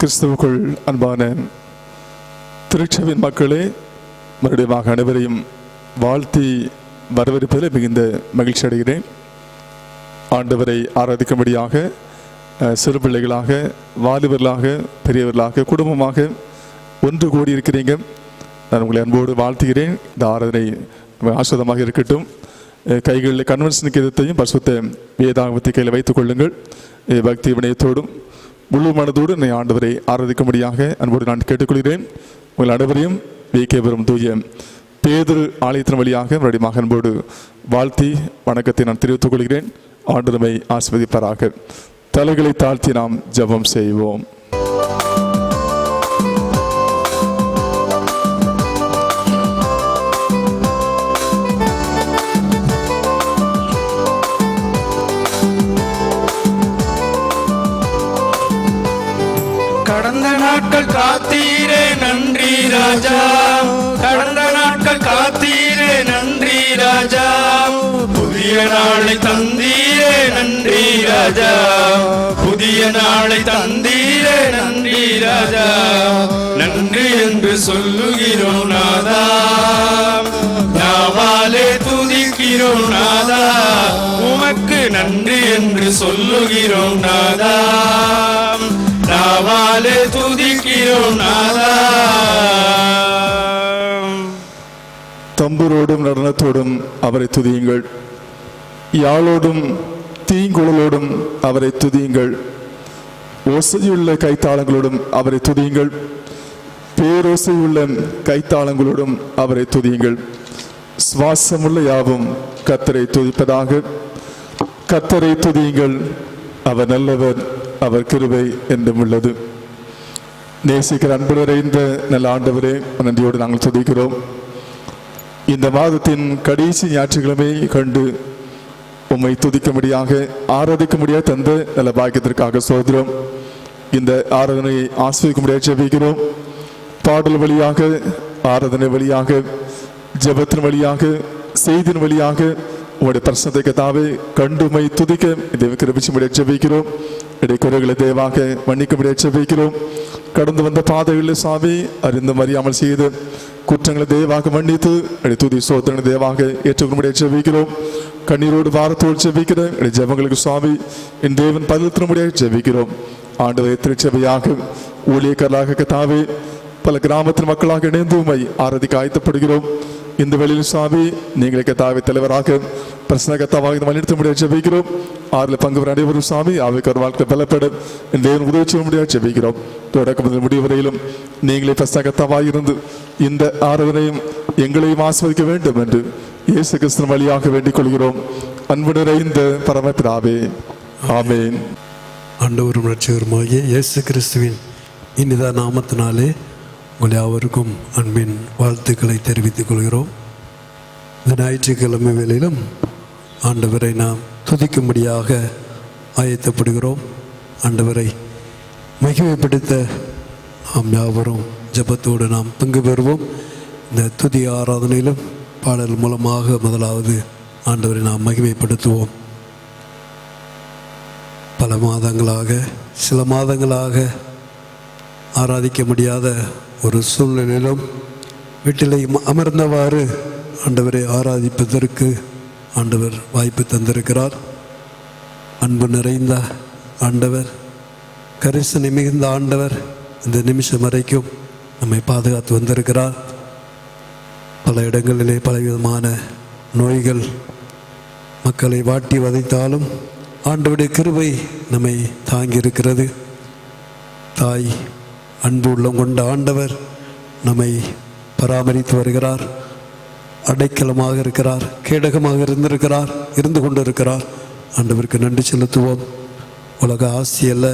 கிறிஸ்துவுக்குள் அன்பான திருச்சபையின் மக்களே, மறுபடியும் அனைவரையும் வாழ்த்தி வரவேற்பதில் மிகுந்த மகிழ்ச்சி அடைகிறேன். ஆண்டவரை ஆராதிக்கும்படியாக சிறு பிள்ளைகளாக, வாலிபர்களாக, பெரியவர்களாக, குடும்பமாக ஒன்று கூடி இருக்கிறீங்க. நான் உங்களை அன்போடு வாழ்த்துகிறேன். இந்த ஆராதனை ஆஸ்வதமாக இருக்கட்டும். கைகளில் கன்வென்ஷன் கீதத்தையும் பரிசுத்த வேதாகமத்தை கையில் வைத்துக் கொள்ளுங்கள். பக்தி வினயத்தோடும் முழு மனதோடு என்னை ஆண்டவரை ஆராதிக்கும்படியாக அன்போடு நான் கேட்டுக்கொள்கிறேன். உங்கள் அனைவரையும் விகேபுரம் தூய பேதுரு ஆலயத்தின் வழியாக மறுபடியும் அன்போடு வாழ்த்தி வணக்கத்தை நான் தெரிவித்துக் கொள்கிறேன். ஆண்டவரை ஆசீர்வதிப்பாராக. தலைகளை தாழ்த்தி நாம் ஜெபம் செய்வோம். கடந்த நாட்கள் காத்தீரே நன்றி ராஜா, கடந்த நாட்கள் காத்தீரே நன்றி ராஜா, புதிய நாளை தந்தீரே நன்றி ராஜா, புதிய நாளை தந்தீரே நன்றி ராஜா, நன்றி என்று சொல்லுகிறோம் நாதா, நாவாலே துதிக்கிறோம் நாதா, உமக்கு நன்றி என்று சொல்லுகிறோம் நாதா, நாவாலே துதிக்கிறோம் நாதா. தம்புரோடும் நடனத்தோடும் அவரை துதியுங்கள், யாழோடும் தீங்குழலோடும் அவரை துதியுங்கள், ஓசையுள்ள கைத்தாளங்களோடும் அவரை துதியுங்கள், பேரோசையுள்ள கைத்தாளங்களோடும் அவரை துதியுங்கள். சுவாசமுள்ள யாவும் கர்த்தரை துதிப்பதாக. கர்த்தரை துதியுங்கள், அவர் நல்லவர், அவர் கிருபை என்றும் உள்ளது. நேசிக்கிற அன்பு நிறைந்த நல்ல ஆண்டவரே, நன்றியோடு நாங்கள் துதிக்கிறோம். இந்த மாதத்தின் கடைசி ஞாயிற்றுக்கிழமை கண்டு உம்மை துதிக்கும்படியாக ஆராதிக்கும்படியாக தந்த நல்ல பாக்கியத்திற்காக சோதரம். இந்த ஆராதனையை ஆஸ்வதிக்கும்படியாக ஜெபிக்கிறோம். பாடல் வழியாக, ஆராதனை வழியாக, ஜெபத்தின் வழியாக, செய்தின் வழியாக உங்களுடைய பிரசனத்தை கத்தாவே கண்டு உம்மை துதிக்க இதை கிருபிக்கும்படியாக ஜெபிக்கிறோம். இடைக்குறைகளை தேவாக மன்னிக்கும்படியாக ஜெபிக்கிறோம். கடந்து வந்த பாதைகளில் சாமி அறிந்தும் அறியாமல் செய்து குற்றங்களை தேவாக மன்னித்து துதி சோதனை தேவாக ஏற்றுக்கொள்ளும்படியாக ஜெபிக்கிறோம். கண்ணீரோடு வாரத்தோடு ஜெபிக்கிற ஜெபங்களுக்கு சுவாமி என் தேவன் பதிலும்படியாக ஜெபிக்கிறோம். ஆண்டவரை திருச்சபையாக ஊழியக்காரர்களாக கத்தாவே பல கிராமத்தின் மக்களாக இணைந்து உம்மை ஆராதிக்க ஆயத்தப்படுகிறோம். இந்த வேளையில் சுவாமி நீங்களே கத்தாவை தலைவராக பிரசன கத்தாவாக வழிநடத்த முடியாது ஜெபிக்கிறோம். ஆறில் பங்கு பெற அனைவரும் சுவாமி அவைக்கு வாழ்க்கை பலப்பட என் தேவன் உதவி செய்ய முடியாது ஜெபிக்கிறோம். தொடக்கம் முதல் முடிவு வரையிலும் நீங்களே பிரசன கத்தாவாக இருந்து இந்த ஆராதனையும் எங்களையும் ஆஸ்வதிக்க வேண்டும் என்று இயேசு கிறிஸ்துவின் வழியாக வேண்டிக் கொள்கிறோம். அன்பு நிறைந்த பரமபிதாவே, ஆமென். ஆண்டவரும் இரட்சகருமாகிய இயேசு கிறிஸ்துவின் இனிதா நாமத்தினாலே உங்கள் யாவருக்கும் அன்பின் வாழ்த்துக்களை தெரிவித்துக் கொள்கிறோம். இந்த ஞாயிற்றுக்கிழமை வேளையிலும் ஆண்டவரை நாம் துதிக்கும்படியாக ஆயத்தப்படுகிறோம். ஆண்டவரை மகிமைப்படுத்த நாம் யாவரும் ஜெபத்தோடு நாம் பங்கு பெறுவோம். இந்த துதி ஆராதனையிலும் பாடல் மூலமாக முதலாவது ஆண்டவரை நாம் மகிமைப்படுத்துவோம். பல மாதங்களாக, சில மாதங்களாக ஆராதிக்க முடியாத ஒரு சூழ்நிலையிலும் வீட்டிலே அமர்ந்தவாறு ஆண்டவரை ஆராதிப்பதற்கு ஆண்டவர் வாய்ப்பு தந்திருக்கிறார். அன்பு நிறைந்த ஆண்டவர், கரிசனை மிகுந்த ஆண்டவர் இந்த நிமிஷம் வரைக்கும் நம்மை பாதுகாத்து வந்திருக்கிறார். பல இடங்களிலே பலவிதமான நோய்கள் மக்களை வாட்டி வதைத்தாலும் ஆண்டவருடைய கிருபை நம்மை தாங்கியிருக்கிறது. தாய் அன்பு உள்ளம் கொண்ட ஆண்டவர் நம்மை பராமரித்து வருகிறார். அடைக்கலமாக இருக்கிறார், கேடகமாக இருந்து கொண்டிருக்கிறார். ஆண்டவருக்கு நன்றி செலுத்துவோம். உலக ஆசி அல்ல,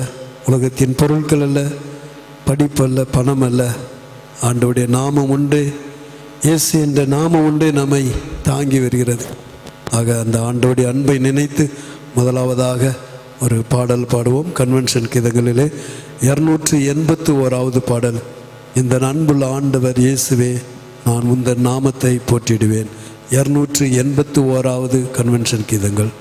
உலகத்தின் பொருட்கள் அல்ல, படிப்பு அல்ல, பணம் அல்ல, ஆண்டவருடைய நாமம் உண்டு, இயேசு என்ற நாமம் உண்டு நம்மை தாங்கி வருகிறது. ஆக அந்த ஆண்டவருடைய அன்பை நினைத்து முதலாவதாக ஒரு பாடல் பாடுவோம். கன்வென்ஷன் கீதங்களிலே 281வது பாடல். இந்த அன்புள்ள ஆண்டவர் இயேசுவே, நான் உந்தன் நாமத்தை போற்றிடுவேன். 281வது கன்வென்ஷன் கீதங்கள்.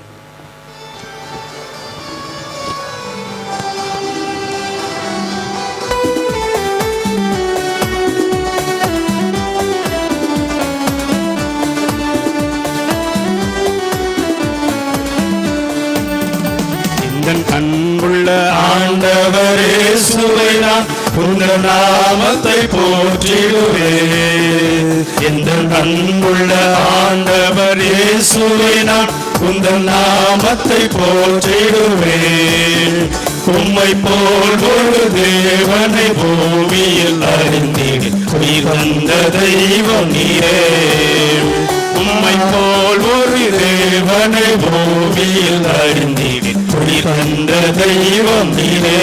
ஆண்டவர் இயேசுவை நான் உங்கள் நாமத்தை போற்றிடுவேன். எந்த அன்புள்ள ஆண்டவர் இயேசுவை நான் உங்கள் நாமத்தை போற்றிடுவேன். உம்மை போல் ஒரு தேவனை பூமியில் அறிந்தீர், உயிர் தந்த தெய்வம் நீரே. உம்மை போல் ஒரு தேவனை பூமியில் அறிந்தீர், உயிர் தந்த தெய்வம் நீரே.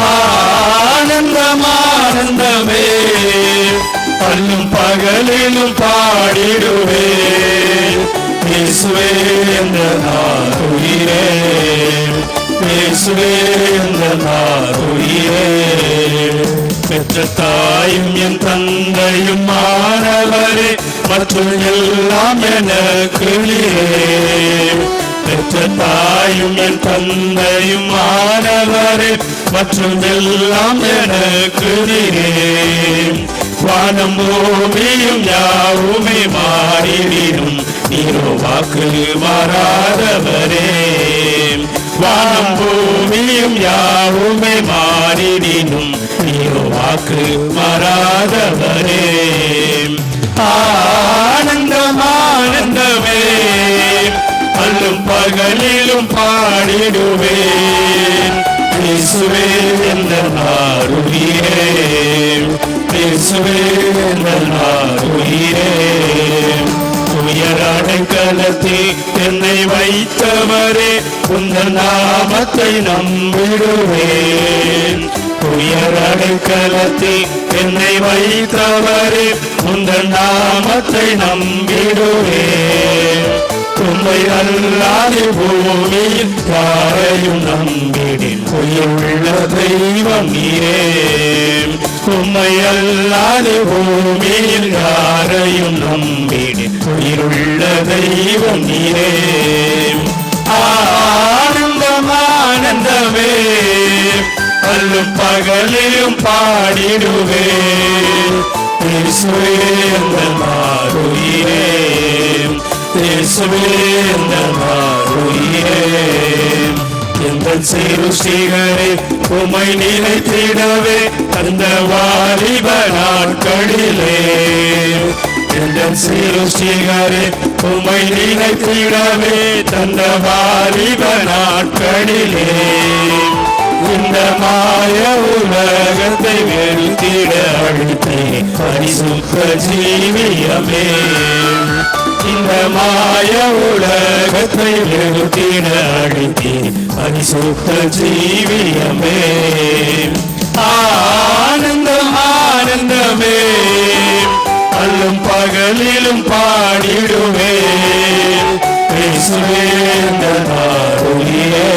ஆனந்தம் ஆனந்தமே, பல்லும் பகலிலும் பாடிடுவேன். இயேசுவே என்ற நாருயிரே, இயேசுவே என்ற நாருயிரே. பெற்ற தாயும் என் தந்தையும் மாணவரே, மற்றும் எல்லாம் எனக்கு நீரே. பெற்ற தாயும் என் தந்தையும் மாணவரே, மற்றும் எல்லாம் எனக்கு நீரே. வானம் பூமியும் யாவுமே மாறிடும், நீரோ வாக்கு மாறாதவரே. வானம் பூமியும் யாவுமே மாறிடும், நீரோ வாக்கு மாறாதவரே. ஆனந்தம் ஆனந்தமே, அல்லும் பகலிலும் பாடிடுவேன். இயேசுவே என்ற நாருயிரே, இயேசுவே என்ற நாருயிரே. உயர் அடைக்கலத்தில் என்னை வைத்தவரே, உங்கள் நாமத்தை நம்பிடுவேன். உயர் அடைக்கலத்தில் என்னை வைத்தவரே, உங்கள் நாமத்தை நம்பிடுவேன். உம்மை அல்லாது பூமியில் யாரையும் நம்பினேன், உயிருள்ள தெய்வம் நீரே. உம்மை அல்லாது பூமியில் யாரையும் நம்பினேன், உயிருள்ள தெய்வம் நீரே. ஆனந்தம் ஆனந்தமே, அல்லும் பகலிலும் பாடிடுவேன். இயேசுவே என்ற நாருயிரே, இயேசுவே என்ற நாருயிரே. எங்கள் சிருஷ்டிகரே, உம்மை நினைத்திடவே அந்த வாலிப நாட்களிலே. எங்கள் சிருஷ்டிகரே, உம்மை நினைத்திடவே தந்த வாலிப நாட்களிலே. இந்த மாய உலகத்தை வெறுத்திட அழித்தே பரிசுத்த ஜீவியமே. இந்த மாய உலகத்தை வெறுத்திட அழித்தே பரிசுத்த ஜீவியமே. ஆனந்தம் ஆனந்தமே, அல்லும் பகலிலும் பாடிடுவேன். இயேசுவே என்ற நாருயிரே,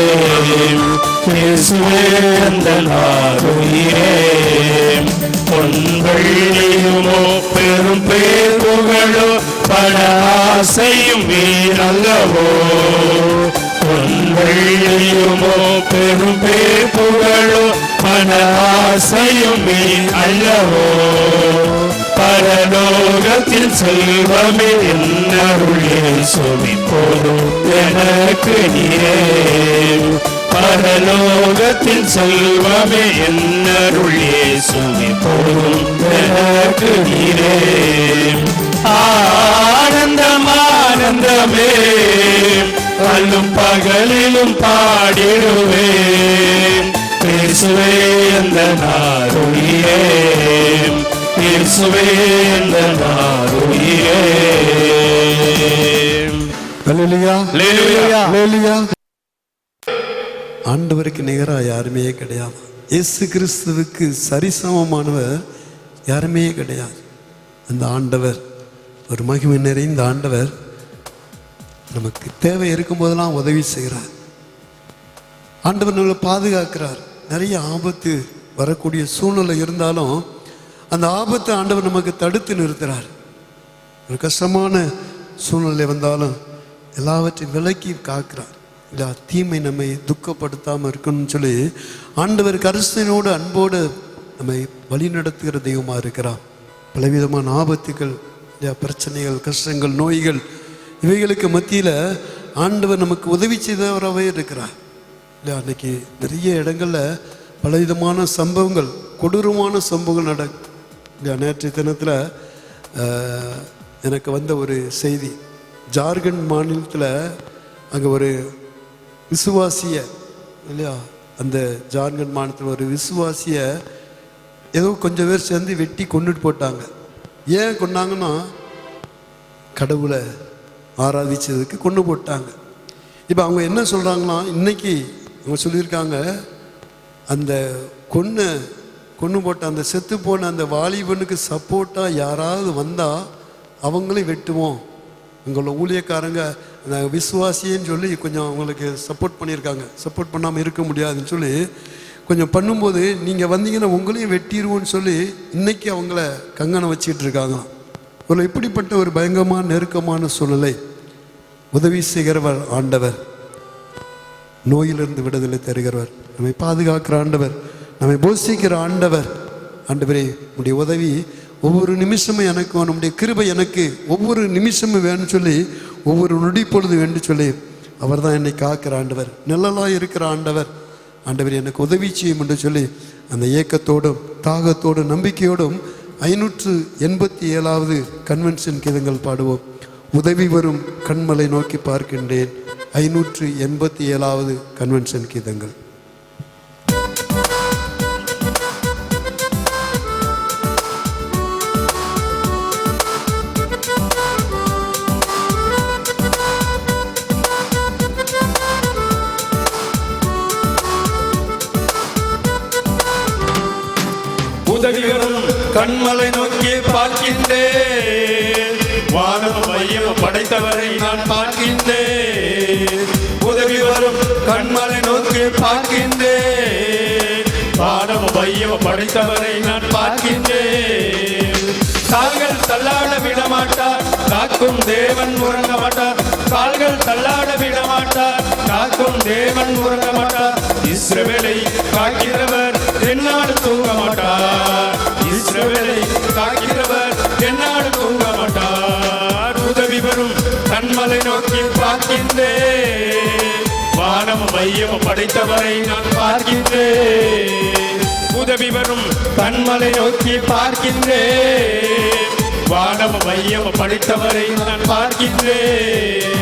இயேசுவே என்ற நாருயிரே. பொன்வெள்ளியுமோ பெரும் பேர் புகழோ பண ஆசையும் வீணல்லவோ. பொன்வெள்ளியுமோ பெரும் பேர் புகழோ பண ஆசையும் வீண் அல்லவோ. பரலோகத்தில் செல்வமே என்னருள் இயேசுவே போதும் எனக்கு நீரே. பரலோகத்தில் செல்வமே என்னருள் இயேசுவே போதும் எனக்கு நீரே. ஆனந்தம் ஆனந்தமே, அல்லும் பகலிலும் பாடிடுவேன். இயேசுவே என்ற நாருயிரே, இயேசுவே என்ற நாருயிரே. அல்லேலூயா, அல்லேலூயா. அல்லேலூயா. ஆண்டவருக்கு நிகராக யாருமே கிடையாது. இயேசு கிறிஸ்துவுக்கு சரிசமமானவர் யாருமே கிடையாது. அந்த ஆண்டவர் ஒரு மகிமை நிறைந்த ஆண்டவர். நமக்கு தேவை இருக்கும் போதெல்லாம் உதவி செய்கிறார். ஆண்டவர் நம்மளை பாதுகாக்கிறார். நிறைய ஆபத்து வரக்கூடிய சூழ்நிலை இருந்தாலும் அந்த ஆபத்தை ஆண்டவர் நமக்கு தடுத்து நிறுத்துகிறார். ஒரு கஷ்டமான சூழ்நிலை வந்தாலும் எல்லாவற்றையும் விலக்கி காக்கிறார். இல்லை தீமை நம்மை துக்கப்படுத்தாமல் இருக்கணும்னு சொல்லி ஆண்டவர் கரிசனையோடு அன்போடு நம்மை வழி நடத்துகிற தெய்வமாக இருக்கிறார். பலவிதமான ஆபத்துகள், பிரச்சனைகள், கஷ்டங்கள், நோய்கள் இவைகளுக்கு மத்தியில் ஆண்டவர் நமக்கு உதவி செய்தவராகவே இருக்கிறார். இல்லையா? அன்னைக்கு நிறைய இடங்கள்ல பலவிதமான சம்பவங்கள், கொடூரமான சம்பவங்கள் நடக்கும் இல்லையா? நேற்றைய தினத்தில் எனக்கு வந்த ஒரு செய்தி, ஜார்க்கண்ட் மாநிலத்தில் அங்கே ஒரு விசுவாசிய இல்லையா, அந்த ஜார்க்கண்ட் மாநிலத்தில் ஒரு விசுவாசிய ஏதோ கொஞ்சம் பேர் சேர்ந்து வெட்டி கொண்டுட்டு போட்டாங்க. ஏன் கொண்டாங்கன்னா கடவுளை ஆராதிச்சதுக்கு கொண்டு போட்டாங்க. இப்போ அவங்க என்ன சொல்கிறாங்கன்னா, இன்னைக்கு அவங்க சொல்லியிருக்காங்க, அந்த கொன்று போட்ட அந்த செத்து போன அந்த வாலிபனுக்கு சப்போர்ட்டாக யாராவது வந்தால் அவங்களையும் வெட்டுவோம். உங்களோட ஊழியக்காரங்க அந்த விசுவாசின்னு சொல்லி கொஞ்சம் அவங்களுக்கு சப்போர்ட் பண்ணியிருக்காங்க. சப்போர்ட் பண்ணாமல் இருக்க முடியாதுன்னு சொல்லி கொஞ்சம் பண்ணும்போது நீங்கள் வந்தீங்கன்னா உங்களையும் வெட்டிடுவோன்னு சொல்லி இன்னைக்கு அவங்கள கங்கணம் வச்சுக்கிட்டு இருக்காங்க. ஒரு இப்படிப்பட்ட ஒரு பயங்கரமான நெருக்கமான சூழலை உதவி செய்கிறவர் ஆண்டவர், நோயிலிருந்து விடுதலை தருகிறவர், நம்மை பாதுகாக்கிற ஆண்டவர், நம்மை போஷிக்கிற ஆண்டவர். ஆண்டவரே, உடைய உதவி ஒவ்வொரு நிமிஷமும் எனக்கு வேணும், உடைய கிருபை எனக்கு ஒவ்வொரு நிமிஷமும் வேணும்னு சொல்லி, ஒவ்வொரு நொடி பொழுது வேண்டும் சொல்லி அவர் தான் என்னை காக்கிற ஆண்டவர், நிழலாக இருக்கிற ஆண்டவர். ஆண்டவர் எனக்கு உதவி செய்யும் என்று சொல்லி அந்த ஏக்கத்தோடும் தாகத்தோடும் நம்பிக்கையோடும் 587வது கன்வென்ஷன் கீதங்கள் பாடுவோம். உதவி வரும் கண்மலை நோக்கி பார்க்கின்றேன். 587வது கன்வென்ஷன் கீதங்கள். உதவிகளும் கண்மலை நோக்கி பார்க்கின்றேன், வானம் மையம் படைத்தவரை நான் பார்க்கின்றேன். உதவி வரும் கண்மலை நோக்கி பார்க்கின்றேன், வானம் மையம் படைத்தவரை நான் பார்க்கின்றேன். கால்கள் தள்ளாட விடமாட்டார், காக்கும் தேவன் உறங்க மாட்டார். கால்கள் தள்ளாட விடமாட்டார், காக்கும் தேவன் உறங்க மாட்டார். இஸ்ரவேலை காக்கிறவர் என்னாடு தூங்க மாட்டார். இஸ்ரவேலை காக்கிறவர் என்னாடு தூங்க மாட்டார். உதவி வரும் கண்மலை நோக்கி பார்க்கின்றேன், வானம் மையம் படைத்தவரை நான் பார்க்கின்றேன். உதவி வரும் கண்மலை நோக்கி பார்க்கின்றேன், வானம் மையம் படைத்தவரை நான் பார்க்கின்றேன்.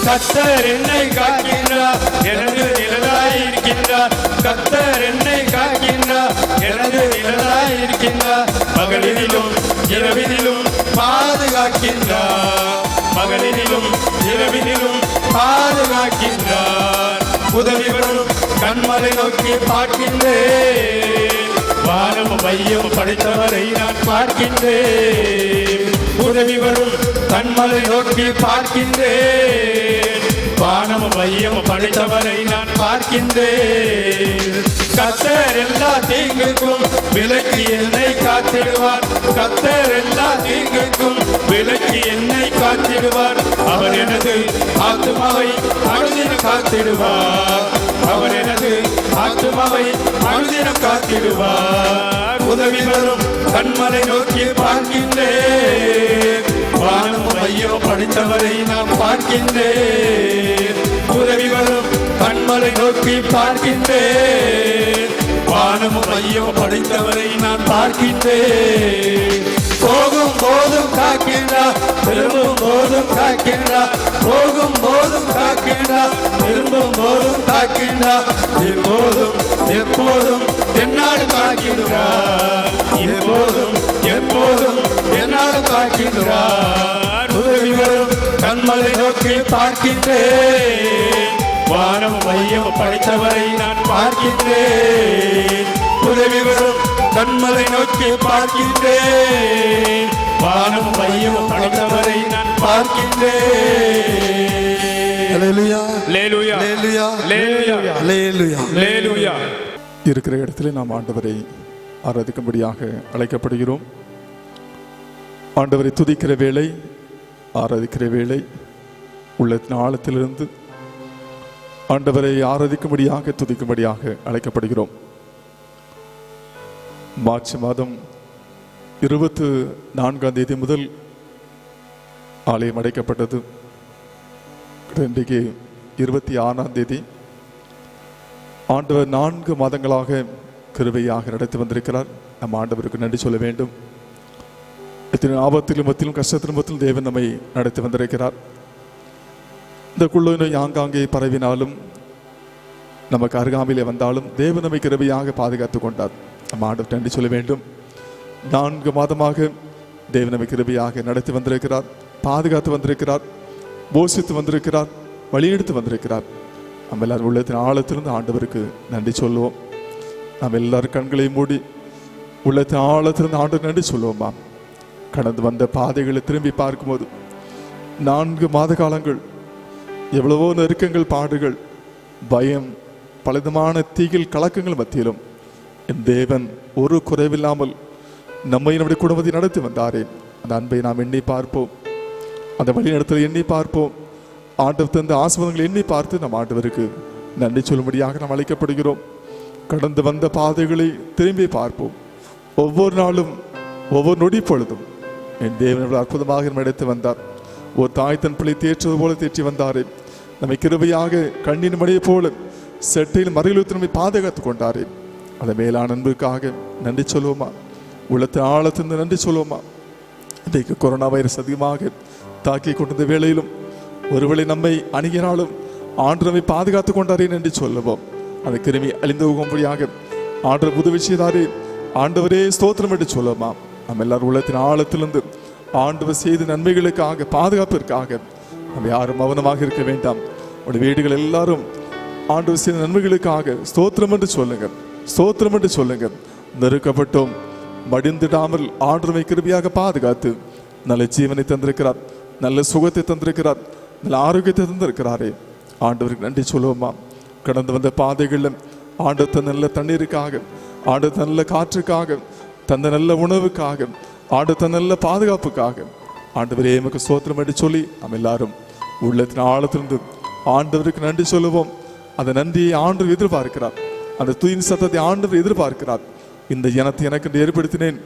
கர்த்தர் என்னை காக்கின்றார், எனது நிழலாய் இருக்கின்றார். கர்த்தர் என்னை காக்கின்றார், எனது நிழலாய் இருக்கின்றார். பகலிலும் இரவிலும் பாதுகாக்கின்றார், பகலிலும் இரவிலும் பாதுகாக்கின்றார். உதவி வரும் கண்மலை நோக்கி பார்க்கின்றேன், வானம் மையம் படைத்தவரை நான் பார்க்கின்றேன். உதவி வரும் கண்மலை நோக்கி பார்க்கின்றேன், வானம் மையம் படைத்தவரை நான் பார்க்கின்றேன். கர்த்தர் எல்லா தீங்குக்கும் விலக்கி என்னை காத்திடுவார். கர்த்தர் எல்லா தீங்குக்கும் விலக்கி என்னை காத்திடுவார். அவர் எனது ஆத்துமாவை அனுதினம் காத்திடுவார். அவர் எனது ஆத்துமாவை அனுதினம் காத்திடுவார். உதவி வரும் கண்மலை நோக்கி பார்க்கின்றேன், வானம் மையம் படைத்தவரை நாம் பார்க்கின்றேன். உதவி வரும் கண்மலை நோக்கி பார்க்கின்றேன், வானம் மையம் படைத்தவரை நான் பார்க்கின்றேன். போகும் போதும் காக்கின்றார், திரும்பும் போதும் காக்கின்றார். போகும் போதும் காக்கின்றார், திரும்பும் போதும் காக்கின்றார். எப்போதும் எப்போதும் என்னாடு காக்கின்றார், எப்போதும் எப்போதும் என்னாடு காக்கின்றார். உதவி வரும் கண்மலை நோக்கி பார்க்கின்றேன், வானம் மையம் படைத்தவரை நான் பார்க்கின்றேன். உதவி வரும் கண்மலை நோக்கி பார்க்கின்றேன், வானம் மையம் படைத்தவரை நான் பார்க்கின்றேன். அல்லேலூயா, அல்லேலூயா, அல்லேலூயா, அல்லேலூயா, அல்லேலூயா, அல்லேலூயா. இருக்கிற இடத்திலே நாம் ஆண்டவரை ஆராதிக்கும்படியாக அழைக்கப்படுகிறோம். ஆண்டவரை துதிக்கிற வேளை, ஆராதிக்கிற வேளை, உள்ளத்தின் ஆழத்திலிருந்து ஆண்டவரை ஆராதிக்கும்படியாக துதிக்கும்படியாக அழைக்கப்படுகிறோம். மார்ச் மாதம் 24ஆம் தேதி முதல் ஆலயம் அடைக்கப்பட்டது. இன்றைக்கு 26ஆம் தேதி. ஆண்டவர் 4 மாதங்களாக கிருபையாக நடத்தி வந்திருக்கிறார். நம் ஆண்டவருக்கு நன்றி சொல்ல வேண்டும். எத்தனை ஆபத்திலும் மத்தியிலும் கஷ்டத்திலும் மத்தியிலும் தேவன் நம்மை நடத்தி வந்திருக்கிறார். இந்த குள்ளு நோய் ஆங்காங்கே பரவினாலும் நமக்கு அருகாமையிலே வந்தாலும் தேவன் நம்மை கிருபையாக பாதுகாத்து கொண்டார். நம்ம ஆண்டவர் நன்றி சொல்ல வேண்டும். 4 மாதமாக தேவன் நம்மை கிருபையாக நடத்தி வந்திருக்கிறார், பாதுகாத்து வந்திருக்கிறார், போஷித்து வந்திருக்கிறார், வழியெடுத்து வந்திருக்கிறார். நம்ம எல்லாரும் உள்ளத்தின் ஆழத்திலிருந்து ஆண்டவருக்கு நன்றி சொல்லுவோம். நம்ம எல்லாரும் கண்களை மூடி உள்ளத்தின் ஆழத்திலிருந்து ஆண்டவர் நன்றி சொல்லுவோமா. கடந்து வந்த பாதைகளை திரும்பி பார்க்கும்போது 4 மாத காலங்கள் எவ்வளவோ நெருக்கங்கள், பாடுகள், பயம், பலவிதமான தீயில் கலக்கங்கள் மத்தியிலும் என் தேவன் ஒரு குறைவில்லாமல் நம்மை நம்முடைய குடும்பத்தை நடத்தி வந்தாரே. அந்த அன்பை நாம் எண்ணி பார்ப்போம், அந்த வழி நடத்தலை எண்ணி பார்ப்போம். ஆண்டவர் தந்த ஆசீர்வாதங்களை எண்ணி பார்த்து நம் ஆண்டவருக்கு நன்றி சொல்லும்படியாக நாம் அழைக்கப்படுகிறோம். கடந்து வந்த பாதைகளை திரும்பி பார்ப்போம். ஒவ்வொரு நாளும் ஒவ்வொரு நொடி பொழுதும் என் தேவன் அற்புதமாக நம்ம எடுத்து வந்தார். ஒரு தாய் தன் பிள்ளை தேற்றுவது போல தேற்றி வந்தாரே. நம்மை கிருபையாக கண்ணின் மணியை போல செட்டையில் மறையிலுத்து நம்மை பாதுகாத்து கொண்டாரே. அந்த மேலான அன்புக்காக நன்றி சொல்லுவோமா. உள்ளத்தின் ஆழத்திலிருந்து நன்றி சொல்லுவோமா. இன்றைக்கு கொரோனா வைரஸ் அதிகமாக தாக்கி கொண்டிருந்த வேளையிலும் ஒருவேளை நம்மை அணுகினாலும் ஆண்டு நம்மை பாதுகாத்து கொண்டாரே என்று சொல்லுவோம். அந்த கிருமி அழிந்து போகும்படியாக ஆண்டவர் உதவி செய்தாரே. ஆண்டவரே ஸ்தோத்திரம் என்று சொல்லுவோமா. நம்ம எல்லாரும் உள்ளத்தின் ஆழத்திலிருந்து ஆண்டவர் செய்த நன்மைகளுக்காக, பாதுகாப்பிற்காக நம்ம யாரும் மௌனமாக இருக்க வேண்டாம். உடைய வீடுகள் எல்லாரும் ஆண்டவர் செய்த நன்மைகளுக்காக ஸ்தோத்திரம் என்று சொல்லுங்க, ஸ்தோத்திரம் என்று சொல்லுங்க. நெருக்கப்பட்டோம், மடிந்திடாமல் ஆண்டவரை கிருபையாக பாதுகாத்து நல்ல ஜீவனை தந்திருக்கிறார், நல்ல சுகத்தை தந்திருக்கிறார், நல்ல ஆரோக்கியத்தை தந்திருக்கிறாரே. ஆண்டவருக்கு நன்றி சொல்லுவோமா. கடந்து வந்த பாதைகளில் ஆண்டவர் தந்த நல்ல தண்ணீருக்காக, ஆண்டவர் தந்த நல்ல காற்றுக்காக, தந்த நல்ல உணவுக்காக, ஆண்டவர் தந்த நல்ல பாதுகாப்புக்காக ஆண்டவரே எமக்கு ஸ்தோத்திரம் என்று சொல்லி நம்ம எல்லாரும் உள்ளத்தின் ஆழத்திலிருந்து ஆண்டவருக்கு நன்றி சொல்லுவோம். அந்த நன்றியை ஆண்டவர் எதிர்பார்க்கிறார், அந்த துதியின் சத்தத்தை ஆண்டவர் எதிர்பார்க்கிறார். இந்த இனத்தை எனக்கு ஏற்படுத்தினேன்,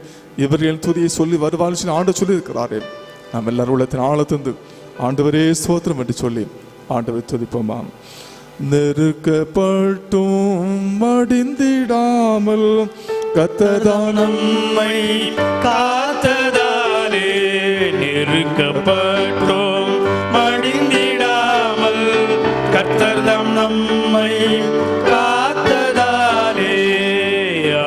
இவர்களின் துதியை சொல்லி வருவாள் ஆண்டவர் சொல்லி இருக்கிறாரே. நாம் எல்லாரும் உள்ளத்தின் ஆழத்திலிருந்து ஆண்டவரே ஸ்தோத்திரம் என்று சொல்லி ஆண்டவரை துதிப்போமா. நெருக்கப்பட்டும் மடிந்திடாமல் கர்த்தர் நம்மை காத்ததாலே, நெருக்கப்பட்டோம் மடிந்திடாமல் கர்த்தர் நம்மை காத்ததாலே,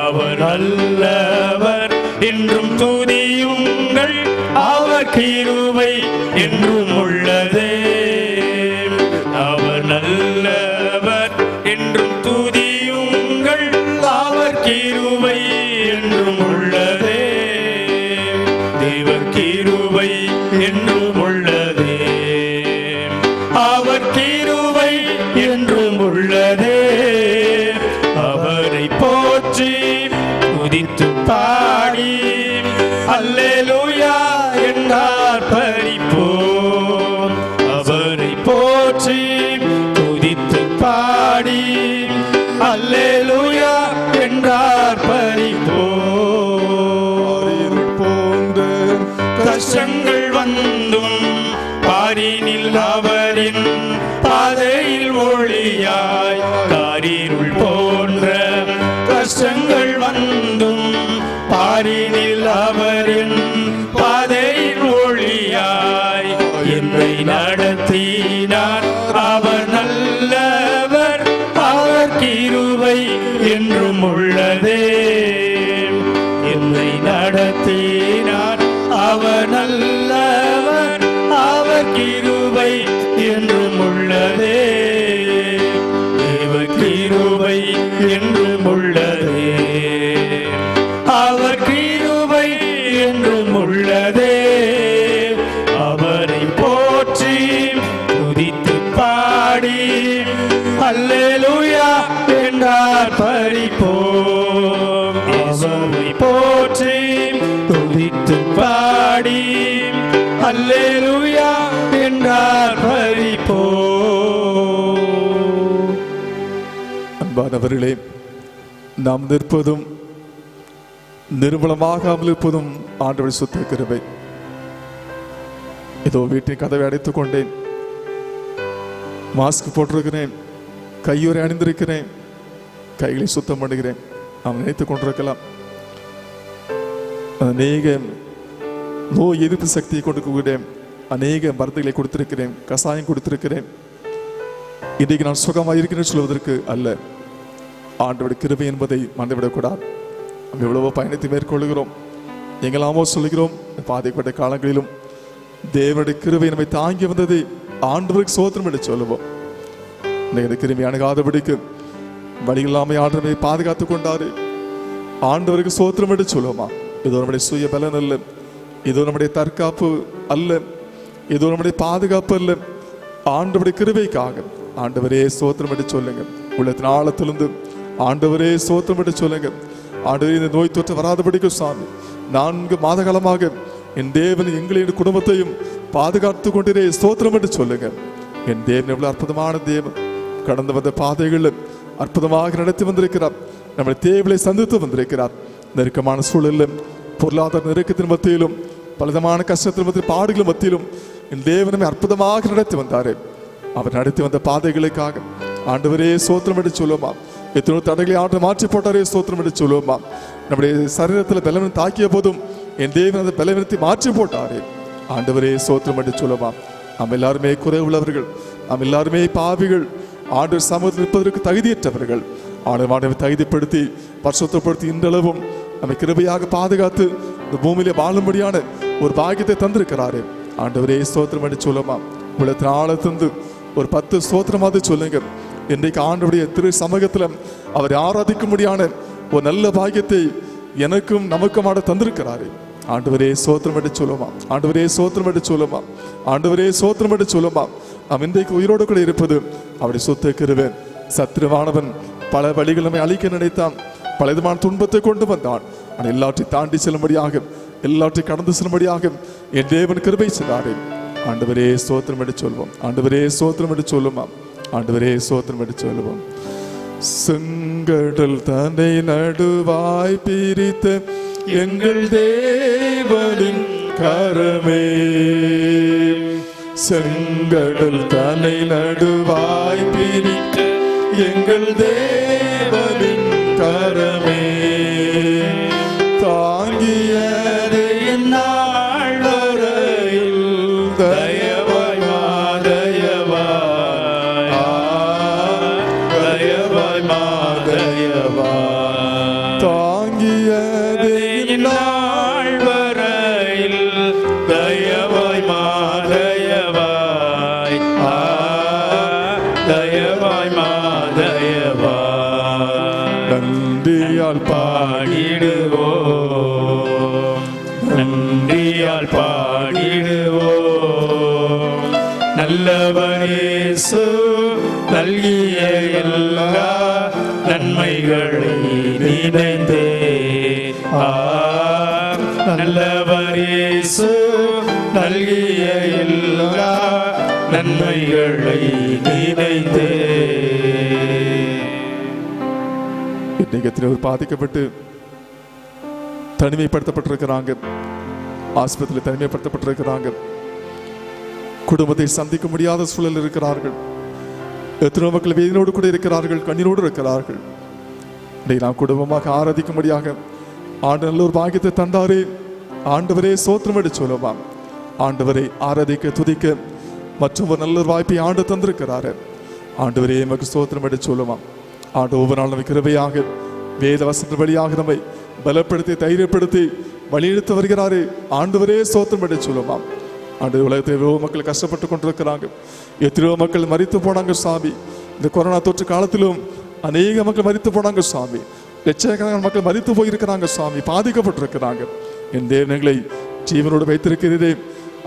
அவர் நல்லவர் என்றும் துதியுங்கள், அவர் கிருபை என்றும் உள்ளதே. அவர் நல்லவர் என்றும் துதியுங்கள், அவர் கிருபை என்றும் உள்ளதே. தேவர் கிருபை என்றும் உள்ளதே, அவர் கிருபை என்றும் உள்ளதே. அவரை போற்றி துதித்து பாடி அல்லேலூயா என்றார் பரிப்போம். அவரை போற்றி துதித்து பாடி அல்லேலூயா என்றார் பரிப்போம். போன்ற கஷ்டங்கள் வந்தும் பாரினில் அவரின் பாதையில் ஒளியாய், காரிருள் போன்ற கஷ்டங்கள் வந்தும் பாரினில் அவரின் பாதையில் ஒளியாய் என்னை நடத்தினார். அவர் நல்லவர், அவர் கிருபை என்றும் உள்ளதே. என்னை நடத்தினார், அவர் நல்லவர், அவர் கிருபை என்றும் உள்ளதே. தேவ கிருபை என்றும் உள்ளதே, அவர் கிருபை என்றும் உள்ளதே. அவரை போற்றி துதித்து பாடி அல்லேலூயா என்றார் பரிப்போம். அவரை போற்றி துதித்து பாடி அல்லேலூயா என்றார் பரிப்போம். அன்பானவர்களே, நாம் நிற்பதும் நிர்மலமாகாமல் இருப்பதும் ஆண்டவர் சுத்த கிருபை. இதோ வீட்டின் கதவை அடைத்துக் கொண்டேன், மாஸ்க் போட்டிருக்கிறேன், கையுறை அணிந்திருக்கிறேன், கைகளை சுத்தம் பண்ணுகிறேன். நாம் நினைத்து கொண்டிருக்கலாம், அநேக நோய் எதிர்ப்பு சக்தியை கொடுக்கக்கூடிய அநேக மருந்துகளை கொடுத்திருக்கிறேன், கசாயம் கொடுத்திருக்கிறேன், இன்றைக்கு நான் சுகமாக இருக்கிறேன் சொல்வதற்கு அல்ல. ஆண்டவருடைய கிருபை என்பதை மறந்துவிடக்கூடாது. நம்ம எவ்வளவோ பயணத்தை மேற்கொள்கிறோம், எங்களாமோ சொல்கிறோம். பாதிக்கப்பட்ட காலங்களிலும் தேவனுடைய கிருபை நம்மை தாங்கி வந்ததை ஆண்டவருக்கு சோத்திரம் என்று சொல்லுவோம். இந்த கிருமி அணுகாதபடிக்கு வழி இல்லாமல் ஆண்டவரை பாதுகாத்து கொண்டாரு. ஆண்டவருக்கு சோத்திரம் என்று சொல்லுவோமா? இதோ நம்முடைய சுய பலன் அல்ல, இதோ நம்முடைய தற்காப்பு அல்ல, இதோ நம்முடைய பாதுகாப்பு அல்ல, ஆண்டவருடைய கிருபைக்காக ஆண்டவரே சோத்திரம் என்று சொல்லுங்க. உள்ளத்தின் ஆழத்திலிருந்து ஆண்டவரே சோத்திரம் என்று சொல்லுங்க. ஆண்டவரே, இந்த நோய் தொற்று வராதபடிக்கும் சாமி, 4 மாத காலமாக என் தேவன் எங்களின் குடும்பத்தையும் பாதுகாத்து கொண்டிரே ஸ்தோத்திரம் என்று சொல்லுங்க. என் தேவன் எவ்வளவு அற்புதமான தேவன். கடந்து வந்த பாதைகளில் அற்புதமாக நடத்தி வந்திருக்கிறார். நம்முடைய தேவையை சந்தித்து வந்திருக்கிறார். நெருக்கமான சூழலிலும் பொருளாதார நெருக்கத்தின் மத்தியிலும் பலவிதமான கஷ்டத்தின் மத்தியில் பாடுகள் மத்தியிலும் என் தேவனமே அற்புதமாக நடத்தி வந்தார். அவர் நடத்தி வந்த பாதைகளுக்காக ஆண்டவரே ஸ்தோத்திரம் என்று சொல்லுவோமா? எத்தனை தடைகளை ஆண்டு மாற்றி போட்டாரே ஸ்தோத்திரம் என்று சொல்லுவோமா? நம்முடைய சரீரத்தில் பலவீனம் தாக்கிய போதும் என் தேவன் அந்த பலவீனத்தை மாற்றி போட்டாரே. ஆண்டவரே ஸ்தோத்திரம் என்று சொல்லுவோமா? நாம் எல்லாருமே குறைவுள்ளவர்கள், நாம் எல்லாருமே பாவிகள், ஆண்டவர் சமூகத்தில் நிற்பதற்கு தகுதியற்றவர்கள். ஆண்டவரை தகுதிப்படுத்தி பரிசுத்தப்படுத்தி இன்றளவும் நம்மை கிருபையாக பாதுகாத்து இந்த பூமியிலே வாழும்படியான ஒரு பாக்கியத்தை தந்திருக்கிறாரு. ஆண்டவரே ஸ்தோத்திரம் என்று சொல்லுமா? உள்ளத்தின் ஆழத்திலிருந்து ஒரு 10 ஸ்தோத்திரமாவது சொல்லுங்க. இன்றைக்கு ஆண்டவருடைய திரு சமூகத்தில் அவரை ஆராதிக்கும்படியான ஒரு நல்ல பாக்கியத்தை எனக்கும் நமக்குமான தந்திருக்கிறாரு. ஆண்டவரே ஸ்தோத்திரம் என்று சொல்லுமா? ஆண்டவரே ஸ்தோத்திரம் என்று சொல்லுமா? ஆண்டவரே ஸ்தோத்திரம் என்று சொல்லுமா? நாம் இன்றைக்கு உயிரோடு கூட இருப்பது அவருடைய சொத்து கிருபை. சத்ருவானவன் பல வழிகள் நம்மை அழிக்க நினைத்தான், பல விதமான துன்பத்தை கொண்டு வந்தான். ஆனால் எல்லாற்றையும் தாண்டி செல்லும்படியாக, எல்லாற்றையும் கடந்து செல்லும்படியாக என் தேவன் கிருபை செய்தாரே. ஆண்டவரே ஸ்தோத்திரம் என்று சொல்வோம். ஆண்டவரே ஸ்தோத்திரம் என்று சொல்லுமா? ஆண்டவரே ஸ்தோத்திரம் என்று சொல்லுவோம். செங்கடல் தன்னை நடுவாய் பிரித்த எங்கள் தேவனின் கரமே, செங்கடல் தன்னை நடுவாய் பிரித்த எங்கள் தேவனின் கரமே, தாங்கியதை நாள் வரையில் தயவாய் மாதயவாய், தயவாய் மாதயவாய், தாங்கியதை நாள் வரையில் தயவாய் மாதயவாய், தயவாய் மாதயவாய். நன்றியால் பாடிடுவோம், நன்றியால் பாடிடுவோம், நல்லவர் இயேசு நல்கிய எல்லா நன்மைகளை நினைந்தே. நல்லவர் இயேசு நல்கிய எல்லா நன்மைகளை நினைந்தே. இன்னைக்கு பாதிக்கப்பட்டு தனிமைப்படுத்தப்பட்டிருக்கிறாங்க, ஆஸ்பத்திரியில் தனிமைப்படுத்தப்பட்டிருக்கிறாங்க, குடும்பத்தை சந்திக்க முடியாத சூழல் இருக்கிறார்கள். எத்தனை மக்கள் வேதனோடு கூட இருக்கிறார்கள், கண்ணீரோடு இருக்கிறார்கள். இன்றைக்கு நாம் குடும்பமாக ஆராதிக்கும்படியாக ஆண்டு நல்ல ஒரு பாக்கியத்தை தந்தாரே. ஆண்டவரே ஸ்தோத்திரம் என்று சொல்லுவான். ஆண்டவரை ஆராதிக்க துதிக்க மற்றும் ஒரு நல்ல ஒரு வாய்ப்பை ஆண்டு தந்திருக்கிறாரு. ஆண்டவரே எமக்கு ஸ்தோத்திரம் என்று சொல்லுவான். ஆண்டு ஒவ்வொரு நாள் நம்ம கிருபையாக வேத வசன வழியாக நம்மை பலப்படுத்தி தைரியப்படுத்தி வழியெடுத்து வருகிறாரு. ஆண்டவரே ஸ்தோத்திரம் என்று சொல்லுவான். ஆண்டு உலகத்தில் எவ்வளோ மக்கள் கஷ்டப்பட்டு கொண்டிருக்கிறாங்க, எத்தனையோ மக்கள் மரித்து போனாங்க சாமி. இந்த கொரோனா தொற்று காலத்திலும் அநேக மக்கள் மரித்து போனாங்க சாமி. லட்சக்கணக்கான மக்கள் மரித்து போயிருக்கிறாங்க சாமி, பாதிக்கப்பட்டிருக்கிறாங்க. என் தேவனங்களை ஜீவனோடு வைத்திருக்கிறதே.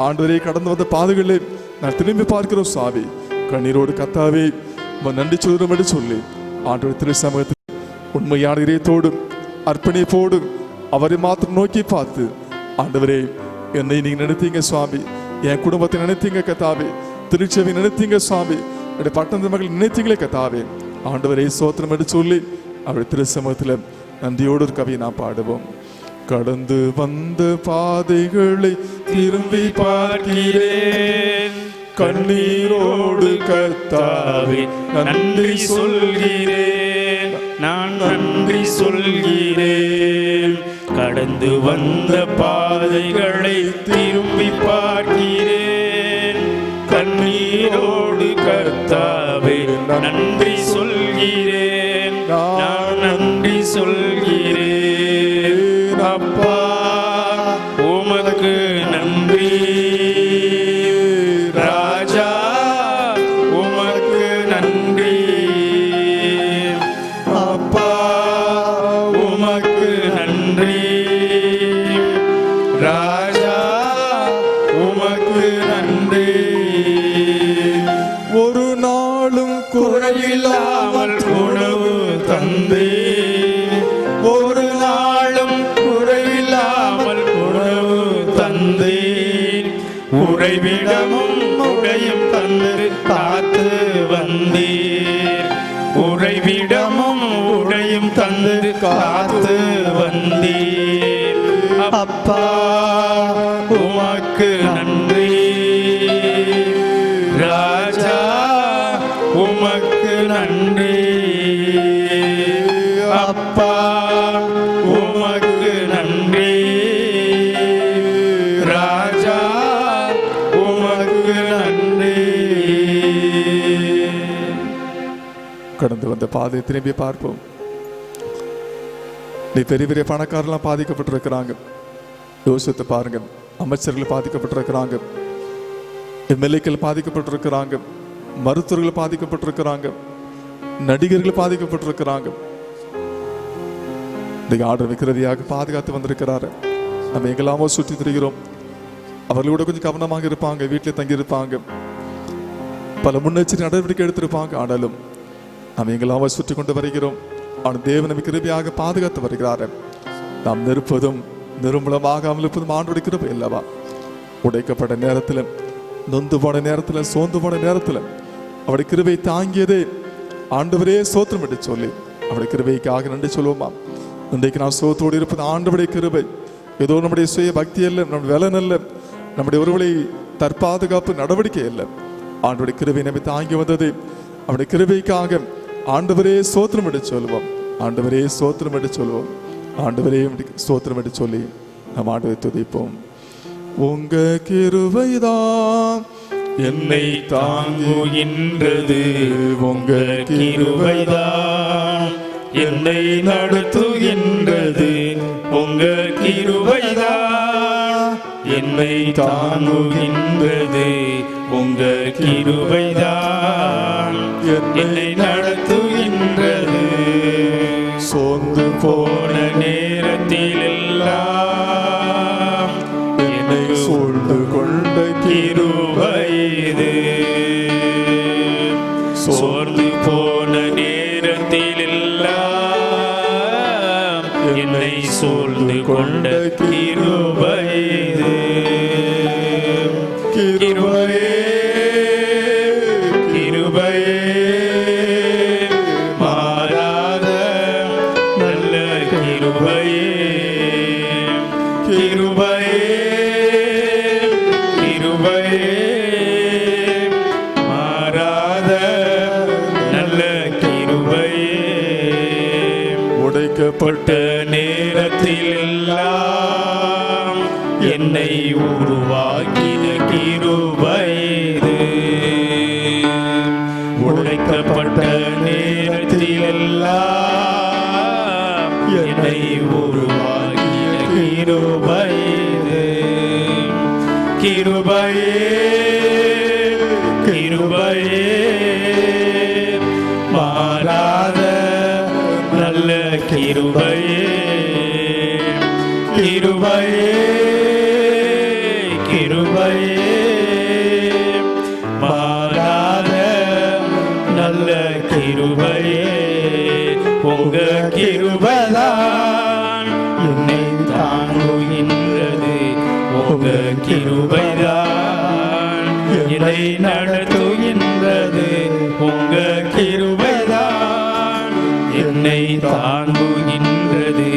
ஆண்டவரே கடந்து வந்த பாதைகளிலே நான் திரும்பி பார்க்கிறோம் சாமி. கண்ணீரோடு கத்தாவே நன்றி சொல்கிறோம் என்று சொல்லி ஆண்டவர் திரு சமூகத்தில் உண்மையான இதயத்தோடு அர்ப்பணிப்போடு அவரை மாத்திரம் நோக்கி பார்த்து, ஆண்டவரே என்னை நீங்க நினைத்தீங்க சுவாமி, என் குடும்பத்தை நினைத்தீங்க கத்தாவே, திருச்செவி நினைத்தீங்க சுவாமி, என்னுடைய பட்டணத்து மகள் நினைத்தீங்களே கத்தாவே. ஆண்டவரை ஸ்தோத்திரம் என்று சொல்லி அவருடைய திரு சமூகத்தில் நன்றியோடு ஒரு கவியை நான் பாடுவோம். கடந்து வந்த பாதைகளை திரும்பி பார்க்கிறேன், கண்ணீரோடு கர்த்தாவே நன்றி சொல்கிறேன். நான் நன்றி சொல்கிறேன். கடந்து வந்த பாதைகளை திரும்பி பார்க்கிறேன். கண்ணீரோடு கர்த்தாவே நன்றி சொல்கிறேன். நான் நன்றி சொல்கிறேன். அப்பா உமக்கு நன்றி. ராஜா உமக்கு நன்றி. அப்பா உமக்கு நன்றி. ராஜா உமக்கு நன்றி. ஒரு நாளும் குறையில்லாமல் உணவு தந்தே. ஒரு நாளும் குறையில்லாமல் உணவு தந்தே. உறைவிடமும் உடையும் தந்து காத்து வந்தீர். உறைவிடமும் உடையும் தந்து காத்து வந்தீர். அப்பா உமக்கு நன்றி. ராஜா உமக்கு நன்றி. அப்பா உமக்கு நன்றி. ராஜா உமக்கு நன்றி. கடந்து வந்த பாதை திரும்பி பார்ப்போம். நீ பெரிய பெரிய பணக்காரெல்லாம் பாதிக்கப்பட்டிருக்கிறாங்க. யோசித்து பாருங்க. அமைச்சர்கள் பாதிக்கப்பட்டிருக்கிறாங்க. எம்எல்ஏக்கள் பாதிக்கப்பட்டிருக்கிறாங்க. மருத்துவர்கள் பாதிக்கப்பட்டிருக்கிறாங்க. நடிகர்கள் பாதிக்கப்பட்டிருக்கிறாங்க. இன்னைக்கு ஆர்டர் வைக்கிறதையாக பாதுகாத்து வந்திருக்கிறாரு. நம்ம எங்கெல்லாமோ சுற்றி திரிகிறோம். அவர்களோட கொஞ்சம் கவனமாக இருப்பாங்க. வீட்டில் தங்கி இருப்பாங்க. பல முன்னெச்சரிக்கை நடவடிக்கை எடுத்திருப்பாங்க. ஆனாலும் நாம் எங்கெல்லாமோ சுற்றி கொண்டு வருகிறோம். ஆனால் தேவன் நமக்கு கிருபையாக பாதுகாத்து வருகிறாரு. நாம் நிற்பதும் நிர்மூலமாகாமல் இருப்பதும் ஆண்டோட கிருபை அல்லவா? உடைக்கப்பட்ட நேரத்தில், நொந்து போன நேரத்தில், சோர்ந்து போன நேரத்தில் அவருடைய கிருபை தாங்கியதே ஆண்டவரே சோத்திரம் என்று சொல்லி அவருடைய கிருபைக்காக நன்றி சொல்லுவோமா? இன்றைக்கு நான் சோத்தோடு இருப்பது ஆண்டவருடைய கிருபை. ஏதோ நம்முடைய சுய பக்தி அல்ல, நம்முடைய வேலன் அல்ல, நம்முடைய ஒருவரை தற்பாதுகாப்பு நடவடிக்கை அல்ல. ஆண்டவருடைய கிருபை நம்மை தாங்கி வந்தது. அவருடைய கிருபைக்காக ஆண்டவரே சோத்திரம் என்று சொல்லுவோம். ஆண்டவரே சோத்திரம் என்று சொல்லுவோம். ஆண்டவரே சோத்திரம் என்று சொல்லி நாம் ஆண்டவரை துதிப்போம். உங்க கிருபைதான் என்னை தாங்குகின்றது. உங்க கிருபைதான் என்னை நடத்துகின்றது. உங்க கிருபைதான் என்னை தாங்குகின்றது. உங்க கிருபைதான் என்னை நடத்துகின்றது. சோர்ந்து போன நேரத்தில் எல்லாம் என்னை சூழ்ந்து கொண்ட கிருபை இது. சோர்ந்து போன நேரத்தில் எல்லாம் என்னை சூழ்ந்து கொண்ட கிருபை இது. கிருபையே கிருபையே மாறாத நல்ல கிருபையே. கிருபையே கிருபையே மாறாத நல்ல கிருபையே. உடைக்கப்பட்ட நேரத்தில் எல்லாம் என்னை உருவாக்கின கிருபை இது. உடைக்கப்பட்ட நேரத்தில் எல்லாம் என்னை உருவாக்கின கிருபை இது. கிருபையே கிருபையே மாறாத நல்ல கிருபையே. கிருபையே கிருபையே மாறாத நல்ல கிருபையே. உங்க கிருபைதான் என்னை தாங்குகின்றது. உங்க கிருபைதான் என்னை நடத்துகின்றது. உங்க கிருபைதான் என்னை தாங்குகின்றது.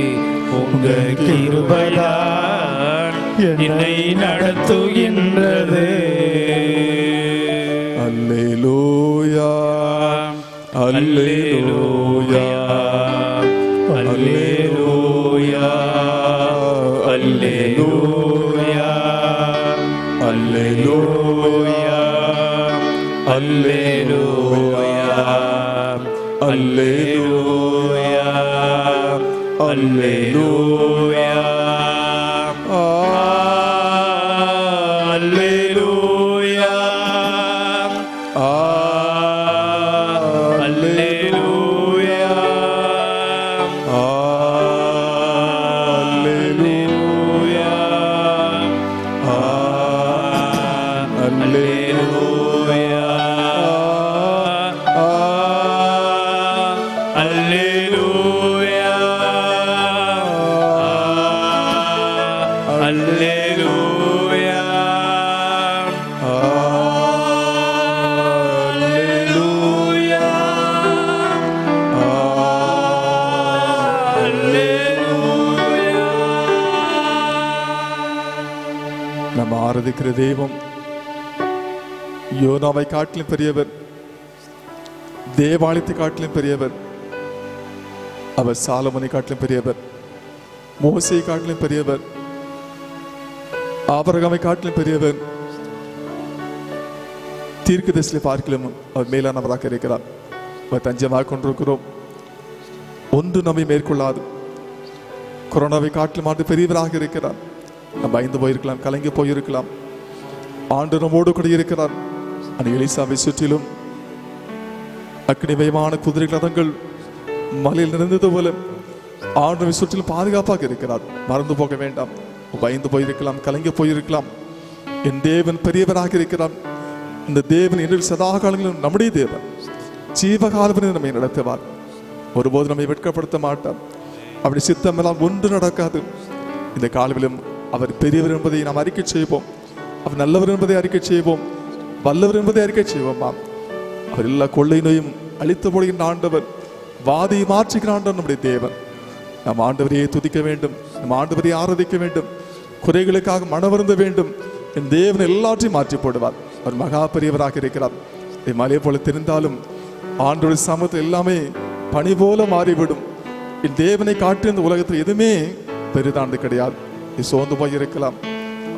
உங்க கிருபைதான் என்னை நடத்துகின்றது. அல்லேலூயா அல்லேலூயா அல்லேலூயா அல்லேலூயா அல்லேலூயா அல்லேலூயா அல்லேலூயா அல்லேலூயா அல்லேலூயா நம்ம ஆராதிக்கிற தெய்வம் யோனாவை காட்டிலும் பெரியவர், தேவாலயத்தை காட்டிலும் பெரியவர். அவர் சாலமோனை காட்டிலும் பெரியவர், மோசேயை காட்டிலும் பெரியவர், ஆபிரகாமை காட்டிலும் பெரியவர். தீர்க்கதரிசியை பார்க்கிலும் அவர் மேலானவராக இருக்கிறார். அவர் தஞ்சமாக கொண்டிருக்கிறோம். ஒன்று நம்மை மேற்கொள்ளாது. கொரோனாவை காட்டிலும் ஆண்டு பெரியவராக இருக்கிறார். நம்ம பயந்து போயிருக்கலாம், கலங்கி போயிருக்கலாம். ஆண்டு நம்மோடு கூட இருக்கிறார். அந்த எலிசாவை சுற்றிலும் அக்னிமயமான குதிரை ரதங்கள் மலையில் நிறைந்தது போல ஆண்டவை சுற்றிலும் பாதுகாப்பாக இருக்கிறார். மறந்து போக வேண்டாம். பயந்து போயிருக்கலாம், கலங்கி போயிருக்கலாம். என் தேவன் பெரியவராக இருக்கிறார். இந்த தேவன் என்று சதா காலங்களிலும் நம்முடைய தேவன். ஜீவகாலவனை நம்மை நடத்துவார். ஒருபோது நம்மை வெட்கப்படுத்த மாட்டார். அப்படி சித்தமெல்லாம் ஒன்று நடக்காது. இந்த காலவிலும் அவர் பெரியவர் என்பதை நாம் அறிக்கை செய்வோம். அவர் நல்லவர் என்பதை அறிக்கை செய்வோம். வல்லவர் என்பதை அறிக்கை செய்வோமா. அவர் எல்லா கொள்ளை நோயும் அழித்து போடுகின்ற ஆண்டவர், வாதியை மாற்றுகிற ஆண்டவர் நம்முடைய தேவன். நம் ஆண்டவரையே துதிக்க வேண்டும், நம் ஆண்டவரையே ஆராதிக்க வேண்டும், குறைகளுக்காக மனவருந்த வேண்டும். என் தேவன் எல்லாற்றையும் மாற்றி போடுவார். அவர் மகா பெரியவராக இருக்கிறார். மலையை போல தெரிந்தாலும் ஆண்டவருடைய சமூகத்தில் எல்லாமே பனி போல மாறிவிடும். என் தேவனை காட்டி இந்த உலகத்தில் எதுவுமே பெரிதானது கிடையாது. நீ சோர்ந்து போய் இருக்கலாம்.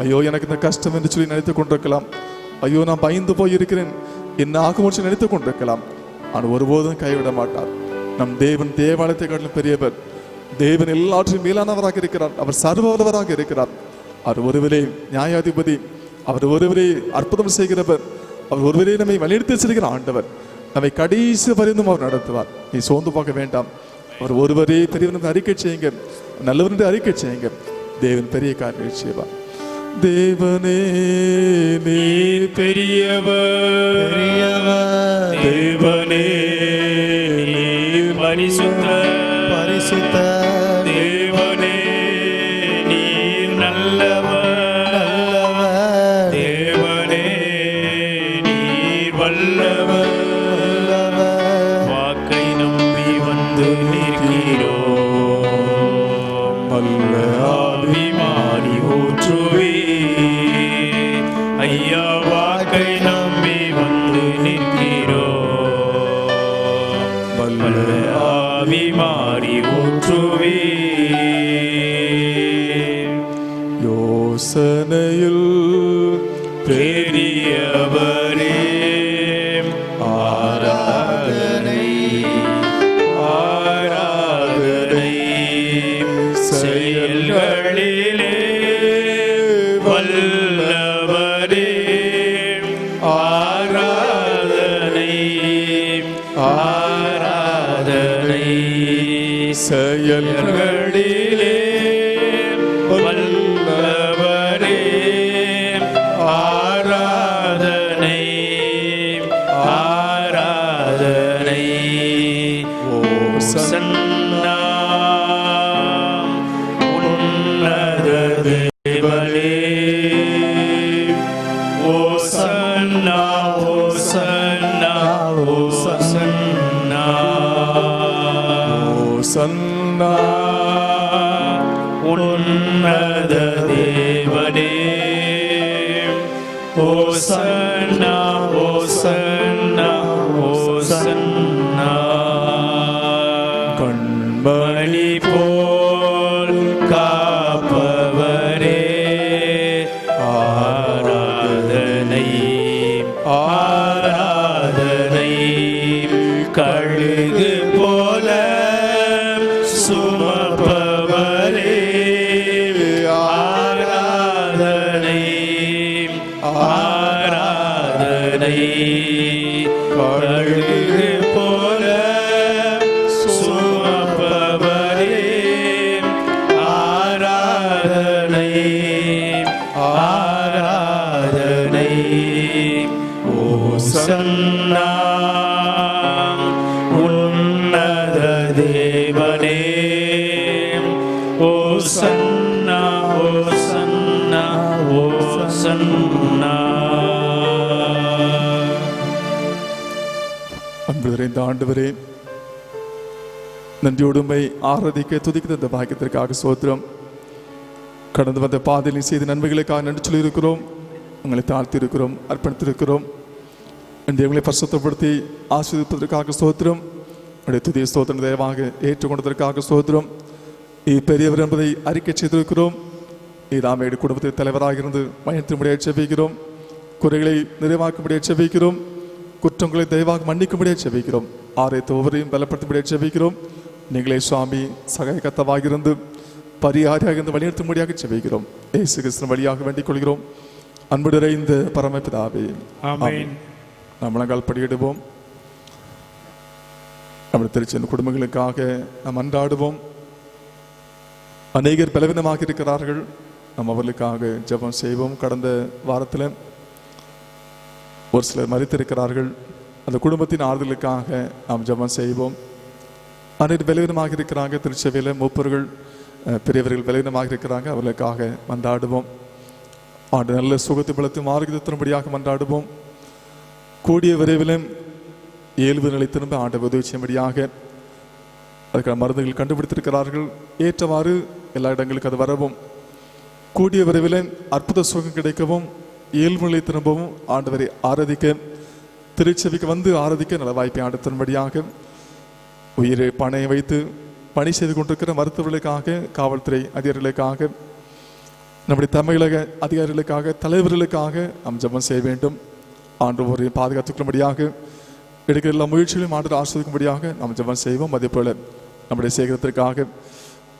ஐயோ எனக்கு இந்த கஷ்டம் என்று சொல்லி நினைத்துக் கொண்டிருக்கலாம். ஐயோ நான் பயந்து போய் இருக்கிறேன் என்ன ஆகும்னு நினைத்துக் கொண்டிருக்கலாம். ஆனால் ஒருபோதும் கைவிட மாட்டார். நம் தேவன் தேவாலயத்தை காட்டிலும் பெரியவர். தேவன் எல்லாற்றையும் மேலானவராக இருக்கிறார். அவர் சர்வவல்லவராக இருக்கிறார். அவர் ஒருவரே நியாயாதிபதி. அவர் ஒருவரே அற்புதம் செய்கிறவர். அவர் ஒருவரே நம்மை வழிநடத்தி செல்கிற ஆண்டவர். நம்மை கடைசி வரைந்தும் அவர் நடத்துவார். நீ சோர்ந்து போக வேண்டாம். அவர் ஒருவரே பெரியவர் என்று அறிக்கை செய்யுங்க, நல்லவர் என்று அறிக்கை செய்யுங்க. தேவன் பெரிய காரியங்களை செய்வார். தேவனே நீர் பெரியவர், தேவனே நீர் பரிசுத்த, தேவனே நீர் நல்லவர், தேவனே நீர் வல்லவர். வாக்கை நம்பி வந்து நிற்கிறோம். வல்ல ஆவி மாறி ஊற்றுவே ஐயா, வாக்கை நம்பி வந்து நிற்கிறோம். வல்ல ஆவி மாறி ஊற்றுவே. யோசனையில் பெரியவரே ஆராதனை, ஆராதனை செயல்களிலே வல்லவரே. ஆராதனை, ஆராதனை செயல்களிலே வல்லவரே. ஆராதனை, ஆராதனை ஓசன்னா உன்னத தேவனே. ஓசன்னா, ஓசன்னா, ஓசன்னா, ஓசன்னா உன்னத தேவனே. ஓசன்னா, ஓசன்னா, ஓசன்னா. கண்மணி போல் காப்பவர் கழுகு போல சுமப்பவரே ஆராதனை ஆராதனை ஓசன்னா உன்னத தேவனே ஓசன்னா ஓசன்னா ஓசன்னா. அன்பு நிறைந்த ஆண்டவரே, நன்றியோடுமை ஆராதிக்க துதிக்கிற இந்த பாக்கியத்திற்காக சோத்திரம். கடந்து வந்த பாதையில் செய்த நன்மைகளுக்காக நன்றி சொல்லியிருக்கிறோம். உங்களை தாழ்த்தியிருக்கிறோம், அர்ப்பணித்திருக்கிறோம். இன்று எங்களை பரிசுத்தப்படுத்தி ஆசீர்வதிப்பதற்காக ஸ்தோத்திரம். உடைய துதிய ஸ்தோத்திரம் தயவாக ஏற்றுக்கொண்டதற்காக ஸ்தோத்திரம். பெரியவர் என்பதை அறிக்கை செய்திருக்கிறோம். இதாமையுடைய குடும்பத்தின் தலைவராக இருந்து மயத்தினுடைய செபிக்கிறோம். குறைகளை நிறைவாக்கும்படியாக செபிக்கிறோம். குற்றங்களை தயவாக மன்னிக்கும்படியாக செபிக்கிறோம். ஆரைத்த ஒவ்வொருவரையும் பலப்படுத்தும்படியாக செபிக்கிறோம். நீங்களே சுவாமி சகாயக்கத்தவாக இருந்து பரிகாரியாக இருந்து வழிநடத்தும்படியாக செபிக்கிறோம். இயேசு கிறிஸ்துவின் வழியாக வேண்டிக் கொள்கிறோம். அன்பு நிறைந்த பரமபிதாவே, ஆமென். நம்மளங்கள் படியிடுவோம். நம்முடைய திருச்சியின் குடும்பங்களுக்காக நாம் அன்றாடுவோம். அநேகர் பலவீனமாக இருக்கிறார்கள். நாம் அவர்களுக்காக ஜெபம் செய்வோம். கடந்த வாரத்தில் ஒரு சிலர் மரித்திருக்கிறார்கள். அந்த குடும்பத்தின் ஆறுதலுக்காக நாம் ஜெபம் செய்வோம். அனைத்து பலவீனமாக இருக்கிறாங்க. திருச்சபையில் மூப்பர்கள் பெரியவர்கள் பலவீனமாக இருக்கிறாங்க. அவர்களுக்காக மன்றாடுவோம். ஆண்டு நல்ல சுகத்தை பலத்தை மார்க்கத்தின்படியாக மன்றாடுவோம். கூடிய விரைவிலும் இயல்பு நிலை திரும்ப ஆண்டு உதவி செய்யும்படியாக அதுக்கான மருந்துகள் கண்டுபிடித்திருக்கிறார்கள். ஏற்றவாறு எல்லா இடங்களுக்கு அது வரவும், கூடிய விரைவில் அற்புத சுகம் கிடைக்கவும், இயல்பு நிலை திரும்பவும் ஆண்டவரை ஆராதிக்க திருச்சபைக்கு வந்து ஆராதிக்க நல்ல வாய்ப்பை ஆண்டத்தின்படியாக உயிரை பணையை வைத்து பணி செய்து கொண்டிருக்கிற மருத்துவர்களுக்காக, காவல்துறை அதிகாரிகளுக்காக, நம்முடைய தமிழக அதிகாரிகளுக்காக, தலைவர்களுக்காக நாம் ஜெபம் செய்ய வேண்டும். ஆண்டு ஒரு பாதுகாத்துக்கொள்ளும்படியாக எடுக்கிற எல்லா முயற்சிகளையும் ஆண்டு ஆஸ்வதிக்கும்படியாக நாம் ஜெபம் செய்வோம். அதே போல நம்முடைய சேகரத்திற்காக,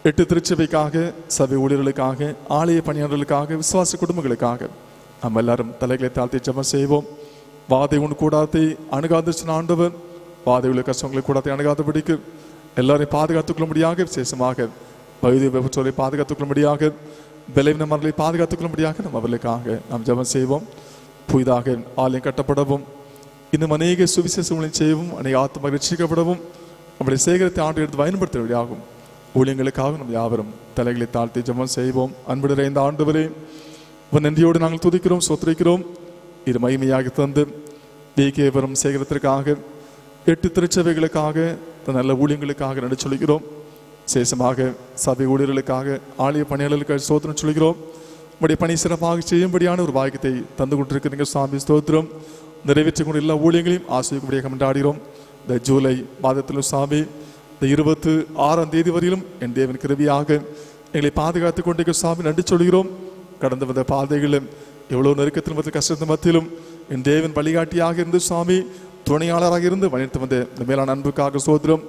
8 திருச்சபைக்காக, சபை ஊழியர்களுக்காக, ஆலய பணியாளர்களுக்காக, விசுவாச குடும்பங்களுக்காக நாம் எல்லாரும் தலைகளை தாழ்த்தி ஜெபம் செய்வோம். வாதை உன் கூடாத்தை அணுகாத ஆண்டவர் வாதை உள்ள கஷ்டங்களை கூடாத்தை அணுகாதபடிக்கு எல்லாரையும் பாதுகாத்துக்கொள்ளும்படியாக, விசேஷமாக வயது விபச்சோரை பாதுகாத்துக்கொள்ளும்படியாக, பலவீனமர்களை பாதுகாத்துக்கொள்ளும்படியாக நம்ம அவர்களுக்காக நாம் ஜெபம் செய்வோம். புதிதாக ஆலயம் கட்டப்படவும், இன்னும் அநேக சுவிசேஷங்களை செய்யவும், அநேக ஆத்ம ரட்சிக்கப்படவும், நம்முடைய சேகரத்தை ஆண்டு எடுத்து பயன்படுத்தும்படியாகும் ஊழியங்களுக்காக நம்ம யாவரும் தலைகளை தாழ்த்தி ஜெபம் செய்வோம். அன்பு நிறைந்த ஆண்டவரே, நன்றியோடு நாங்கள் துதிக்கிறோம், சோத்திரிக்கிறோம். இது மகிமையாக தந்து வரும் சேகரத்திற்காக, 8 திருச்சபைகளுக்காக, நல்ல ஊழியங்களுக்காக நன்றி சொல்கிறோம். விசேஷமாக சபை ஊழியர்களுக்காக, ஆலய பணியாளர்களுக்காக சோதனை சொல்கிறோம். உடைய பணி சிறப்பாக செய்யும்படியான ஒரு பாக்கியத்தை தந்து கொண்டிருக்கிறீங்க சாமி, ஸ்தோத்திரம். நிறைவேற்றிக் கொண்ட எல்லா ஊழியங்களையும் ஆசிரியப்படியாக கொண்டாடுகிறோம். இந்த ஜூலை மாதத்திலும் சாமி, இந்த 26ஆம் தேதி வரையிலும் என் தேவன் கிருபையாக எங்களை பாதுகாத்துக் கொண்டிருக்க சாமி நன்றி சொல்கிறோம். கடந்து வந்த பாதைகளும் எவ்வளவு நெருக்கத்திலும் மற்றும் கஷ்டத்தின் மத்தியிலும் என் தேவன் வழிகாட்டியாக இருந்து சுவாமி துணையாளராக இருந்து வழிநடத்தி வந்த இந்த மேலான அன்புக்காக சோதரம்.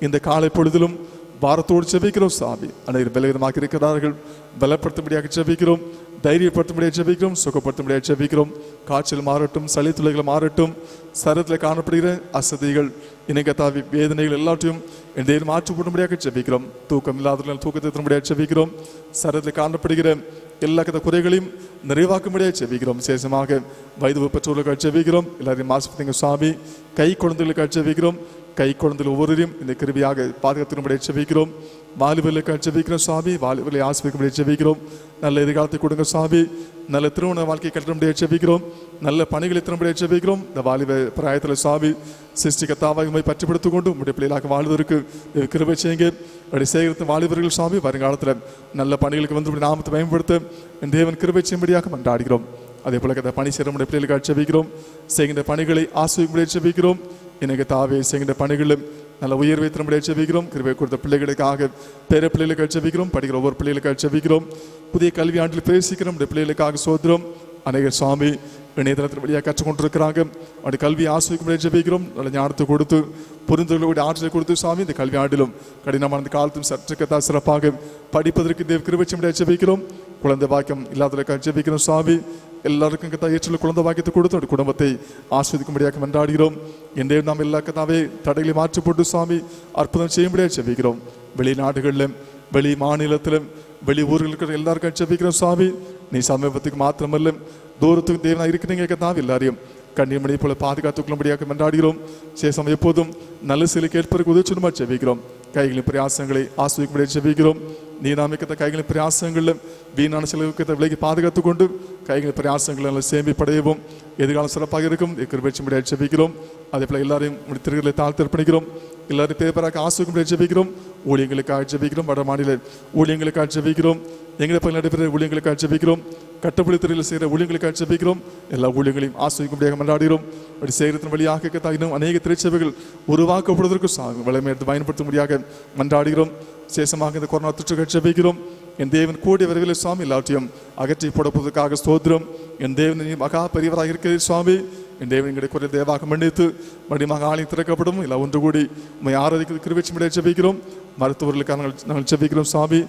இந்த காலை பொழுதிலும் பாரத்தோடு செபிக்கிறோம் சாமி. அனைவரும் பலவீனமாக இருக்கிறார்கள், பலப்படுத்தும்படியாக செபிக்கிறோம், தைரியப்படுத்தும்படியாக செபிக்கிறோம், சுகப்படுத்தும்படியாக செபிக்கிறோம். காய்ச்சல் மாறட்டும், சளி துளைகள் மாறட்டும், சரத்தில் காணப்படுகிற அசதிகள், இணைக்கத்தாவி வேதனைகள் எல்லாத்தையும் என் தேவன் மாற்றப்படும்படியாக செபிக்கிறோம். தூக்கம் இல்லாதவர்கள் தூக்கத்தை தரும்படியாக செபிக்கிறோம். சரத்தில் காணப்படுகிற எல்லா கத குறைகளையும் நிறைவாக்கும்படியாக செபிக்கிறோம். விசேஷமாக வயது பெற்றோர்களுக்காக செபிக்கிறோம். எல்லாரையும் மாசுபடுத்திங்க சுவாமி. கை குழந்தைகளுக்காக செபிக்கிறோம். கை குழந்தைகள் ஒவ்வொருவரையும் இந்த கிருபியாக பாதுகாத்தினும்படியாக செபிக்கிறோம். வாலிபர்களுக்காக செபிக்கிறோம் சுவாமி. வாலிபர்களை ஆசிரியக்கும்படியாக செபிக்கிறோம். நல்ல எதிர்காலத்தை கொடுங்க சுவாமி. நல்ல திருமண வாழ்க்கை கட்டும்படியாக செபிக்கிறோம். நல்ல பணிகளை திரும்படியாக செபிக்கிறோம். இந்த வாலிப பிராயத்தில் சுவாமி சிருஷ்டிகத்தாவாக பற்றிப்படுத்திக் கொண்டு உங்களுடைய பிள்ளைகளாக வாழ்வதற்கு கிருபை செய்யுங்க. அப்படி சேகரித்த வாலிபர்கள் சுவாமி வருங்காலத்தில் நல்ல பணிகளுக்கு வந்து நாமத்தை பயன்படுத்த என் தேவன் கிருபை செய்யும்படியாக மன்றாடுகிறோம். அதே போல பணி செய்கிற நம்முடைய பிள்ளைகளுக்காக செபிக்கிறோம். செய்கின்ற பணிகளை ஆசிரியக்கும்படியாக செபிக்கிறோம். எனக்கு தாவே செய்கின்ற பணிகளும் நல்ல உயர்வை திரும்படியாக செபிக்கிறோம். கிருபை கொடுத்த பிள்ளைகளுக்காக, பேர பிள்ளைகளுக்காக செபிக்கிறோம். படிக்கிற ஒவ்வொரு பிள்ளைகளுக்காக செபிக்கிறோம். புதிய கல்வி ஆண்டில் பேசிக்கிறோம். நம்முடைய பிள்ளைகளுக்காக சோதரம். அநேகர் சுவாமி இணையதளத்தின் வழியாக கற்றுக்கொண்டிருக்கிறாங்க. அவருடைய கல்வியை ஆசிரியக்கும்படியாக செபிக்கிறோம். நல்ல ஞானத்தை கொடுத்து புரிந்துகளுடைய ஆற்றலை கொடுத்து சுவாமி இந்த கல்வி ஆண்டிலும் கடினமான காலத்தும் சற்றுக்கத்தான் சிறப்பாக படிப்பதற்கு தேவ கிருபை செய்யும்படியாக செபிக்கிறோம். குழந்தை பாக்கியம் இல்லாதவர்களுக்காக செபிக்கிறோம் சுவாமி. எல்லாருக்கும் கத்தா ஏற்றுள்ள குழந்தை வாக்கியத்தை கொடுத்து குடும்பத்தை ஆஸ்வதிக்கும்படியாக மன்றாடுகிறோம். என்றே நாம் எல்லா கத்தாவே தடைகளை மாற்றி போட்டு சுவாமி அற்புதம் செய்யும்படியாக செபிக்கிறோம். வெளிநாடுகளிலும் வெளி மாநிலத்திலும் வெளி ஊர்களுக்கு எல்லாருக்கும் செபிக்கிறோம் சுவாமி. நீ சமீபத்துக்கு மாத்திரமல்ல தூரத்துக்கு தேவனாக இருக்கிறீங்க கத்தாவே எல்லாரையும் கண்ணியமணியை போல பாதுகாத்துக் கொள்ளும்படியாக மன்றாடுகிறோம். சேசம் எப்போதும் நல்ல சிலை கேட்பதற்கு உதவிச்சுமா செபிக்கிறோம். கைகளின் பிரயாசங்களை ஆஸ்வதிக்கும்படியாக செபிக்கிறோம். நீ நாமிக்கத்த கைகளின் பிரயாசங்களிலும் வீணான சிலவுக்கத்தை விலைக்கு பாதுகாத்துக் கொண்டு கைகளின் பிரயாசங்களை நல்ல சேமிப்படையவும் எதிர்காலம் சிறப்பாக இருக்கும் கிருபைச்சும்படியாக செபிக்கிறோம். அதே போல எல்லாரையும் திருகளை தாழ்த்தர்ப்பணிக்கிறோம். எல்லாரும் பேப்பராக ஆஸ்வதிக்கும்படியாக செபிக்கிறோம். ஊழியங்களுக்காக ஜெபிக்கிறோம். வட மாநில ஊழியங்களுக்காக ஜெபிக்கிறோம். எங்களை பல நடைபெற ஊழியங்களுக்காக ஜெபிக்கிறோம். கட்டப்பொழி துறையில் செய்கிற ஊழியங்களுக்காக ஜெபிக்கிறோம். எல்லா ஊழியங்களையும் ஆஸ்வதிக்கும்படியாக மன்றாடுகிறோம். அப்படி செய்கிறதன் வழியாக இன்னும் அநேக திருச்சபைகள் உருவாக்கப்படுவதற்கு வளமை எடுத்து பயன்படுத்தும்படியாக மன்றாடுகிறோம். சேஷமாக இந்த கொரோனா தொற்றுகள் ஜெபிக்கிறோம். என் தேவன் கூடிய விரைவில் சுவாமி எல்லாத்தையும் அகற்றி போடப்படுவதற்காக ஸ்தோத்திரம். என் தேவன் நீ மகா பெரியவராக இருக்கிற சுவாமி. என் தேவன் எங்களை குறை தேவாக மன்னித்து மறுபடியும் ஆலயம் திறக்கப்படும். இல்லை ஒன்று கூடி உண்மை ஆராதிக்க கிருபைச்சும்படியாக ஜெபிக்கிறோம். மருத்துவர்களுக்காக நாங்கள் ஜெபிக்கிறோம் சுவாமி.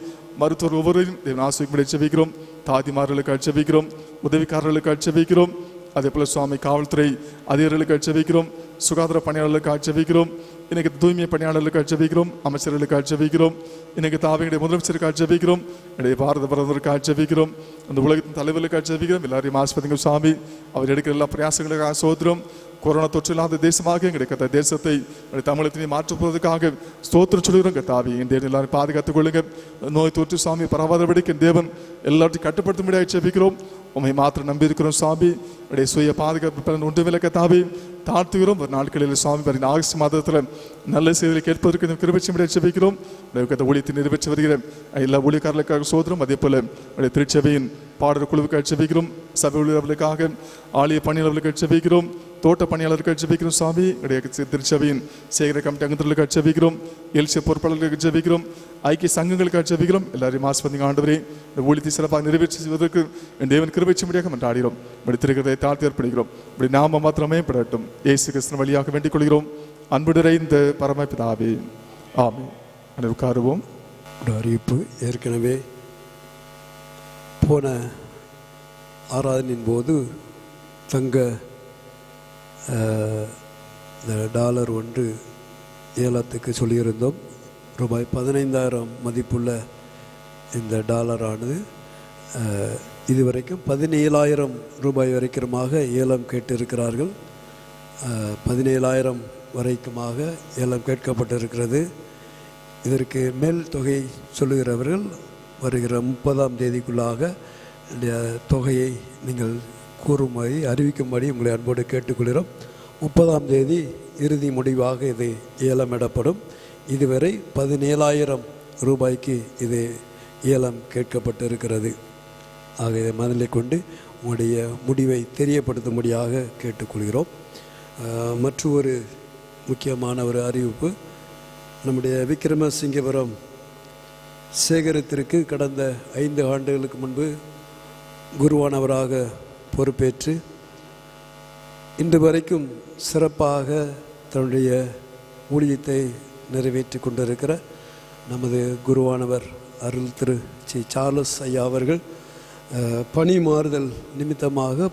மருத்துவர் ஒவ்வொருவரையும் தேவன் ஆஸ்வதிக்கும்படியாக ஜெபிக்கிறோம். தாதிமார்களுக்காக ஜெபிக்கிறோம். உதவிக்காரர்களுக்காக ஜெபிக்கிறோம். அதே போல சுவாமி காவல்துறை அதிகாரிகளுக்காக ஜெபிக்கிறோம். சுகாதார பணியாளர்களுக்காக ஜெபிக்கிறோம். இன்னைக்கு தூய்மை பணியாளர்களுக்காக ஜெபிக்கிறோம். அமைச்சர்களுக்காக ஜெபிக்கிறோம். இன்னைக்கு தாவியுடைய முதலமைச்சருக்காக ஜெபிக்கிறோம். என்னுடைய பாரத பிரதமருக்காக ஜெபிக்கிறோம். அந்த உலகத்தின் தலைவர்களுக்காக ஜெபிக்கிறோம். எல்லாரையும் ஆஸ்வதிங்க சுவாமி. அவர் எடுக்கிற எல்லா பிரயாசங்களுக்காக சோதரம். கொரோனா தொற்று இல்லாத தேசமாக எங்களுடைய தேசத்தை தமிழகத்தினை மாற்றப் போவதற்காக ஸ்தோத்திரம் சொல்கிறோம் கத்தாவி. என் தேவன் எல்லாரும் பாதுகாத்துக் கொள்ளுங்க. நோய் தொற்று சுவாமி பரவாதபடிக்கு என் தேவன் எல்லாத்தையும் கட்டுப்படுத்த முடியாது ஜெபிக்கிறோம். உண்மை மாத்திரம் நம்பி இருக்கிறோம் சுவாமி. உடைய சுய பாதுகாப்பு பலன் ஒன்று விலக்க தாவி தாழ்த்துகிறோம். ஒரு நாட்களில் சுவாமி வர ஆகஸ்ட் மாதத்தில் நல்ல செய்தியை கேட்பதற்கு கிருபைச்சு முடியாது ஜெபிக்கிறோம். ஊழியத்தை நிறைவேற்றி வருகிற எல்லா ஊழியக்காரர்களுக்காக சோதரம். அதே போல திருச்சபையின் பாடல் குழுவுக்காக ஜெபிக்கிறோம். சபை ஊழியர்களுக்காக ஆலய பணியாளர்களுக்காக ஜெபிக்கிறோம். தோட்ட பணியாளர்களுக்காக ஜெபிக்கிறோம் சுவாமி. திருச்சபையின் சேகர கமிட்டி அங்கத்திற்காக ஜெபிக்கிறோம். எல்சி பொறுப்பாளர்களுக்கு ஜெபிக்கிறோம். ஐக்கிய சங்கங்களுக்காக ஜெபிக்கிறோம். எல்லாரையும் ஆஸ்வதிங்க ஆண்டவரே. இந்த ஊழியத்தை சிறப்பாக நிறைவேற்றி செய்வதற்கு என் தேவன் கிருபைச்சும்படியாக மன்றாடுகிறோம். திருக்கிறதை தாழ்த்தி ஏற்படுகிறோம். இப்படி நாம மாத்திரமே படட்டும். இயேசு கிறிஸ்துவின் வழியாக வேண்டிக் கொள்கிறோம். அன்புடரை இந்த பரமபிதாவே ஆமென். உட்காருவோம். ஒரு அறிவிப்பு. ஏற்கனவே போன ஆராதனையின் போது தங்க டாலர் ஒன்று ஏலத்துக்கு சொல்லியிருந்தோம். ரூபாய் 15,000 மதிப்புள்ள இந்த டாலரானது இதுவரைக்கும் 17,000 ரூபாய் வரைக்குமாக ஏலம் கேட்டிருக்கிறார்கள். 17,000 வரைக்குமாக ஏலம் கேட்கப்பட்டிருக்கிறது. இதற்கு மேல் தொகை சொல்லுகிறவர்கள் வருகிற 30ஆம் தேதிக்குள்ளாக இந்த தொகையை நீங்கள் கூறும்படி அறிவிக்கும்படி உங்களை அன்போடு கேட்டுக்கொள்கிறோம். 30ஆம் தேதி இறுதி முடிவாக இது ஏலமிடப்படும். இதுவரை 17,000 ரூபாய்க்கு இது ஏலம் கேட்கப்பட்டிருக்கிறது. ஆக இதை மனதில் கொண்டு உங்களுடைய முடிவை தெரியப்படுத்தும்படியாக கேட்டுக்கொள்கிறோம். மற்றொரு முக்கியமான ஒரு அறிவிப்பு. நம்முடைய விக்கிரமசிங்கபுரம் சேகரத்திற்கு கடந்த 5 ஆண்டுகளுக்கு முன்பு குருவானவராக பொறுப்பேற்று இன்று வரைக்கும் சிறப்பாக தன்னுடைய ஊழியத்தை நிறைவேற்றி கொண்டிருக்கிற நமது குருவானவர் அருள் திரு சி சார்லஸ் ஐயா அவர்கள் பணி மாறுதல் நிமித்தமாக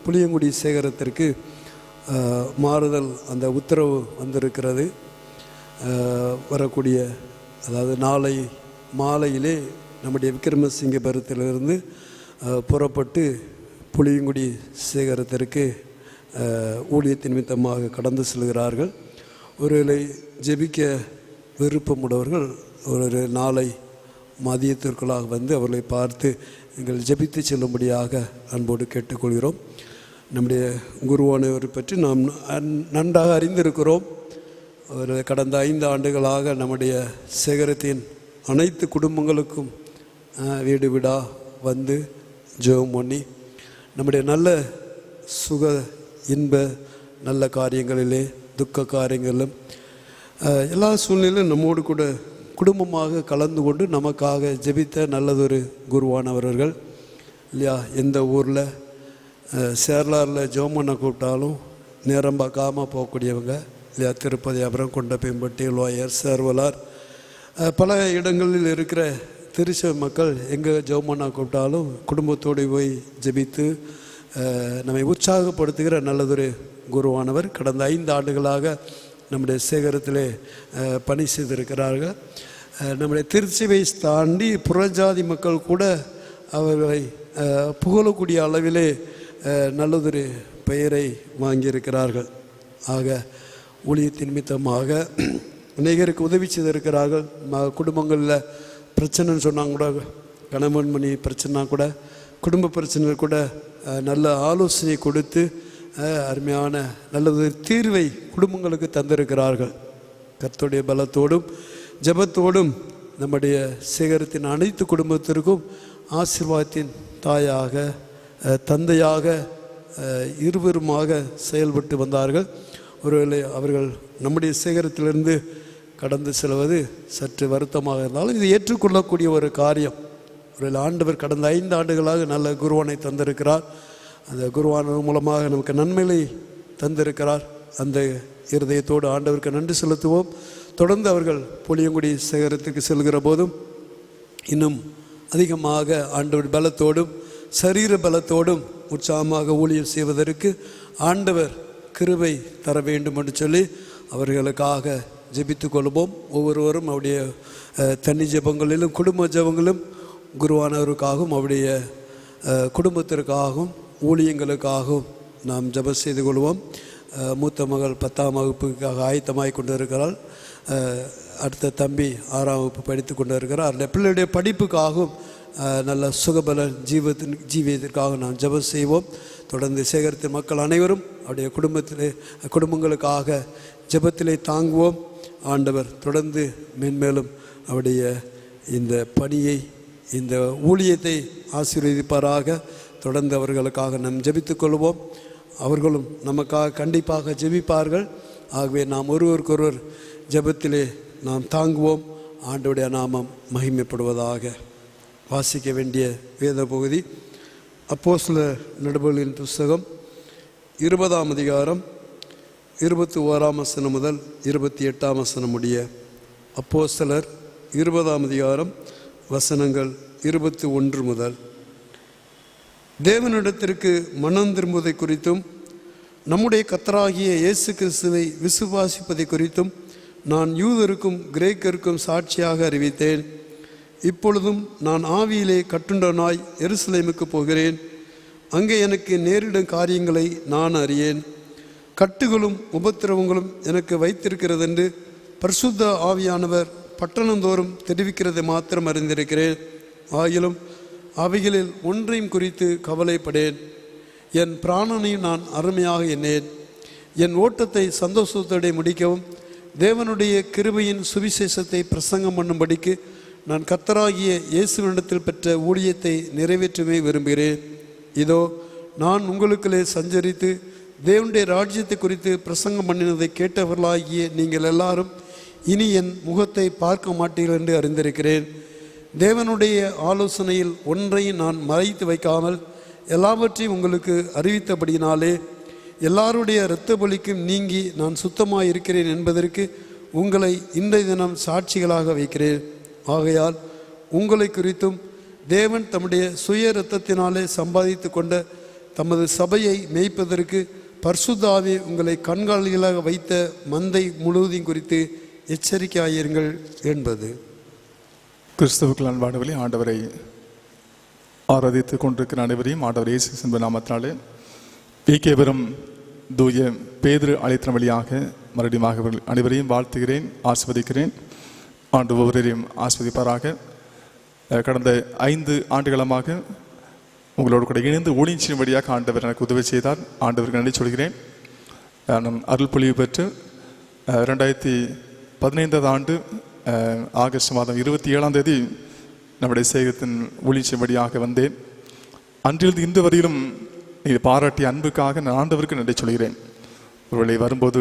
புளியங்குடி சேகரத்திற்கு மாறுதல் அந்த உத்தரவு வந்திருக்கிறது. வரக்கூடிய அதாவது நாளை மாலையிலே நம்முடைய விக்கிரமசிங்கபுரத்திலிருந்து புறப்பட்டு புளியங்குடி சேகரத்திற்கு ஊழியத்தின் நிமித்தமாக கடந்து செல்கிறார்கள். ஒருவேளை ஜெபிக்க விருப்பமுடையவர்கள் ஒரு நாளை மதியத்திற்குள்ளாக வந்து அவர்களை பார்த்து எங்கள் ஜெபித்து செல்லும்படியாக அன்போடு கேட்டுக்கொள்கிறோம். நம்முடைய குருவானவரை பற்றி நாம் நன்றாக அறிந்திருக்கிறோம். ஒரு கடந்த 5 ஆண்டுகளாக நம்முடைய சேகரத்தின் அனைத்து குடும்பங்களுக்கும் வீடு வீடா வந்து ஜெபம் பண்ணி நம்முடைய நல்ல சுக இன்ப நல்ல காரியங்களிலே துக்க காரியங்களிலும் எல்லா சூழ்நிலையிலும் நம்மோடு கூட குடும்பமாக கலந்து கொண்டு நமக்காக ஜெபித்த நல்லதொரு குருவானவர்கள் இல்லையா. எந்த ஊரில் சேரலாரில் ஜெபம் பண்ண கூப்பிட்டாலும் நேரம் பார்க்காமல் போகக்கூடியவங்க இல்லையா. திருப்பதி, அப்புறம் கொண்டப்பேம்பட்டி, லோயர், சேர்வலார், பல இடங்களில் இருக்கிற திருச்சபை மக்கள் எங்கே ஜெபம் பண்ண கூப்பிட்டாலும் குடும்பத்தோடு போய் ஜெபித்து நம்மை உற்சாகப்படுத்துகிற நல்லதொரு குருவானவர் கடந்த 5 ஆண்டுகளாக நம்முடைய சேகரத்திலே பணி செய்திருக்கிறார்கள். நம்முடைய திருச்சபையை தாண்டி புறஜாதி மக்கள் கூட அவர்களை புகழக்கூடிய அளவிலே நல்லதொரு பெயரை வாங்கியிருக்கிறார்கள். ஆக ஊழியத்தின் நிமித்தமாக அநேகருக்கு உதவி செய்திருக்கிறார்கள். குடும்பங்களில் பிரச்சனைன்னு சொன்னாங்க கூட, கணவன் மணி பிரச்சனைனா கூட, குடும்ப பிரச்சனை கூட நல்ல ஆலோசனை கொடுத்து அருமையான நல்ல தீர்வை குடும்பங்களுக்கு தந்திருக்கிறார்கள். கர்த்தருடைய பலத்தோடும் ஜெபத்தோடும் நம்முடைய சேகரத்தின் அனைத்து குடும்பத்திற்கும் ஆசீர்வாதத்தின் தாயாக தந்தையாக இருவருமாக செயல்பட்டு வந்தார்கள். ஒருவேளை அவர்கள் நம்முடைய சேகரத்திலிருந்து கடந்து செல்வது சற்று வருத்தமாக இருந்தாலும் இது ஏற்றுக்கொள்ளக்கூடிய ஒரு காரியம். ஒரு ஆண்டவர் கடந்த 5 ஆண்டுகளாக நல்ல குருவானை தந்திருக்கிறார். அந்த குருவான மூலமாக நமக்கு நன்மையை தந்திருக்கிறார். அந்த இருதயத்தோடு ஆண்டவருக்கு நன்றி செலுத்துவோம். தொடர்ந்து அவர்கள் புளியங்குடி சேகரத்துக்கு செல்கிற போதும் இன்னும் அதிகமாக ஆண்டவர் பலத்தோடும் சரீர பலத்தோடும் உற்சாகமாக ஊழியம் செய்வதற்கு ஆண்டவர் கிருபை தர வேண்டும் என்று சொல்லி அவர்களுக்காக ஜெபித்து கொள்வோம். ஒவ்வொருவரும் அவருடைய தனி ஜெபங்களிலும் குடும்ப ஜெபங்களும் குருவானவருக்காகவும் அவருடைய குடும்பத்திற்காகவும் ஊழியங்களுக்காகவும் நாம் ஜெபம் செய்து கொள்வோம். மூத்த மகள் 10ஆம் வகுப்புக்காக ஆயத்தமாகி கொண்டு இருக்கிறாள். அடுத்த தம்பி 6ஆம் வகுப்பு படித்து கொண்டு இருக்கிறார். அந்த பிள்ளையுடைய படிப்புக்காகவும் நல்ல சுகபல ஜீவியத்திற்காக நாம் ஜெபம் செய்வோம். தொடர்ந்து சேகரித்த மக்கள் அனைவரும் அவருடைய குடும்பங்களுக்காக ஜெபத்திலே தாங்குவோம். ஆண்டவர் தொடர்ந்து மென்மேலும் அவருடைய இந்த பணியை இந்த ஊழியத்தை ஆசீர்வதிப்பாராக. தொடர்ந்து அவர்களுக்காக நாம் ஜெபித்துக் கொள்வோம். அவர்களும் நமக்காக கண்டிப்பாக ஜெபிப்பார்கள். ஆகவே நாம் ஒருவருக்கொருவர் ஜெபத்திலே நாம் தாங்குவோம். ஆண்டவருடைய நாமம் மகிமைப்படுவதாக. வாசிக்க வேண்டிய வேத பகுதி அப்போஸ்தலர் நடபடிகளின் புஸ்தகம் 20ஆம் அதிகாரம் 21ஆம் வசனம் முதல் 28ஆம் வசனம் முடிய. அப்போஸ்தலர் 20ஆம் அதிகாரம் வசனங்கள் 21 முதல். தேவனிடத்திற்கு மனம் திரும்புவதை குறித்தும் நம்முடைய கர்த்தராகிய இயேசு கிறிஸ்துவை விசுவாசிப்பதை குறித்தும் நான் யூதருக்கும் கிரேக்கருக்கும் சாட்சியாக அறிவித்தேன். இப்பொழுதும் நான் ஆவியிலே கட்டுண்டனாய் எருசலேமுக்கு போகிறேன். அங்கே எனக்கு நேரிடும் காரியங்களை நான் அறியேன். கட்டுகளும் உபத்திரவங்களும் எனக்கு வைத்திருக்கிறதென்று பரிசுத்த ஆவியானவர் பட்டணந்தோறும் தெரிவிக்கிறதை மாத்திரம் அறிந்திருக்கிறேன். ஆகிலும் அவைகளில் ஒன்றையும் குறித்து கவலைப்படேன். என் பிராணனையும் நான் அருமையாக எண்ணேன். என் ஓட்டத்தை சந்தோஷத்தோடு முடிக்கவும் தேவனுடைய கிருபையின் சுவிசேஷத்தை பிரசங்கம் பண்ணும்படிக்கு நான் கர்த்தராகிய இயேசுவினிடத்தில் பெற்ற ஊழியத்தை நிறைவேற்றவே விரும்புகிறேன். இதோ நான் உங்களுக்குள்ளே சஞ்சரித்து தேவனுடைய ராஜ்யத்தை குறித்து பிரசங்கம் பண்ணினதை கேட்டவர்களாகிய நீங்கள் எல்லாரும் இனி என் முகத்தை பார்க்க மாட்டீர்கள் என்று அறிந்திருக்கிறேன். தேவனுடைய ஆலோசனையில் ஒன்றையும் நான் மறைத்து வைக்காமல் எல்லாவற்றையும் உங்களுக்கு அறிவித்தபடியினாலே எல்லாருடைய இரத்த பலிக்கும் நீங்கி நான் சுத்தமாக இருக்கிறேன் என்பதற்கு உங்களை இன்றைய தினம் சாட்சிகளாக வைக்கிறேன். ஆகையால் உங்களை குறித்தும் தேவன் தம்முடைய சுய இரத்தத்தினாலே சம்பாதித்து கொண்ட தமது சபையை மேய்ப்பதற்கு பரிசுத்த ஆவி உங்களை கண்காணிகளாக வைத்த மந்தை முழுவதையும் குறித்து எச்சரிக்கையாயிருங்கள் என்பது. கிறிஸ்துவுக்குள் அன்பானவர்களே, ஆண்டவரை ஆராதித்துக் கொண்டிருக்கிற அனைவரையும் ஆண்டவர் இயேசு கிறிஸ்துவின் நாமத்தினாலே ஈகேபுரம் தூய பேதுரு அழைத்தன வழியாக மறுபடியும் அனைவரையும் வாழ்த்துகிறேன், ஆஸ்வதிக்கிறேன். ஆண்டு ஒவ்வொருவரையும் ஆஸ்வதிப்பாராக. கடந்த 5 ஆண்டுகளமாக உங்களோடு கூட இணைந்து ஊழியத்தின் வழியாக ஆண்டவர் எனக்கு உதவி செய்தார். ஆண்டவருக்கு நன்றி சொல்கிறேன். நம் அருள் பொழிவு பெற்று 2015 ஆண்டு ஆகஸ்ட் மாதம் 27ஆம் தேதி நம்முடைய சேகத்தின் ஊழியத்தின் வழியாக வந்தேன். அன்றிலிருந்து இன்று வரையிலும் நீங்கள் பாராட்டிய அன்புக்காக நான் ஆண்டவருக்கு நன்றி சொல்கிறேன். ஒருவேளை வரும்போது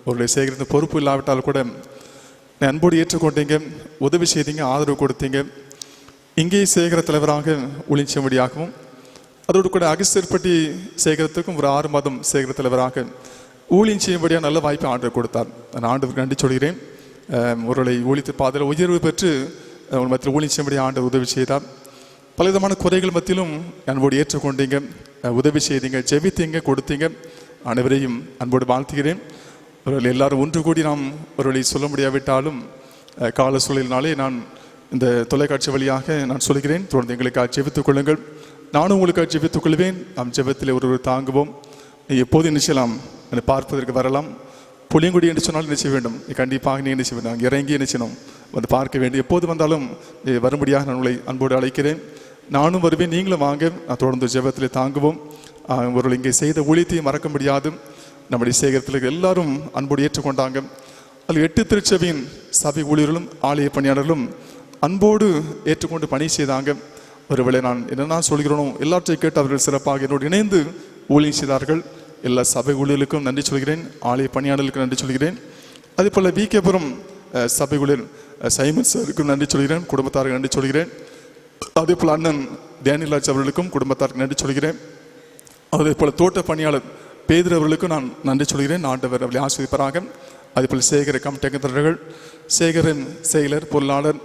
ஒருவேளை சேகரித்த பொறுப்பு இல்லாவிட்டால் கூட அன்போடு ஏற்றுக்கொண்டீங்க, உதவி செய்தீங்க, ஆதரவு கொடுத்தீங்க. இங்கே சேகர தலைவராக ஊழியம்படியாகவும் அதோடு கூட அகஸ்தர்பட்டி சேகரத்துக்கும் ஒரு 6 மாதம் சேகர தலைவராக ஊழியம் செய்யும்படியாக நல்ல வாய்ப்பை ஆண்டவர் கொடுத்தார். நான் ஆண்டவருக்கு நன்றி சொல்கிறேன். ஒருவேளை ஊழியத்து பாதையில் உயர்வு பெற்று உங்கள் மத்தியில் ஊழியம் செய்யும்படி ஆண்டவர் உதவி செய்தார். பலவிதமான குறைகள் மத்தியிலும் அன்போடு ஏற்றுக்கொண்டீங்க, உதவி செய்தீங்க, ஜெபித்தீங்க, கொடுத்தீங்க. அனைவரையும் அன்போடு வாழ்த்துகிறேன். அவர்கள் எல்லாரும் ஒன்று கூடி நாம் ஒருவரை சொல்ல முடியாவிட்டாலும் கால சூழலினாலே நான் இந்த தொலைக்காட்சி வழியாக நான் சொல்கிறேன். தொடர்ந்து எங்களுக்காக ஜெபித்துக் கொள்ளுங்கள், நானும் உங்களுக்காக ஜெபித்துக் கொள்வேன். நாம் ஜெபத்தில் ஒருவர் தாங்குவோம். எப்போது நினைச்சலாம் பார்ப்பதற்கு வரலாம். புளியங்குடி என்று சொன்னால் நினைச்ச வேண்டும், கண்டிப்பாக நீ நினைச்ச வேண்டும், இறங்கி நினைச்சணும் வந்து பார்க்க வேண்டும். எப்போது வந்தாலும் வரும்படியாக நான் உங்களை அன்போடு அழைக்கிறேன். நானும் வருவேன், நீங்களும் வாங்க. நான் தொடர்ந்து ஜெபத்தில் தாங்குவோம். அவர்கள் இங்கே செய்த ஊழியத்தையும் மறக்க முடியாது. நம்முடைய சேகரத்தில் எல்லாரும் அன்போடு ஏற்றுக்கொண்டாங்க. அதில் 8 திருச்சபையின் சபை ஊழியர்களும் ஆலய பணியாளர்களும் அன்போடு ஏற்றுக்கொண்டு பணி செய்தாங்க. ஒருவேளை நான் என்னென்ன சொல்கிறேனோ எல்லாற்றையும் கேட்டு அவர்கள் சிறப்பாக என்னோடு இணைந்து ஊழியம் செய்தார்கள். எல்லா சபை ஊழியர்களுக்கும் நன்றி சொல்கிறேன், ஆலய பணியாளர்களுக்கும் நன்றி சொல்கிறேன். அதே போல் விகேபுரம் சபை ஊழியர் சைமன் சாருக்கும் நன்றி சொல்கிறேன், குடும்பத்தாருக்கு நன்றி சொல்கிறேன். அதே போல் அண்ணன் டேனியல்ராஜ் அவர்களுக்கும் குடும்பத்தாருக்கு நன்றி சொல்கிறேன். அதே போல் தோட்ட பணியாளர் பேதர் அவர்களுக்கும் நான் நன்றி சொல்கிறேன். ஆண்டவர் அவர்களை ஆசிரியப்பராக. அதே போல் சேகர கமிட்டர்கள், சேகரன் செயலர் பொருளாளர்,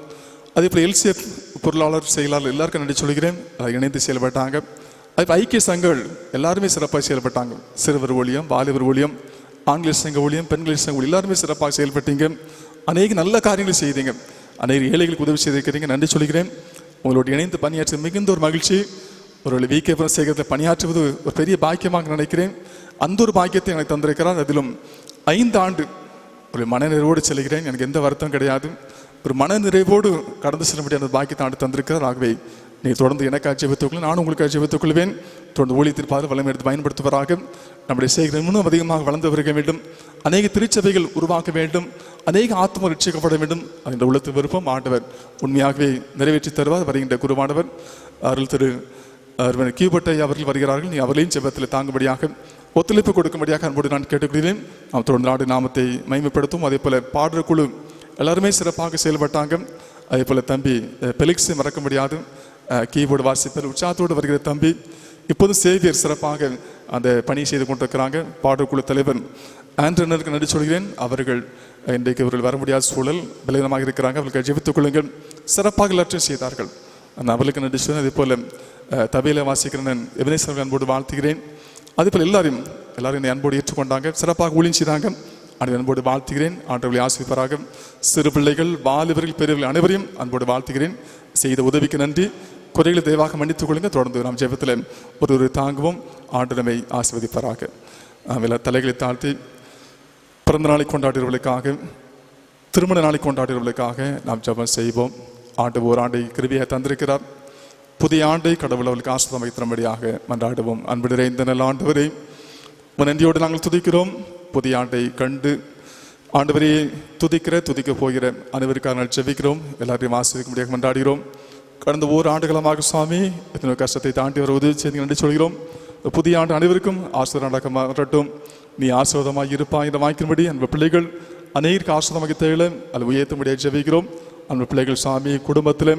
அதே போல் எல்சிஎஃப் பொருளாளர் செயலாளர் எல்லாருக்கும் நன்றி சொல்கிறேன். இணைந்து செயல்பட்டாங்க. அதே போல் ஐக்கிய சங்கங்கள் எல்லாருமே சிறப்பாக செயல்பட்டாங்க. சிறுவர் ஊழியம், வாலிபர் ஊழியம், ஆங்கில சங்க ஊழியம், பெண்கள் சங்க ஊழியம் எல்லாருமே சிறப்பாக செயல்பட்டீங்க. அநேக நல்ல காரியங்கள் செய்தீங்க, அநேக ஏழைகளுக்கு உதவி செய்திருக்கிறீங்க, நன்றி சொல்கிறேன். உங்களோட இணைந்து பணியாற்ற மிகுந்த ஒரு மகிழ்ச்சி. ஒரு விகேபுரம் சேகரத்தில் பணியாற்றுவது ஒரு பெரிய பாக்கியமாக நினைக்கிறேன். அந்த ஒரு பாக்கியத்தை எனக்கு தந்திருக்கிறார். அதிலும் 5 ஆண்டு ஒரு மனநிறைவோடு செல்கிறேன். எனக்கு எந்த வருத்தம் கிடையாது. ஒரு மனநிறைவோடு கடந்து செல்ல முடியாத பாக்கியத்தை ஆண்டு தந்திருக்கிறார். ஆகவே நீ தொடர்ந்து எனக்காக ஜெபித்துக்கொள்ளும், நானும் உங்களுக்காக ஜெபித்துக்கொள்வேன். தொடர்ந்து ஊழியத்தின் பாதை வளம் எடுத்து பயன்படுத்துவராக. நம்முடைய சேகரம் இன்னும் அதிகமாக வளர்ந்து வருக வேண்டும். அநேக திருச்சபைகள் உருவாக்க வேண்டும், அநேக ஆத்மா ரட்சிக்கப்பட வேண்டும். அந்த உள்ளத்து விருப்பம் ஆண்டவர் உண்மையாகவே நிறைவேற்றி தருவார். வருகின்ற குருவானவர் அருள் திரு கீபட்டை அவர்கள் வருகிறார்கள். நீ அவர்களையும் ஜெபத்தில் தாங்கும்படியாக ஒத்துழைப்பு கொடுக்கும்படியாக அன்போடு நான் கேட்டுக்கொள்கிறேன். நாம் தொடர்ந்து நாடு நாமத்தை மகிமைப்படுத்தும். அதே போல் பாடுற குழு எல்லாருமே சிறப்பாக செயல்பட்டாங்க. அதே போல் தம்பி பெலிக்ஸை மறக்க முடியாது, கீபோர்டு வாசிப்பர் உற்சாகத்தோடு வருகிற தம்பி. இப்போது சேவியர் சிறப்பாக அந்த பணி செய்து கொண்டிருக்கிறாங்க. பாடுற குழு தலைவர் ஆண்டனருக்கு நன்றி சொல்கிறேன். அவர்கள் இன்றைக்கு அவர்கள் வர முடியாத சூழல் பலவீனமாக இருக்கிறாங்க. அவர்கள் ஜெபித்துக் கொள்ளுங்கள். சிறப்பாக எல்லாற்றையும் செய்தார்கள், அவர்களுக்கு நன்றி சொல்கிறேன். அதே போல் தபையில வாசிக்கிறேன் எவனேஸ்வரர்கள் அன்போடு வாழ்த்துகிறேன். அதே போல் எல்லாரும் என்னை அன்போடு ஏற்றுக்கொண்டாங்க, சிறப்பாக ஊழியம் செய்தாங்க. அன்போடு வாழ்த்துகிறேன். ஆண்டவர்களை ஆசிரியப்பராக. சிறு பிள்ளைகள், வாலிபர்கள், பெரியவர்கள் அனைவரையும் அன்போடு வாழ்த்துகிறேன். செய்த உதவிக்கு நன்றி. குறைகளை தயவாக மன்னித்துக் கொள்ளுங்க. தொடர்ந்து நாம் ஜெபத்தில் ஒரு தாங்குவோம். ஆண்டு நம்மை ஆசீர்வதிப்பராக. எல்லா தலைகளை தாழ்த்தி பிறந்த நாளை கொண்டாடுகிறவர்களுக்காக, திருமண நாளை கொண்டாடுகிறவர்களுக்காக நாம் ஜெபம் செய்வோம். ஆண்டு ஓராண்டை கிருபையாக தந்திருக்கிறார். புதிய ஆண்டை கடவுள் அவர்களுக்கு ஆசீர்வாதம் வைத்திரும்படியாக மன்றாடுவோம். அன்பு நிறைந்த நல்ல ஆண்டவரே, நன்றியோடு நாங்கள் துதிக்கிறோம். புதிய ஆண்டை கண்டு ஆண்டவரையே துதிக்க போகிற அனைவருக்காக நாங்கள் ஜெபிக்கிறோம். எல்லாரையும் ஆசீர்வதிக்கும்படியாக மன்றாடுகிறோம். கடந்த 1 ஆண்டுகளமாக சுவாமி எத்தனை கஷ்டத்தை தாண்டி வர உதவி செய்து நன்றி சொல்கிறோம். புதிய ஆண்டு அனைவருக்கும் ஆசீர்வாதமாக மாறட்டும். நீ ஆசீர்வாதமாக இருப்பாய் என்று வாய்க்கும்படி அன்பு பிள்ளைகள் அநேகருக்கு ஆசீர்வாதமாக தேவை அதில் உயர்த்தும்படியாக ஜெபிக்கிறோம். அன்பு பிள்ளைகள் சுவாமி குடும்பத்தில்,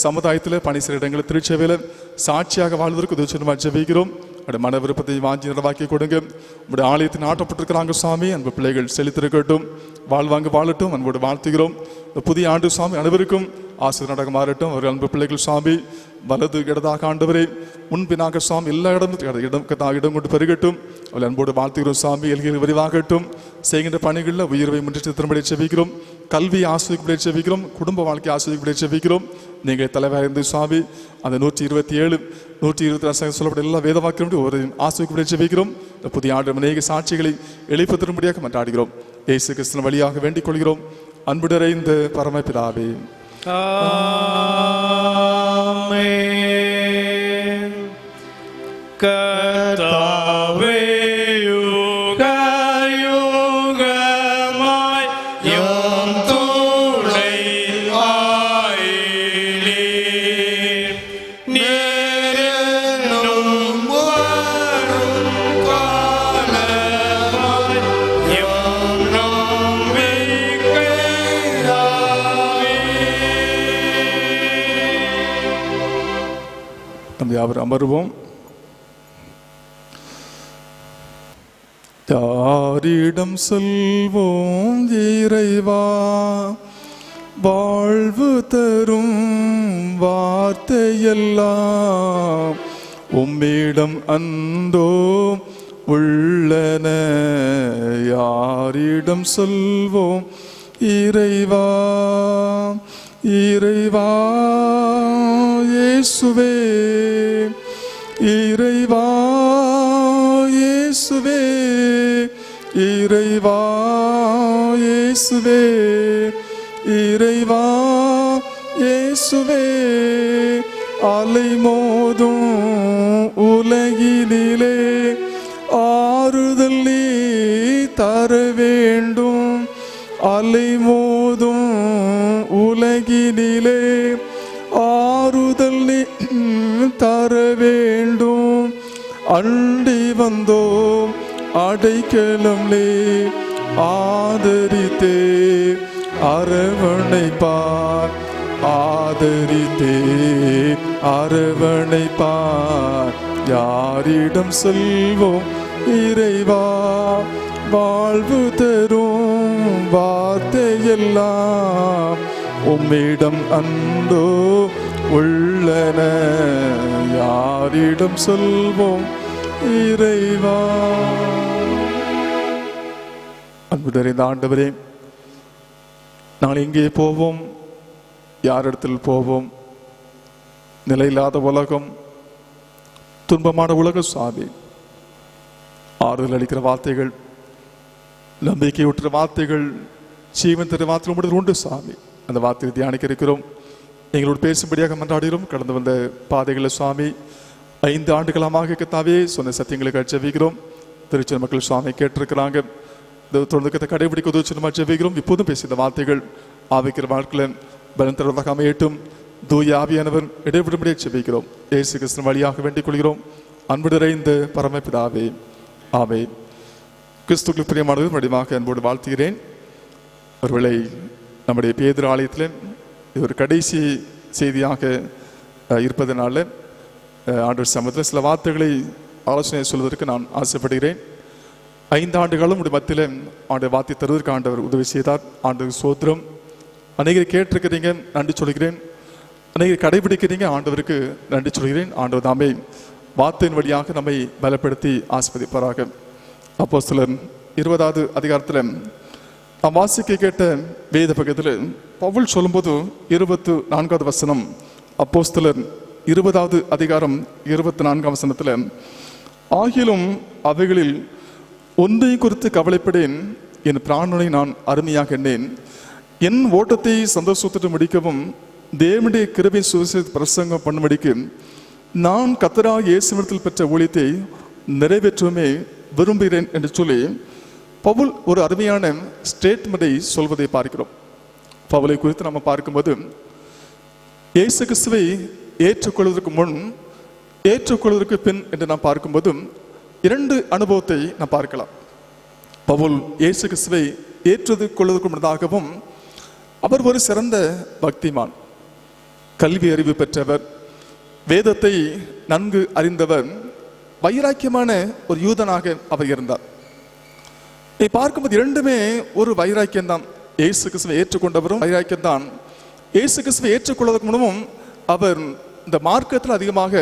சமுதாயத்தில், பணி செய்கிற இடங்களில், திருச்சபையில் சாட்சியாக வாழ்வதற்கு உதவி ஜெபிக்கிறோம். அப்படி மன விருப்பத்தை வாங்கி நிறவாக்கி கொடுங்க. நம்முடைய ஆலயத்தில் நாட்டப்பட்டிருக்கிறாங்க சுவாமி. அன்பு பிள்ளைகள் செழித்திருக்கட்டும், வாழ்வாங்க வாழட்டும். அன்போடு வாழ்த்துகிறோம். புதிய ஆண்டு சுவாமி அனைவருக்கும் ஆசீர்வாதமாக மாறட்டும். அவர்கள் அன்பு பிள்ளைகள் சுவாமி வலது இடதாக ஆண்டவரே, முன்பினாக சுவாமி எல்லா இடம் கொண்டு பெருகட்டும். அவள் அன்போடு வாழ்த்துகிறோம் சுவாமி. எல்கையில் விரிவாகட்டும். செய்கின்ற பணிகளில் உயர்வை முன்னேற்றி திரும்படி செபிக்கிறோம். கல்வி ஆஸ்வதிக்கப்படி செபிக்கிறோம். குடும்ப வாழ்க்கை ஆஸ்வதிக்கப்படி செபிக்கிறோம். நீங்கள் தலைவர் இருந்து சுவாமி அந்த 127 120 சொல்லப்பட்ட எல்லா வேத வாக்கியம் ஒரு ஆஸ்வதிக்கப்படி செபிக்கிறோம். புதிய ஆண்டு அநேக சாட்சிகளை எழுப்ப திரும்படியாக மன்றாடுகிறோம். இயேசு கிறிஸ்துவின் வழியாக வேண்டிக் கொள்கிறோம். அன்பு நிறைந்த பரமபிதாவே, ஆமென். கர்த்தாவே, யுக யுகமாய் எம் துணை ஆயினீர். நீரென்னும் வரும் காலமாய் எம் நம்பிக்கையாவீர். நம்ம யாவர் அமருவோம். யாரிடம் சொல்வோம் இறைவா, வாழ்வு தரும் வார்த்தையெல்லாம் உம்மிடம் அந்தோ உள்ளன, யாரிடம் சொல்வோம் இறைவா இறைவா இயேசுவே இறைவா இயேசுவே இறைவா இயேசுவே இறைவா இயேசுவே. அலை மோதும் உலகினிலே ஆறுதல் நீ தர வேண்டும். அலை மோதும் உலகினிலே ஆறுதல் நீ தர வேண்டும். அண்டி வந்தோம் அடைக்கலம் நீ ஆதரித்தே அரவணைப்பார், ஆதரித்தே அரவணைப்பார். யாரிடம் செல்வோம் இறைவா, வாழ்வு தரும் வார்த்தையெல்லாம் உம்மிடம் அந்தோ உள்ளன, யாரிடம் சொல்வோம் இறைவா. அன்பு நிறைந்த ஆண்டவரே, நாங்கள் எங்கே போவோம், யாரிடத்தில் போவோம்? நிலையில்லாத உலகம், துன்பமான உலக சுவாமி. ஆறுதல் அளிக்கிற வார்த்தைகள், நம்பிக்கை ஊற்ற வார்த்தைகள், ஜீவன் தர வார்த்தை உண்டு சுவாமி. அந்த வார்த்தையை தியானிக்க இருக்கிறோம். எங்களோடு பேசும்படியாக மன்றாடுகிறோம். கடந்து வந்த பாதைகளை சுவாமி 5 ஆண்டுகளமாக கத்தாவே சொன்ன சத்தியங்களுக்கு ஜெபிக்கிறோம். திருச்சி மக்கள் சுவாமி கேட்டிருக்கிறாங்க, தொடர்ந்து கடைபிடிக்க உதவி ஜெபிக்கிறோம். இப்போதும் பேசிய வார்த்தைகள் ஆவிக்கிற வாழ்க்கையில் பலன் தருவதாக அமையட்டும். தூய ஆவியானவர் இடைவிடும்படியே ஜெபிக்கிறோம். இயேசு கிறிஸ்து வழியாக வேண்டிக் கொள்கிறோம். அன்பு நிறைந்த பரமபிதாவே, ஆமென். கிறிஸ்துவுக்கு பிரியமானது வடிவாக அன்போடு வாழ்த்துகிறேன். ஒருவேளை நம்முடைய பேதுரு ஆலயத்தில் இது ஒரு கடைசி செய்தியாக இருப்பதனால ஆண்டவர் சமூகத்தில் சில வார்த்தைகளை ஆலோசனை சொல்வதற்கு நான் ஆசைப்படுகிறேன். 5 ஆண்டுகளும் மத்தியில் ஆண்டவர் வார்த்தை தருவதற்கு ஆண்டவர் உதவி செய்தார். ஆண்டவர் சோத்திரம். அநேகர் கேட்டிருக்கிறீங்க, நன்றி சொல்கிறேன். அநேகர் கடைபிடிக்கிறீங்க, ஆண்டவருக்கு நன்றி சொல்கிறேன். ஆண்டவர் தாமே வார்த்தையின் வழியாக நம்மை பலப்படுத்தி ஆஸ்வதிப்பாராக. அப்போஸ்தலர் 20வது அதிகாரத்தில் நாம் வாசிக்க கேட்ட வேத பக்கத்தில் பவுல் சொல்லும்போது 24வது வசனம், அப்போஸ்தலர் 20வது அதிகாரம் 24ஆம் வசனத்தில், ஆகிலும் அவைகளில் ஒன்றை குறித்து கவலைப்படேன், என் பிராணனை நான் அருமையாக எண்ணேன், என் ஓட்டத்தை சந்தோஷத்துடன் முடிக்கவும் தேவனுடைய கிருபை சுவிசேஷ பிரசங்கம் பண்ணும்படிக்கு நான் கர்த்தராகிய இயேசுவிடத்தில் பெற்ற ஊழியத்தை நிறைவேற்றவுமே விரும்புகிறேன் என்று சொல்லி பவுல் ஒரு அருமையான ஸ்டேட்மெண்ட்டை சொல்வதை பார்க்கிறோம். பவுலை குறித்து நம்ம பார்க்கும்போது இயேசு கிறிஸ்துவை ஏற்றுக்கொள்வதற்கு முன், ஏற்றுக்கொள்வதற்கு பின் என்று நாம் பார்க்கும்போது 2 அனுபவத்தை நாம் பார்க்கலாம். பவுல் இயேசு கிறிஸ்துவை ஏற்றுக்கொள்வதற்கு முன்னதாகவும் அவர் ஒரு சிறந்த பக்திமான், கல்வி அறிவு பெற்றவர், வேதத்தை நன்கு அறிந்தவர், வைராக்கியமான ஒரு யூதனாக அவர் இருந்தார். இதை பார்க்கும்போது 2மே ஒரு வைராக்கியம்தான். இயேசு கிறிஸ்துவை ஏற்றுக்கொண்டவரும் வைராக்கியம்தான். இயேசு கிறிஸ்துவை ஏற்றுக்கொள்வதற்கு முன்னமும் அவர் இந்த மார்க்கத்தில் அதிகமாக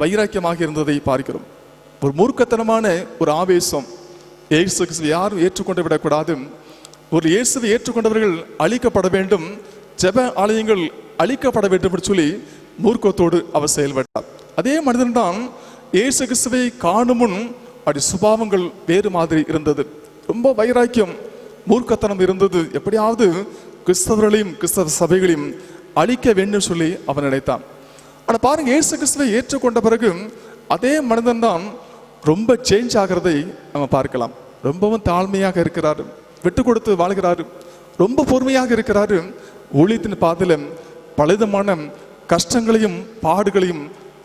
வைராக்கியமாக இருந்ததை பார்க்கிறோம். ஒரு மூர்க்கத்தனமான ஒரு ஆவேசம். இயேசு கிறிஸ்துவை யாரும் ஏற்றுக்கொண்டு விடக்கூடாது, ஒரு இயேசுவை ஏற்றுக்கொண்டவர்கள் அழிக்கப்பட வேண்டும், ஜெப ஆலயங்கள் அழிக்கப்பட வேண்டும் என்று சொல்லி மூர்க்கத்தோடு அவர் செயல்பட்டார். அதே மனிதன் தான் இயேசு கிறிஸ்துவை காணும் முன் அப்படி சுபாவங்கள் வேறு மாதிரி இருந்தது. ரொம்ப வைராக்கியம், மூர்க்கத்தனம் இருந்தது. எப்படியாவது கிறிஸ்தவர்களையும் கிறிஸ்தவ சபைகளையும் அழிக்க வேண்டும் சொல்லி அவன் நினைத்தான். ஆனால் பாருங்க, இயேசு கிறிஸ்துவை ஏற்றுக்கொண்ட பிறகு அதே மனிதன் தான் ரொம்ப சேஞ்ச் ஆகிறதை நம்ம பார்க்கலாம். ரொம்பவும் தாழ்மையாக இருக்கிறாரு, விட்டு கொடுத்து வாழ்கிறாரு, ரொம்ப பொறுமையாக இருக்கிறாரு. ஊழியத்தின் பாதையில் பலவிதமான கஷ்டங்களையும் பாடுகளையும்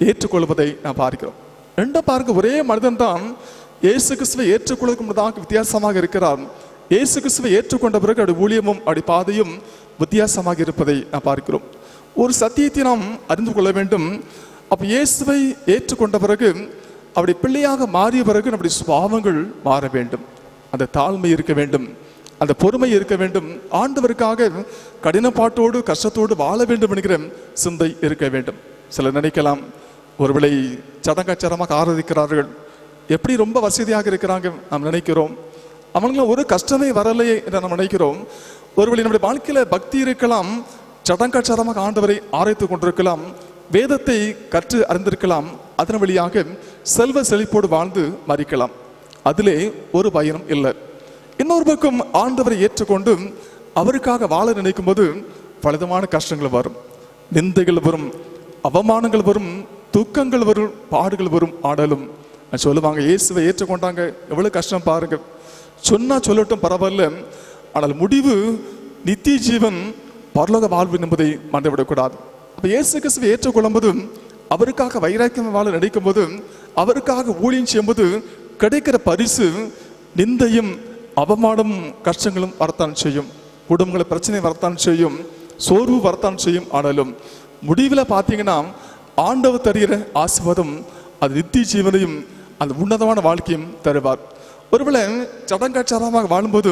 ஏற்றுக்கொள்வதை நான் பார்க்கிறோம். 2 பாருங்க, ஒரே மனிதன் தான் இயேசு கிறிஸ்துவை ஏற்றுக்கொள்வதற்கு முன்னதாக வித்தியாசமாக இருக்கிறார். இயேசு கிறிஸ்துவை ஏற்றுக்கொண்ட பிறகு அப்படி ஊழியமும் அப்படி பாதையும் வித்தியாசமாக இருப்பதை நான் பார்க்கிறோம். ஒரு சத்தியத்தை நாம் அறிந்து கொள்ள வேண்டும். அப்போ இயேசுவை ஏற்றுக்கொண்ட பிறகு அப்படி பிள்ளையாக மாறிய பிறகு நம்முடைய சுபாவங்கள் மாற வேண்டும். அந்த தாழ்மை இருக்க வேண்டும், அந்த பொறுமை இருக்க வேண்டும். ஆண்டவருக்காக கடினப்பாட்டோடு கஷ்டத்தோடு வாழ வேண்டும் என்கிற சிந்தை இருக்க வேண்டும். சிலர் நினைக்கலாம், ஒருவேளை சடங்காச்சாரமாக ஆராதிக்கிறார்கள், எப்படி ரொம்ப வசதியாக இருக்கிறாங்க நாம் நினைக்கிறோம். அவங்களும் ஒரு கஷ்டமே வரலையே என்று நாம் நினைக்கிறோம். ஒருவேளை நம்முடைய வாழ்க்கையில பக்தி இருக்கலாம், சடங்காச்சாரமாக ஆண்டவரை ஆராய்த்து கொண்டிருக்கலாம், வேதத்தை கற்று அறிந்திருக்கலாம், அதன் வழியாக செல்வ செழிப்போடு வாழ்ந்து மறிக்கலாம். அதிலே ஒரு பயனும் இல்லை. இன்னொரு பக்கம் ஆண்டவரை ஏற்றுக்கொண்டு அவருக்காக வாழ நினைக்கும் போது பலவிதமான கஷ்டங்கள் வரும், நிந்தைகள் வரும், அவமானங்கள் வரும், துக்கங்கள் வரும், பாடுகள் வரும். ஆடலும் சொல்லுவாங்க, இயேசுவை ஏற்றுக்கொண்டாங்க, எவ்வளவு கஷ்டம் பாருங்க, சொன்னா சொல்லட்டும் பரவாயில்ல, ஆனால் முடிவு நித்திய ஜீவன் பரலோக வாழ்வு என்பதை மறந்துவிடக்கூடாது. அப்ப இயேசு கிறிஸ்துவை ஏற்றுக்கொள்ளும் போது, அவருக்காக வைராக்கியம் வாழ நினைக்கும் போது, அவருக்காக ஊழியம் செய்யும் போது கிடைக்கிற பரிசு நிந்தையும் அவமானம் கஷ்டங்களும் வரத்தான் செய்யும், குடும்பங்கள பிரச்சனை வரத்தான் செய்யும், சோர்வு வரத்தான் செய்யும். ஆனாலும் முடிவில் பார்த்தீங்கன்னா ஆண்டவர் தருகிற ஆசீர்வாதம் அது நித்திய ஜீவனையும் அந்த உன்னதமான வாழ்க்கையும் தருவார். ஒருவேளை சடங்காச்சாரமாக வாழும்போது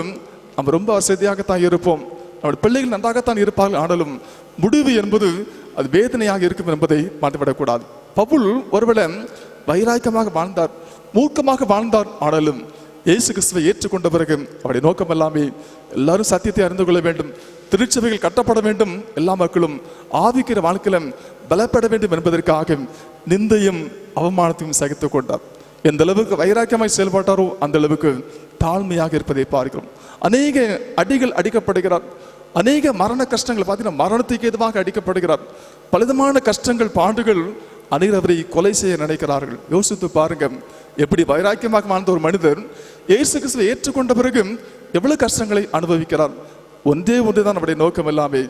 நம்ம ரொம்ப வசதியாகத்தான் இருப்போம், நம்முடைய பிள்ளைகள் நன்றாகத்தான் இருப்பார்கள். ஆனாலும் முடிவு என்பது அது வேதனையாக இருக்கும் என்பதை மறந்துவிடக்கூடாது. பவுல் ஒருவேளை வைராக்கியமாக வாழ்ந்தார், மூர்க்கமாக வாழ்ந்தார். ஆனாலும் இயேசு கிறிஸ்துவை ஏற்றுக்கொண்ட பிறகு அவருடைய நோக்கம் எல்லாமே எல்லாரும் சத்தியத்தை அறிந்து கொள்ள வேண்டும், திருச்சபைகள் கட்டப்பட வேண்டும், எல்லா மக்களும் ஆவிக்கிற வாழ்க்கையில பலப்பட வேண்டும் என்பதற்காக நிந்தையும் அவமானத்தையும் சகித்துக் கொண்டார். எந்த அளவுக்கு வைராக்கியமாய் செயல்பட்டாரோ அந்த அளவுக்கு தாழ்மையாக இருப்பதை பார்க்கிறோம். அநேக அடிகள் அடிக்கப்படுகிறார், அநேக மரண கஷ்டங்கள் பார்த்தீங்கன்னா மரணத்துக்கு எதுவாக அடிக்கப்படுகிறார். பலவிதமான கஷ்டங்கள் பாடுகள் அநேகர் அவரை கொலை செய்ய நினைக்கிறார்கள். யோசித்து பாருங்க, எப்படி வைராக்கியமாக வாழ்ந்த ஒரு மனிதர் இயேசு கிறிஸ்துவை ஏற்றுக்கொண்ட பிறகு எவ்வளவு கஷ்டங்களை அனுபவிக்கிறார். ஒன்றே ஒன்றுதான் நம்முடைய நோக்கம் எல்லாமே,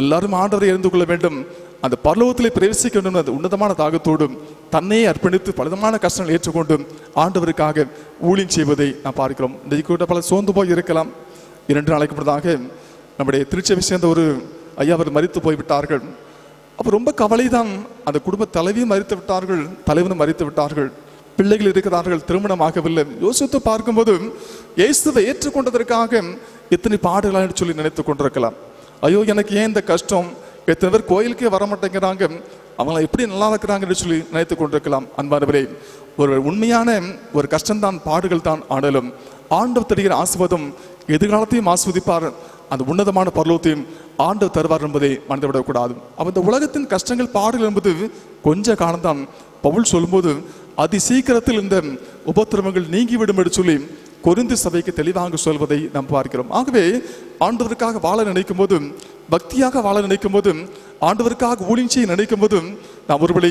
எல்லாரும் ஆண்டவரை அறிந்து கொள்ள வேண்டும், அந்த பரலோகத்திலே பிரவேசிக்க வேண்டும், அந்த உன்னதமான தாகத்தோடும் தன்னையே அர்ப்பணித்து பலவிதமான கஷ்டங்களை ஏற்றுக்கொண்டு ஆண்டவருக்காக ஊழியம் செய்வதை நாம் பார்க்கிறோம். இன்றைக்கு கூட பல சோர்ந்து போய் இருக்கலாம். 2 நாளைக்கு முன்னதாக நம்முடைய திருச்சபை சேர்ந்த ஒரு ஐயா அவர் மரித்து போய்விட்டார்கள். அப்போ ரொம்ப கவலைதான். அந்த குடும்ப தலைவியும் மரித்து விட்டார்கள், தலைவனும் மரித்து விட்டார்கள், பிள்ளைகள் இருக்கிறார்கள், திருமணமாகவில்லை. யோசித்து பார்க்கும்போது இயேசுவை ஏற்றுக்கொண்டதற்காக எத்தனை பாடுகளாக சொல்லி நினைத்து கொண்டிருக்கலாம். ஐயோ எனக்கு ஏன் இந்த கஷ்டம், எத்தனை பேர் கோயிலுக்கே வர மாட்டேங்கிறாங்க, அவங்கள எப்படி நல்லா இருக்கிறாங்கன்னு சொல்லி நினைத்து கொண்டிருக்கலாம். அன்பானவரே, ஒரு உண்மையான ஒரு கஷ்டம்தான், பாடுகள் தான். ஆனாலும் ஆண்டவர் தருகிற ஆசீர்வாதம் எதிர்காலத்தையும் ஆஸ்வதிப்பார், அந்த உன்னதமான பரலோகத்தையும் ஆண்டவர் தருவார் என்பதை மறந்துவிடக்கூடாது. அந்த உலகத்தின் கஷ்டங்கள் பாடுகள் என்பது கொஞ்ச காலம்தான். பவுல் சொல்லும்போது அதி சீக்கிரத்தில் இந்த உபத்திரவங்கள் நீங்கிவிடும் என்று சொல்லி கொரிந்து சபைக்கு தெளிவாக சொல்வதை நாம் பார்க்கிறோம். ஆகவே ஆண்டவருக்காக வாழ நினைக்கும் போது, பக்தியாக வாழ நினைக்கும் போது, ஆண்டவருக்காக ஊழியம் செய்ய நினைக்கும் போது, நாம் ஒருவேளை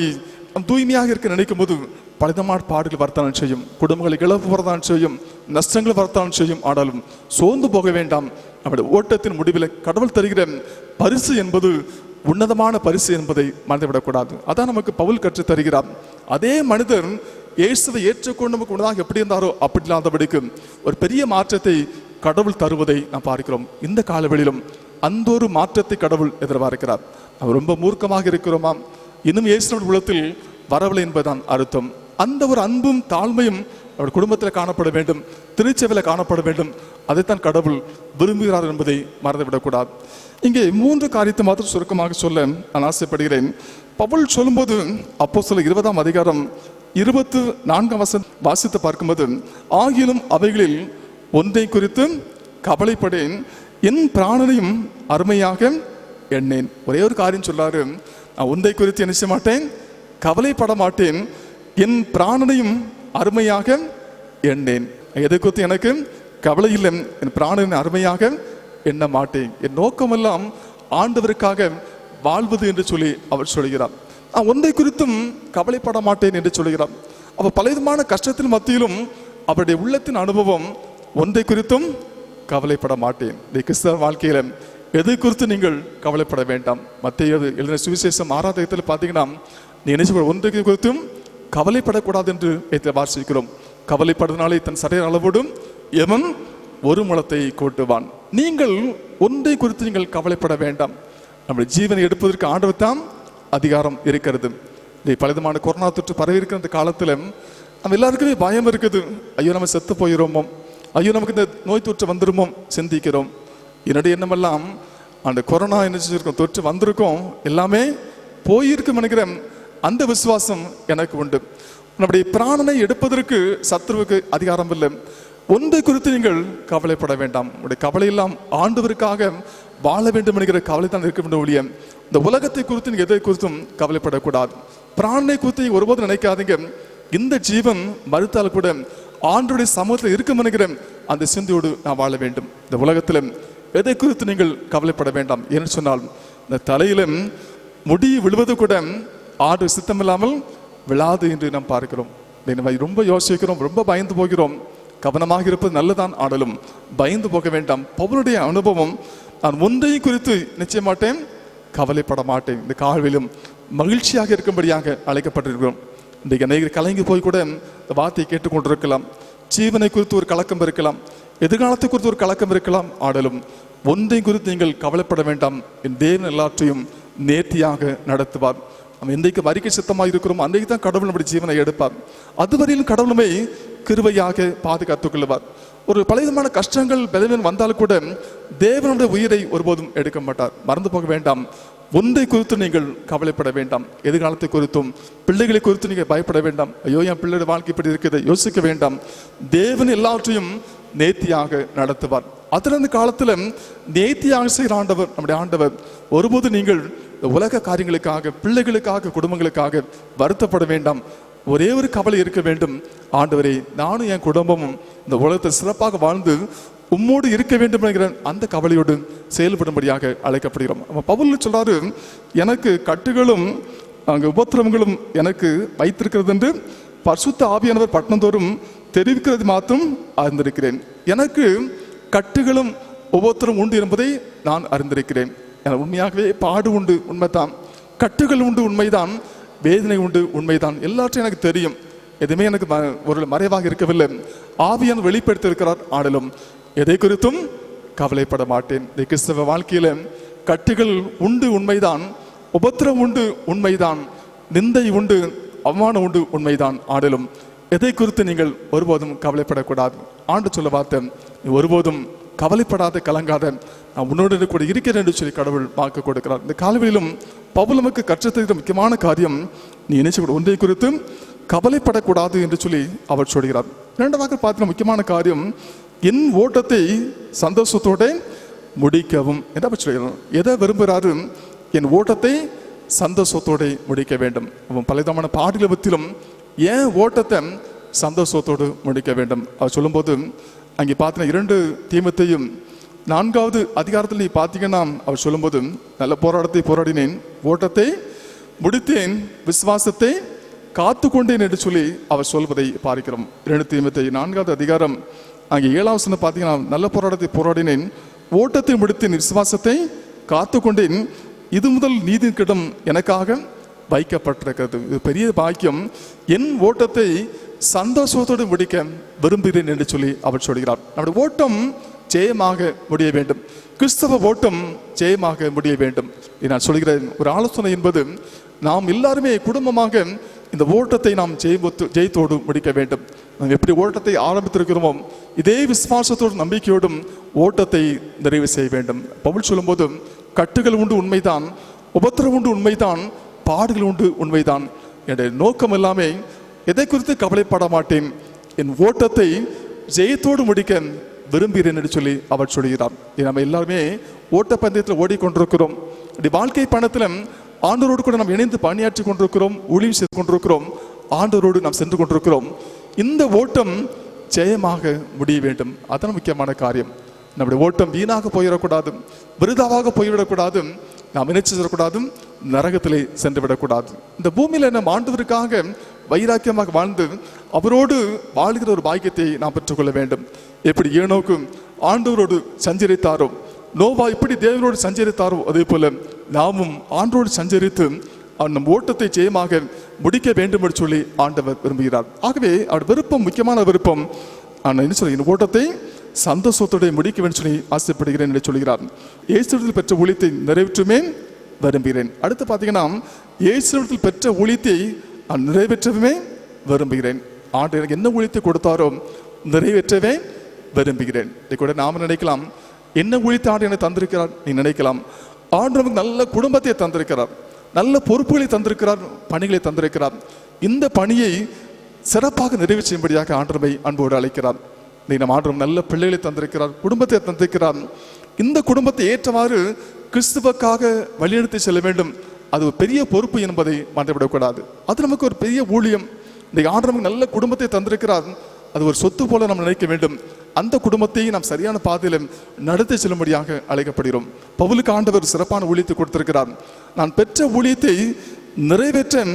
தூய்மையாக இருக்க நினைக்கும் போது பலவிதமான பாடுகள் வரத்தான் செய்யும், குடும்பங்களை இழப்பு வரத்தான் செய்யும், நஷ்டங்கள் வரத்தான் செய்யும். ஆனாலும் சோர்ந்து போக வேண்டாம். நம்முடைய ஓட்டத்தின் முடிவில் கடவுள் தருகிற பரிசு என்பது உன்னதமான பரிசு என்பதை மறந்துவிடக்கூடாது. அதான் நமக்கு பவுல் கற்று தருகிறார். அதே மனிதர் இயேசுவை ஏற்றுக்கொண்டு நமக்கு உன்னதாக எப்படி இருந்தாரோ அப்படி இல்லாதபடிக்கு ஒரு பெரிய மாற்றத்தை கடவுள் தருவதை நாம் பார்க்கிறோம். இந்த காலவெளியிலும் அந்த ஒரு மாற்றத்தை கடவுள் எதிர்பார்க்கிறார். அவர் ரொம்ப மூர்க்கமாக இருக்கிறோமா, இன்னும் இயேசுவின் உள்ளத்தில் வரவில்லை என்பதுதான் அர்த்தம். அந்த ஒரு அன்பும் தாழ்மையும் அவர் குடும்பத்தில் காணப்பட வேண்டும், திருச்சபையில் காணப்பட வேண்டும். அதைத்தான் கடவுள் விரும்புகிறார் என்பதை மறந்துவிடக்கூடாது. இங்கே 3 காரியத்தை மாத்திரம் சுருக்கமாக சொல்ல நான் ஆசைப்படுகிறேன். பவுல் சொல்லும்போது அப்போஸ்தலர் 20ஆம் அதிகாரம் 24ஆம் வசனம் வாசித்து பார்க்கும்போது, ஆகிலும் அவைகளில் ஒன்றை குறித்து கவலைப்படேன், என் பிராணனையும் அருமையாக எண்ணேன். ஒரே ஒரு காரியம் சொல்லாரு, நான் ஒன்றை குறித்து என்ன செய்ய மாட்டேன், கவலைப்பட மாட்டேன், என் பிராணனையும் அருமையாக எண்ணேன். எதை குறித்து எனக்கு கவலை இல்லை, என் பிராணனை அருமையாக எண்ண மாட்டேன். என் நோக்கமெல்லாம் ஆண்டவருக்காக வாழ்வது என்று சொல்லி அவர் சொல்கிறார். நான் ஒன்றை குறித்தும் கவலைப்பட மாட்டேன் என்று சொல்கிறார். அப்ப பலவிதமான கஷ்டத்தின் மத்தியிலும் அவருடைய உள்ளத்தின் அனுபவம், ஒன்றை குறித்தும் கவலைப்பட மாட்டேன். இந்த கிறிஸ்தவ வாழ்க்கையில எதை குறித்து நீங்கள் கவலைப்பட வேண்டாம். மத்தேயு எழுதின சுவிசேஷம் 6ஆம் அதிகாரத்தில் பார்த்தீங்கன்னா, நீ என்ன ஒன்றை குறித்தும் கவலைப்படக்கூடாது என்று வாசிக்கிறோம். கவலைப்படுறதுனாலே தன் சரீர அளவோடும் எவன் ஒரு முழத்தை கூட்டுவான். நீங்கள் ஒன்றை குறித்து நீங்கள் கவலைப்பட வேண்டாம். நம்முடைய ஜீவனை எடுப்பதற்கு ஆண்டவர் தான் அதிகாரம் இருக்கிறது. பலவிதமான கொரோனா தொற்று பரவி இருக்கிற இந்த காலத்தில் நம்ம எல்லாருக்குமே பயம் இருக்குது. ஐயோ நம்ம செத்து போயிடுவோமோ, ஐயோ நமக்கு இந்த நோய் தொற்று வந்துருமோ சிந்திக்கிறோம். என்னுடைய எண்ணமெல்லாம் அந்த கொரோனா என்ன செஞ்சிருக்கோம், தொற்று வந்திருக்கோம், எல்லாமே போயிருக்கும் நினைக்கிற அந்த விசுவாசம் எனக்கு உண்டு. நம்முடைய பிராணனை எடுப்பதற்கு சத்ருவுக்கு அதிகாரம் இல்லை. ஒன்றை குறித்து நீங்கள் கவலைப்பட வேண்டாம். உங்களுடைய கவலையெல்லாம் ஆண்டவருக்காக வாழ வேண்டும் என்கிற கவலை தான் இருக்க வேண்டும் ஒழிய இந்த உலகத்தை குறித்து நீங்கள் எதை குறித்தும் கவலைப்படக்கூடாது. பிராணனை குறித்து நீங்கள் ஒருபோதும் நினைக்காதீங்க. இந்த ஜீவன் மறுத்தால் கூட ஆண்டவருடைய சமூகத்தில் இருக்கும் என்கிற அந்த சிந்தையோடு நான் வாழ வேண்டும். இந்த உலகத்தில் எதை குறித்து நீங்கள் கவலைப்பட வேண்டாம். என்று சொன்னால் இந்த தலையில முடி விழுவது கூட ஆண்டு சித்தமில்லாமல் விழாது என்று நாம் பார்க்கிறோம். ரொம்ப யோசிக்கிறோம், ரொம்ப பயந்து போகிறோம். கவனமாக இருப்பது நல்லதான், ஆடலும் பயந்து போக வேண்டாம். பவுலுடைய அனுபவம், நான் ஒன்றையும் குறித்து நிச்சய மாட்டேன், கவலைப்பட மாட்டேன். இந்த கால்விலும் மகிழ்ச்சியாக இருக்கும்படியாக அழைக்கப்பட்டிருக்கிறோம். இன்றைக்கு அநேகர் கலங்கி போய் கூட இந்த வார்த்தையை கேட்டுக்கொண்டிருக்கலாம். ஜீவனை குறித்து ஒரு கலக்கம் இருக்கலாம், எதிர்காலத்தை குறித்து ஒரு கலக்கம் இருக்கலாம். ஆடலும் ஒன்றையும் குறித்து நீங்கள் கவலைப்பட வேண்டாம். என் தேவன் எல்லாற்றையும் நேர்த்தியாக நடத்துவார். நம்ம இன்றைக்கு அறிக்கை சித்தமாக இருக்கிறோம், அன்றைக்கு தான் கடவுள் நம்முடைய ஜீவனை எடுப்பார். அதுவரையிலும் கடவுளுமே கிருபையாக பாதுகாத்துக் கொள்வார். ஒரு பலவிதமான கஷ்டங்கள் பலவீனம் வந்தாலும் கூட தேவனுடைய உயிரை ஒருபோதும் எடுக்க மாட்டார். மறந்து போக வேண்டாம். ஒன்றை குறித்து நீங்கள் கவலைப்பட வேண்டாம். எதிர்காலத்தை குறித்தும் பிள்ளைகளை குறித்து நீங்கள் பயப்பட வேண்டாம். ஐயோ என் பிள்ளைയുടെ வாழ்க்கை இப்படி இருக்கிறது யோசிக்க வேண்டாம். தேவன் எல்லாவற்றையும் நேர்த்தியாக நடத்துவார். அதிலிருந்து காலத்தில் நேர்த்தியாக செய்கிற ஆண்டவர் நம்முடைய ஆண்டவர். ஒருபோது நீங்கள் உலக காரியங்களுக்காக, பிள்ளைகளுக்காக, குடும்பங்களுக்காக வருத்தப்பட வேண்டாம். ஒரே ஒரு கவலை இருக்க வேண்டும். ஆண்டவரே, நானும் என் குடும்பமும் இந்த உலகத்தில் சிறப்பாக வாழ்ந்து உம்மோடு இருக்க வேண்டும் என்கிற அந்த கவலையோடு செயல்படும்படியாக அழைக்கப்படுகிறோம். நம்ம பவுல் சொல்றாரு, எனக்கு கட்டுகளும் அங்கே உபத்திரவங்களும் எனக்கு வைத்திருக்கிறது என்று பரிசுத்த ஆவியானவர் பட்டணந்தோறும் தெரிவிக்கிறது மாத்திரம் அறிந்திருக்கிறேன். எனக்கு கட்டுகளும் உபத்திரம் உண்டு என்பதை நான் அறிந்திருக்கிறேன். எனக்கு உண்மையாகவே பாடு உண்டு, உண்மைதான். கட்டுகள் உண்டு, உண்மைதான். வேதனை உண்டு, உண்மைதான். எல்லாற்றையும் எனக்கு தெரியும். எதுவுமே எனக்கு ஒரு மறைவாக இருக்கவில்லை. ஆவியான் வெளிப்படுத்தி இருக்கிறார். ஆடலும் எதை குறித்தும் கவலைப்பட மாட்டேன். இந்த கிறிஸ்தவ வாழ்க்கையில கட்டுகள் உண்டு, உண்மைதான். உபத்திரம் உண்டு, உண்மைதான். நிந்தை உண்டு, அவமானம் உண்டு, உண்மைதான். ஆடலும் எதை குறித்து நீங்கள் ஒருபோதும் கவலைப்படக்கூடாது. ஆண்டு சொல்ல வார்த்தை, நீ ஒருபோதும் கவலைப்படாத, கலங்காத, நான் உன்னோடு கூட இருக்கிறேன் என்று சொல்லி கடவுள் வாக்கு கொடுக்கிறார். இந்த காலவெளியிலும் பவுல் நமக்கு கற்றுத்தருகிற முக்கியமான காரியம், நீ நினைச்ச ஒன்றை குறித்து கவலைப்படக்கூடாது என்று சொல்லி அவர் சொல்கிறார். இரண்டாவது பார்க்கிற முக்கியமான காரியம், என் ஓட்டத்தை சந்தோஷத்தோட முடிக்கவும் என்று அவர் சொல்கிறார். எதை விரும்புகிறாரு? என் ஓட்டத்தை சந்தோஷத்தோடு முடிக்க வேண்டும். பலவிதமான பாடலத்திலும் ஏன் ஓட்டத்தை சந்தோஷத்தோடு முடிக்க வேண்டும் அவர் சொல்லும்போது, அங்கே பார்த்தீங்கன்னா 2 தீமோத்தேயும் 4வது அதிகாரத்தில் நீ பார்த்தீங்கன்னா அவர் சொல்லும்போது, நல்ல போராட்டத்தை போராடினேன், ஓட்டத்தை முடித்தேன், விசுவாசத்தை காத்து கொண்டேன் என்று சொல்லி அவர் சொல்வதை பார்க்கிறோம். 2 தீமோத்தேயு 4வது அதிகாரம் அங்கே 7வது வசனம் பார்த்தீங்கன்னா, நல்ல போராட்டத்தை போராடினேன், ஓட்டத்தை முடித்தேன், விசுவாசத்தை காத்து கொண்டேன், இது முதல் நீதிக்கிடம் எனக்காக வைக்கப்பட்டிருக்கிறது. இது பெரிய பாக்கியம். என் ஓட்டத்தை சந்தோஷத்தோடு முடிக்க விரும்புகிறேன் என்று சொல்லி அவர் சொல்கிறார். நம்முடைய ஓட்டம் ஜெயமாக முடிய வேண்டும். கிறிஸ்தவ ஓட்டம் ஜெயமாக முடிய வேண்டும். நான் சொல்கிறேன், ஒரு ஆலோசனை என்பது, நாம் எல்லாருமே குடும்பமாக இந்த ஓட்டத்தை நாம் ஜெயத்தோடு முடிக்க வேண்டும். நாம் எப்படி ஓட்டத்தை ஆரம்பித்திருக்கிறோமோ இதே விசுவாசத்தோடு நம்பிக்கையோடும் ஓட்டத்தை நிறைவு செய்ய வேண்டும். பவுல் சொல்லும்போது, கட்டுகள் உண்டு, உண்மைதான். உபத்திரம் உண்டு, உண்மைதான். பாடுகள் உண்டு, உண்மைதான். என்னுடைய நோக்கம் எல்லாமே எதை குறித்து கவலைப்பட மாட்டேன், என் ஓட்டத்தை ஜெயத்தோடு முடிக்க விரும்புகிறேன் என்று சொல்லி அவர் சொல்கிறார். நம்ம எல்லாருமே ஓட்டப்பந்தயத்தில் ஓடிக்கொண்டிருக்கிறோம். வாழ்க்கை பயணத்தில் ஆண்டவரோடு கூட நாம் இணைந்து பணியாற்றி கொண்டிருக்கிறோம், ஊழியம் செய்து கொண்டிருக்கிறோம், ஆண்டவரோடு நாம் சென்று கொண்டிருக்கிறோம். இந்த ஓட்டம் ஜெயமாக முடிய வேண்டும். அதான் முக்கியமான காரியம். நம்முடைய ஓட்டம் வீணாக போயிடக்கூடாது, விருதாவாக போய்விடக்கூடாது, நாம் நினைச்சு செல்லக்கூடாது, நரகத்திலே சென்று விடக்கூடாது. இந்த பூமியில் நம்ம ஆண்டவருக்காக வைராக்கியமாக வாழ்ந்து அவரோடு வாழ்கிற ஒரு பாக்கியத்தை நாம் பெற்றுக்கொள்ள வேண்டும். எப்படி ஏனோக்கு ஆண்டவரோடு சஞ்சரித்தாரோ, நோவா இப்படி தேவனோடு சஞ்சரித்தாரோ, அதே போல நாமும் ஆண்டோடு சஞ்சரித்து நம் ஓட்டத்தை ஜெயமாக முடிக்க வேண்டும் என்று சொல்லி ஆண்டவர் விரும்புகிறார். ஆகவே அவர் விருப்பம், முக்கியமான விருப்பம், நான் என்ன சொல்ல, ஓட்டத்தை சந்தோஷத்தோடு முடிக்க வேண்டும் சொல்லி ஆசைப்படுகிறேன் என்று சொல்கிறார். இயேசுவில் பெற்ற ஊழியத்தை நிறைவேற்றுமே விரும்புகிறேன். அடுத்து பார்த்தீங்கன்னா, இயேசுவில் பெற்ற ஊழியத்தை நான் நிறைவேற்றவே விரும்புகிறேன். ஆண்டு எனக்கு என்ன ஊழியத்தை கொடுத்தாரோ நிறைவேற்றவே விரும்புகிறேன். இன்னைக்கு கூட நாம நினைக்கலாம், என்ன ஊழியத்தை ஆண்டு எனக்கு தந்திருக்கிறார். நீ நினைக்கலாம், ஆண்டு நமக்கு நல்ல குடும்பத்தை தந்திருக்கிறார், நல்ல பொறுப்புகளை தந்திருக்கிறார், பணிகளை தந்திருக்கிறார். இந்த பணியை சிறப்பாக நிறைவு செய்யும்படியாக ஆண்டவரை அன்போடு அழைக்கிறார். இன்னைக்கு நம்ம ஆண்டவர் நல்ல பிள்ளைகளை தந்திருக்கிறார், குடும்பத்தை தந்திருக்கிறார். இந்த குடும்பத்தை ஏற்றவாறு கிறிஸ்துவுக்காக வழிநடத்தி செல்ல வேண்டும். அது ஒரு பெரிய பொறுப்பு என்பதை மறந்துவிடக்கூடாது. அது நமக்கு ஒரு பெரிய ஊழியம். இன்னைக்கு ஆண்டவர் நமக்கு நல்ல குடும்பத்தை தந்திருக்கிறார். அது ஒரு சொத்து போல நாம் நினைக்க வேண்டும். அந்த குடும்பத்தை நாம் சரியான பாதையில் நடத்தி செல்லும்படியாக அழைக்கப்படுகிறோம். பவுலுக்கு ஆண்டவர் சிறப்பான ஊழியத்தை கொடுத்திருக்கிறார். நான் பெற்ற ஊழியத்தை நிறைவேற்ற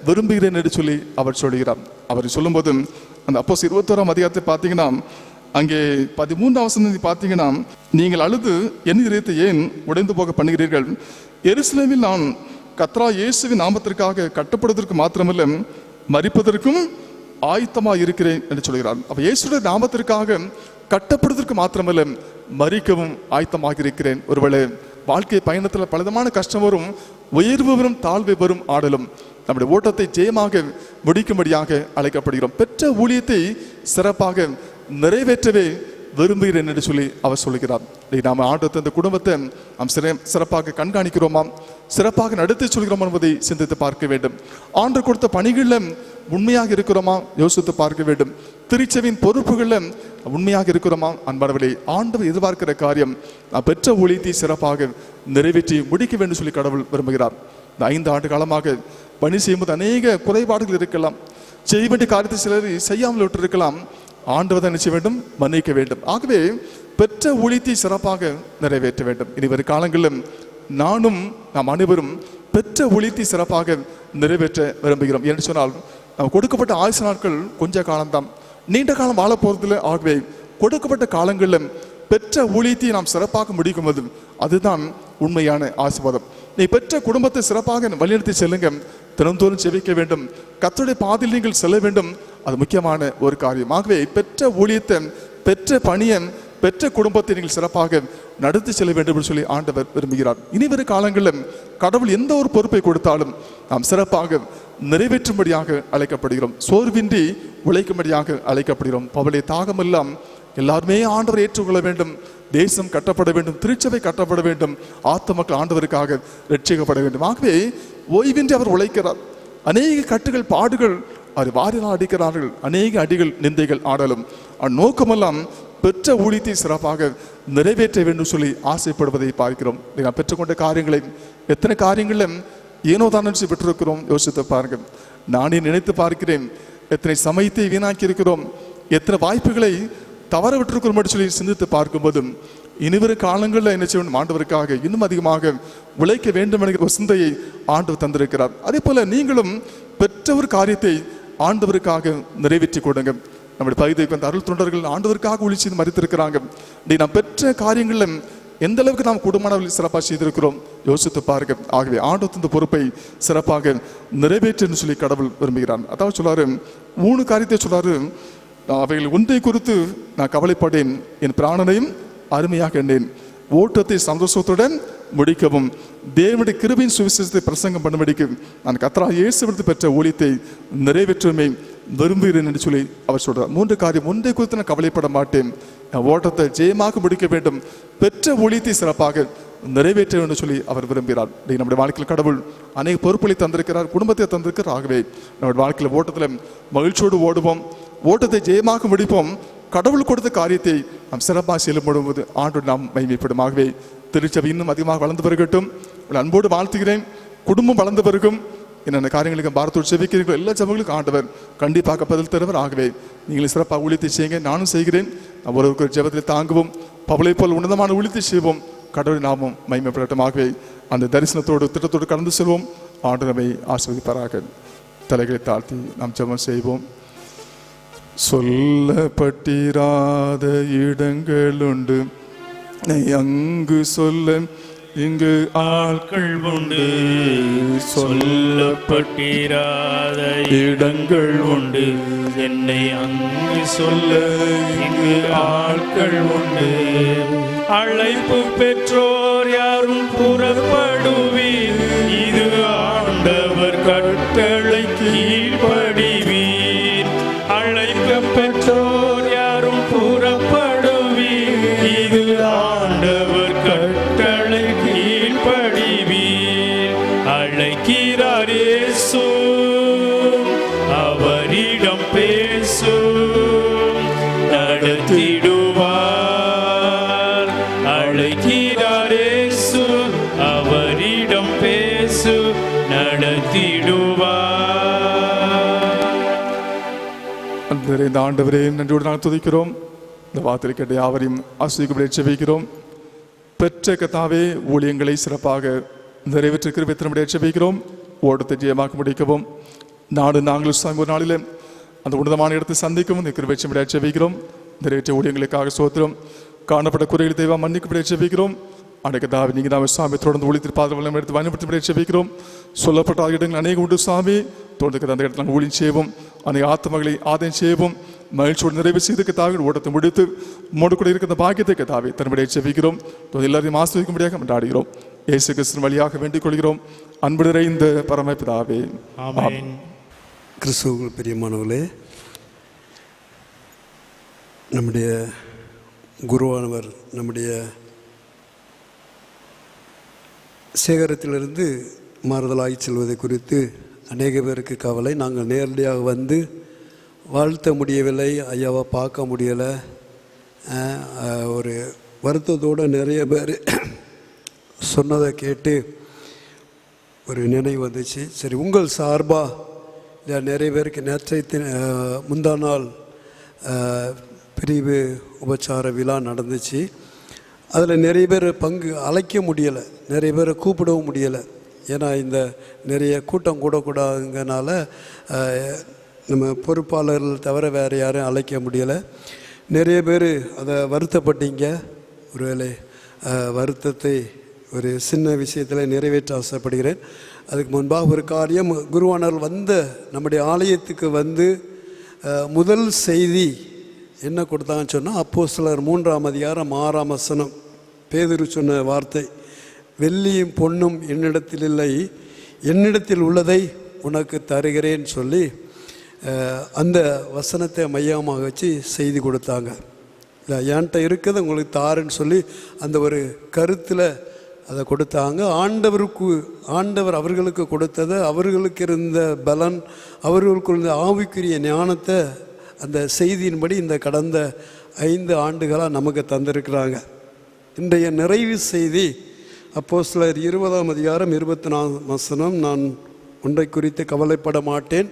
விரும்புகிறேன் என்று சொல்லி அவர் சொல்கிறார். அவர் சொல்லும்போது அந்த அப்போஸ்தலர் 21ஆம் அதிகாரத்தை பார்த்தீங்கன்னா, அங்கே 13ஆம் வசனத்தை பார்த்தீங்கன்னா, நீங்கள் அழுது என் இதயத்தை ஏன் உடைந்து போக பண்ணுகிறீர்கள்? எருசலேமில் நான் கர்த்தராகிய இயேசுவின் நாமத்திற்காக கட்டப்படுவதற்கு மாத்திரமல்ல, மரிப்பதற்கும் ஆயத்தமாக இருக்கிறேன் என்று சொல்கிறார். அப்ப இயேசுடைய நாமத்திற்காக கட்டப்படுவதற்கு மாத்திரமல்ல, மரிக்கவும் ஆயத்தமாக இருக்கிறேன். ஒருவேளை வாழ்க்கை பயணத்தில் பலவிதமான கஷ்டம் வரும், உயர்வு வரும், தாழ்வு வரும். ஆடலும் நம்முடைய ஓட்டத்தை ஜெயமாக முடிக்கும்படியாக அழைக்கப்படுகிறோம். பெற்ற ஊழியத்தை சிறப்பாக நிறைவேற்றவே விரும்புகிறேன் என்று சொல்லி அவர் சொல்கிறார். நாம் ஆண்டத்தை இந்த குடும்பத்தை நாம் சிறப்பாக கண்காணிக்கிறோமா, சிறப்பாக நடத்தி சொல்கிறோமா என்பதை சிந்தித்து பார்க்க வேண்டும். ஆண்டு கொடுத்த பணிகளில் உண்மையாக இருக்கிறோமா யோசித்து பார்க்க வேண்டும். திருச்சபையின் பொறுப்புகளில் உண்மையாக இருக்கிறோமா? அன்பானவர்களே, ஆண்டவர் எதிர்பார்க்கிற காரியம் நான் பெற்ற ஊழியத்தை சிறப்பாக நிறைவேற்றி முடிக்க வேண்டும் சொல்லி கடவுள் விரும்புகிறார். இந்த 5 ஆண்டு காலமாக பணி செய்யும்போது அநேக குறைபாடுகள் இருக்கலாம், செய்ய வேண்டிய காரியத்தை சிலர் செய்யாமல் விட்டிருக்கலாம். ஆண்டவர் தான் நிச்சய வேண்டும், மன்னிக்க வேண்டும். ஆகவே பெற்ற ஊழியத்தை சிறப்பாக நிறைவேற்ற வேண்டும். இனி வரும் காலங்களிலும் நானும் நாம் அனைவரும் பெற்ற ஊழியத்தை சிறப்பாக நிறைவேற்ற விரும்புகிறோம். என்று சொன்னால், நாம் கொடுக்கப்பட்ட ஆயுசு நாட்கள் கொஞ்ச காலம்தான், நீண்ட காலம் வாழ போறதில்லை. ஆகவே கொடுக்கப்பட்ட காலங்களில் பெற்ற ஊழியத்தை நாம் சிறப்பாக முடிக்கும் போது அதுதான் உண்மையான ஆசீர்வாதம். நீ பெற்ற குடும்பத்தை சிறப்பாக வழிநடத்தி செல்லுங்க. தினந்தோறும் செவிக்க வேண்டும், கர்த்தருடைய பாதையில் நீங்கள் செல்ல வேண்டும். அது முக்கியமான ஒரு காரியம். ஆகவே பெற்ற ஊழியத்தை, பெற்ற பணியை, பெற்ற குடும்பத்தை நீங்கள் சிறப்பாக நடத்தி செல்ல வேண்டும் என்று சொல்லி ஆண்டவர் விரும்புகிறார். இனிவரும் காலங்களில் கடவுள் எந்த ஒரு பொறுப்பை கொடுத்தாலும் நாம் சிறப்பாக நிறைவேற்றும்படியாக அழைக்கப்படுகிறோம். சோர்வின்றி உழைக்கும்படியாக அழைக்கப்படுகிறோம். பவுலை தாகமெல்லாம் எல்லாருமே ஆண்டவர் ஏற்றுக்கொள்ள வேண்டும், தேசம் கட்டப்பட வேண்டும், திருச்சபை கட்டப்பட வேண்டும், ஆத்த மக்கள் ஆண்டவருக்காக ரட்சிக்கப்பட வேண்டும். ஆகவே ஓய்வின்றி அவர் உழைக்கிறார். அநேக கட்டுகள், பாடுகள் அவர் வாரினால் அடிக்கிறார்கள், அநேக அடிகள், நிந்தைகள், ஆடலும் நோக்கமெல்லாம் பெற்ற ஊழியத்தை சிறப்பாக நிறைவேற்ற வேண்டும் சொல்லி ஆசைப்படுவதை பார்க்கிறோம். நான் பெற்றுக்கொண்ட காரியங்களை எத்தனை காரியங்களும் ஏனோ தான் பெற்றிருக்கிறோம். யோசித்து பாருங்கள். நானே நினைத்து பார்க்கிறேன், எத்தனை சமயத்தை வீணாக்கி இருக்கிறோம், எத்தனை வாய்ப்புகளை தவற விட்டிருக்கிறோம் என்று சொல்லி சிந்தித்து பார்க்கும்போதும் இனிவரும் காலங்களில் என்ன செய்ய வேண்டும், ஆண்டவருக்காக இன்னும் அதிகமாக உழைக்க வேண்டும் என்கிற ஒரு சிந்தையை ஆண்டவர் தந்திருக்கிறார். அதே போல நீங்களும் பெற்ற ஒரு காரியத்தை ஆண்டவருக்காக நிறைவேற்றி கொடுங்க. நம்முடைய பகுதிக்கு வந்த அருள் தொண்டர்கள் ஆண்டவருக்காக ஒளி செய்து மறித்திருக்கிறாங்க. நாம் பெற்ற காரியங்களில் எந்த அளவுக்கு நாம் குடும்பமானவர்கள் சிறப்பாக செய்திருக்கிறோம் யோசித்து பாருங்க. ஆகவே ஆண்டவர் இந்த பொறுப்பை சிறப்பாக நிறைவேற்று சொல்லி கடவுள் விரும்புகிறார். அதாவது சொல்லாரு, 3 காரியத்தை சொல்லாரு. அவைகள் ஒன்றை குறித்து நான் கவலைப்படேன், என் பிராணனையும் அருமையாக எண்ணேன். ஓட்டத்தை சந்தோஷத்துடன் முடிக்கவும், தேவனுடைய கிருபையின் சுவிசேஷத்தை பிரசங்கம் பண்ணும்படிக்கு நான் கர்த்தராகிய இயேசுவிலிருந்து பெற்ற ஊழியத்தை நிறைவேற்றுமே விரும்புகிறேன் என்று சொல்லி அவர் சொல்றார். 3 காரியம். ஒன்றை குறித்து நான் கவலைப்பட மாட்டேன், ஓட்டத்தை ஜெயமாக முடிக்க வேண்டும், பெற்ற ஊழியத்தை சிறப்பாக நிறைவேற்ற வேண்டும் சொல்லி அவர் விரும்புகிறார். நம்முடைய வாழ்க்கையில் கடவுள் அநேக பொறுப்புகளை தந்திருக்கிறார், குடும்பத்தை தந்திருக்கிறார். ஆகவே நம்முடைய வாழ்க்கையில் ஓட்டத்தில் மகிழ்ச்சியோடு ஓடுவோம், ஓட்டத்தை ஜெயமாக முடிப்போம். கடவுள் கொடுத்த காரியத்தை நாம் சிறப்பாக செல்லும்போது ஆண்டோடு நாம் மகிமைப்படும். ஆகவே திருச்சபை இன்னும் அதிகமாக வளர்ந்து வருகட்டும். அன்போடு வாழ்த்துகிறேன். குடும்பம் வளர்ந்து வருகும். என்னென்ன காரியங்களுக்கு பாரத்தோடு செவிக்கிறீர்கள் எல்லா ஜபங்களுக்கும் ஆண்டவர் கண்டிப்பாக பதில் தருவர். ஆகவே நீங்களும் சிறப்பாக ஊழியத்தை செய்யுங்க, நானும் செய்கிறேன். ஒருவருக்கு ஜபத்தில் தாங்குவோம், பவுலை போல் உன்னதமான ஊழியத்தை செய்வோம். கடவுளை நாமும் மகிமைப்படட்டும். ஆகவே அந்த தரிசனத்தோடு திட்டத்தோடு கடந்து செல்வோம். ஆண்டவரை ஆசீர்வதிப்பாராக. தலைகளை தாழ்த்தி நாம் ஜெபம் செய்வோம். சொல்லப்பட்டிராத இடங்களுண்டு, அங்கு சொல்ல இங்கு ஆட்கள் உண்டு. சொல்லப்பட்டிராத இடங்கள் உண்டு, என்னை அங்கு சொல்ல இங்கு ஆட்கள் உண்டு. அழைப்பு பெற்றோர் யாரும் புறப்படுவீர், இது ஆண்டவர் கட்டளை கீழ்ப்படிவீர். அழைப்பு பெற்றோர் யாரும் புறப்படு பேசும், அவரிடம் பேசும், நடத்திடுவார். அழைக்கிறார் இயேசு, அவரிடம் பேசு, நடத்திடுவார். இந்த ஆண்டவரே நன்றியோடு நாங்கள் துதிக்கிறோம். இந்த வார்த்தை கேட்ட யாவரையும் ஆசீர்வதிக்கும்படி ஜெபிக்கிறோம். பெற்ற கர்த்தாவே ஊழியங்களை சிறப்பாக நிறைவேற்ற கிருபை தரும்படி ஜெபிக்கிறோம். ஓட்டத்தை ஜெயமாக்க முடிக்கவும் நாங்கள் ஒரு நாளில் அந்த உன்னதமான இடத்தை சந்திக்கவும் இந்த கிருபை ஜெபிக்கிறோம். நிறைவேற்ற ஊழியங்களுக்காக சோத்திரம். காணப்பட்ட குறைகள் தெய்வம் மன்னிக்கப்படி ஜெபிக்கிறோம். அன்றைக்கு தாவி நீங்கள் தான் சாமி தொடர்ந்து ஒளித்திருப்பாதவெல்லாம் எடுத்து பயன்படுத்தி ஜெபிக்கிறோம். சொல்லப்பட்ட இடங்கள் அநேகம் உண்டு சாமி. தொடர்ந்து அந்த இடத்துல நாங்கள் ஊழியம் செய்வோம். அநேக ஆத்மகளை ஆதாயம் செய்வோம். மகிழ்ச்சியோடு நிறைவு செய்து தாவி ஓட்டத்தை முடித்து மூடக்கூட இருக்கிற பாக்கியத்தை தாவி தன்னுடைய ஜெபிக்கிறோம். எல்லாரையும் ஆசிரியக்கும்படியாக கொண்டாடுகிறோம். இயேசு கிறிஸ்துவின் வழியாக வேண்டிக் கொள்கிறோம். அன்பு நிறைந்த பரமபிதாவே, ஆமென். கிறிஸ்துவுக்குள் பிரியமானவர்களே, நம்முடைய குருவானவர் நம்முடைய சேகரத்திலிருந்து மாறுதலாகி செல்வதை குறித்து அநேக பேருக்கு கவலை. நாங்கள் நேரடியாக வந்து வாழ்த்த முடியவில்லை, ஐயாவை பார்க்க முடியலை, ஒரு வருத்தத்தோடு நிறைய பேர் சொன்னதை கேட்டு ஒரு நினைவு வந்துச்சு. சரி, உங்கள் சார்பாக இல்லை நிறைய பேருக்கு நேற்றைய முந்தா நாள் பிரிவு உபச்சார விழா நடந்துச்சு. அதில் நிறைய பேர் பங்கு அழைக்க முடியலை, நிறைய பேரை கூப்பிடவும் முடியலை. ஏன்னா இந்த நிறைய கூட்டம் கூடக்கூடாதுங்கனால நம்ம பொறுப்பாளர்கள் தவிர வேறு யாரும் அழைக்க முடியலை. நிறைய பேர் அதை வருத்தப்பட்டீங்க. ஒருவேளை வருத்தத்தை ஒரு சின்ன விஷயத்தில் நிறைவேற்ற ஆசைப்படுகிறேன். அதுக்கு முன்பாக ஒரு காரியம், குருவானவர் வந்த நம்முடைய ஆலயத்துக்கு வந்து முதல் செய்தி என்ன கொடுத்தாங்கன்னு சொன்னால், அப்போஸ்தலர் 3ஆம் அதிகாரம் 6ஆம் வசனம் பேதுரு சொன்ன வார்த்தை, வெள்ளியும் பொன்னும் என்னிடத்தில் இல்லை, என்னிடத்தில் உள்ளதை உனக்கு தருகிறேன்னு சொல்லி அந்த வசனத்தை மையமாக வச்சு செய்தி கொடுத்தாங்க. இல்லை, என்கிட்ட இருக்கிறது உங்களுக்கு தாருன்னு சொல்லி அந்த ஒரு கருத்தில் அதை கொடுத்தாங்க. ஆண்டவர் அவர்களுக்கு கொடுத்ததை, அவர்களுக்கு இருந்த பலன், அவர்களுக்கு இருந்த ஆவிக்குரிய ஞானத்தை அந்த செய்தியின்படி இந்த கடந்த 5 ஆண்டுகளாக நமக்கு தந்திருக்கிறாங்க. இன்றைய நிறைவு செய்தி அப்போஸ்தலர் 20ஆம் அதிகாரம் 24ஆம் வசனம், நான் ஒன்றை குறித்து கவலைப்பட மாட்டேன்,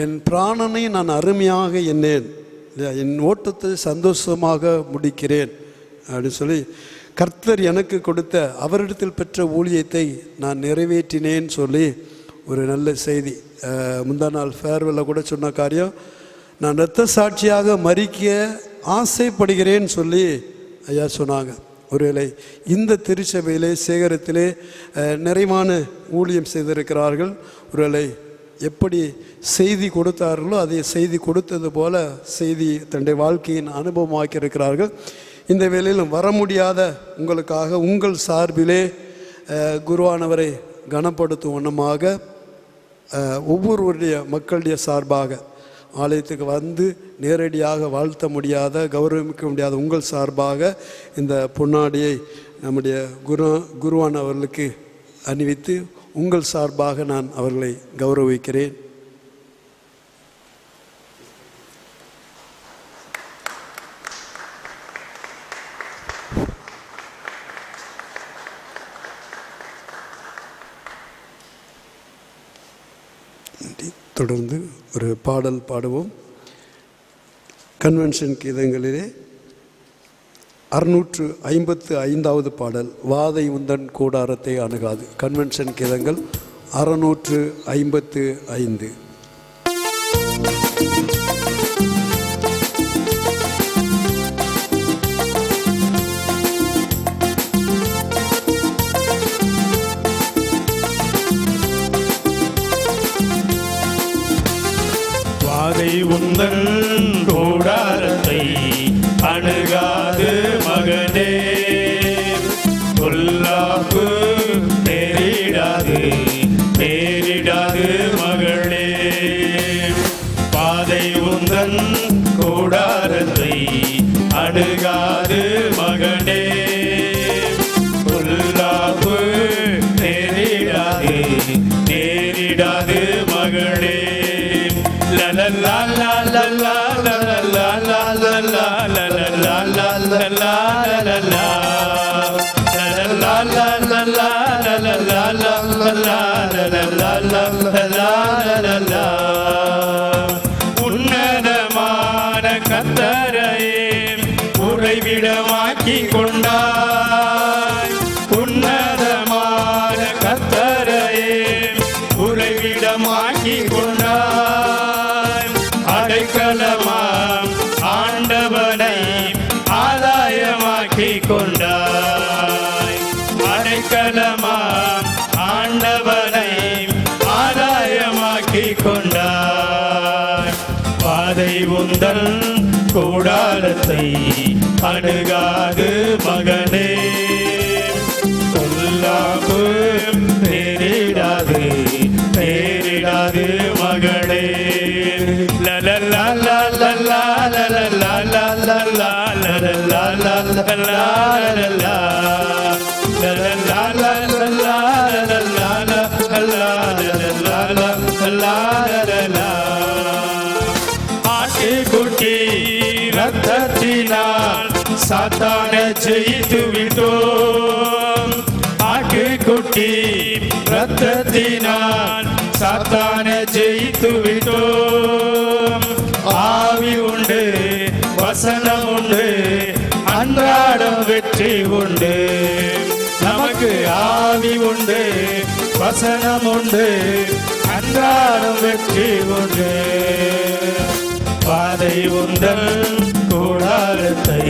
என் பிராணனை நான் அருமையாக எண்ணேன், என் ஓட்டத்தை சந்தோஷமாக முடிக்கிறேன் அப்படின்னு சொல்லி கர்த்தர் எனக்கு கொடுத்த அவரிடத்தில் பெற்ற ஊழியத்தை நான் நிறைவேற்றினேன்னு சொல்லி ஒரு நல்ல செய்தி. முந்தா நாள் ஃபேர்வெல்ல கூட சொன்ன காரியம், நான் இரத்த சாட்சியாக மரிக்க ஆசைப்படுகிறேன்னு சொல்லி ஐயா சொன்னாங்க. ஒருவேளை இந்த திருச்சபையிலே சேகரத்திலே நிறைவான ஊழியம் செய்திருக்கிறார்கள். ஒருவேளை எப்படி செய்தி கொடுத்தார்களோ அதை செய்தி கொடுத்தது போல செய்தி தன்னுடைய வாழ்க்கையின் அனுபவமாக்கி இருக்கிறார்கள். இந்த வேளையிலும் வர முடியாத உங்களுக்காக உங்கள் சார்பிலே குருவானவரை கனப்படுத்தும் வண்ணமாக ஒவ்வொருவருடைய மக்களுடைய சார்பாக ஆலயத்துக்கு வந்து நேரடியாக வாழ்த்த முடியாத, கௌரவிக்க முடியாத உங்கள் சார்பாக இந்த பொன்னாடியை நம்முடைய குருவானவர்களுக்கு அணிவித்து உங்கள் சார்பாக நான் அவர்களை கௌரவிக்கிறேன். தொடர்ந்து ஒரு பாடல் பாடுவோம். கன்வென்ஷன் கீதங்களிலே 655வது பாடல், வாதை உந்தன் கூடாரத்தை அணுகாது. கன்வென்ஷன் கீதங்கள் 655. வாதை உந்தன் கூடாரத்தை அணுகாது மகனே, பொல்லாப்பு நேரிடாது மகளே. பாதை உந்தன் கூடாரத்தை அணுகாது மகனே, பொல்லாப்பு நேரிடாது மகளே. லலலா லலலா லலலா லலலா லலலா லலலா லலலா லலலா லலலா லலலா லலலா லலலா லலலா. உன்னதமான கர்த்தரையே உறைவிடமாக்கி கொண்டாய். உன்னதமான கர்த்தரையே உறைவிடமாக்கி கொண்டாய். அடைக்கலமாம் ஆண்டவனை ஆதாயமாக்கி கொண்டாய். அடைக்கலமாம் ஆண்டவனை ஆதாயமாக்கி கொண்டாய். பாதை உந்தன் கூடாரத்தை அணுகாது மகனே. பொல்லாப்பு நேரிடாது நேரிடாது மகளே. லலலா லலலா லலலா லலலா லலலா லலலா லலலா லலலா லலலா லலலா லலலா. ஆட்டுக்குட்டி ரத்தத்தினால் சாத்தானை ஜெயித்து விட்டோம். ஆட்டுக்குட்டி ரத்தத்தினால் சாத்தானை ஜெயித்து விட்டோம். ஆவி உண்டு வசனம் உண்டு அன்றாடம் வெற்றி உண்டு. நமக்கு ஆவி உண்டு வசனம் உண்டு அன்றாடம் வெற்றி உண்டு. பாதை உந்தன் கூடாரத்தை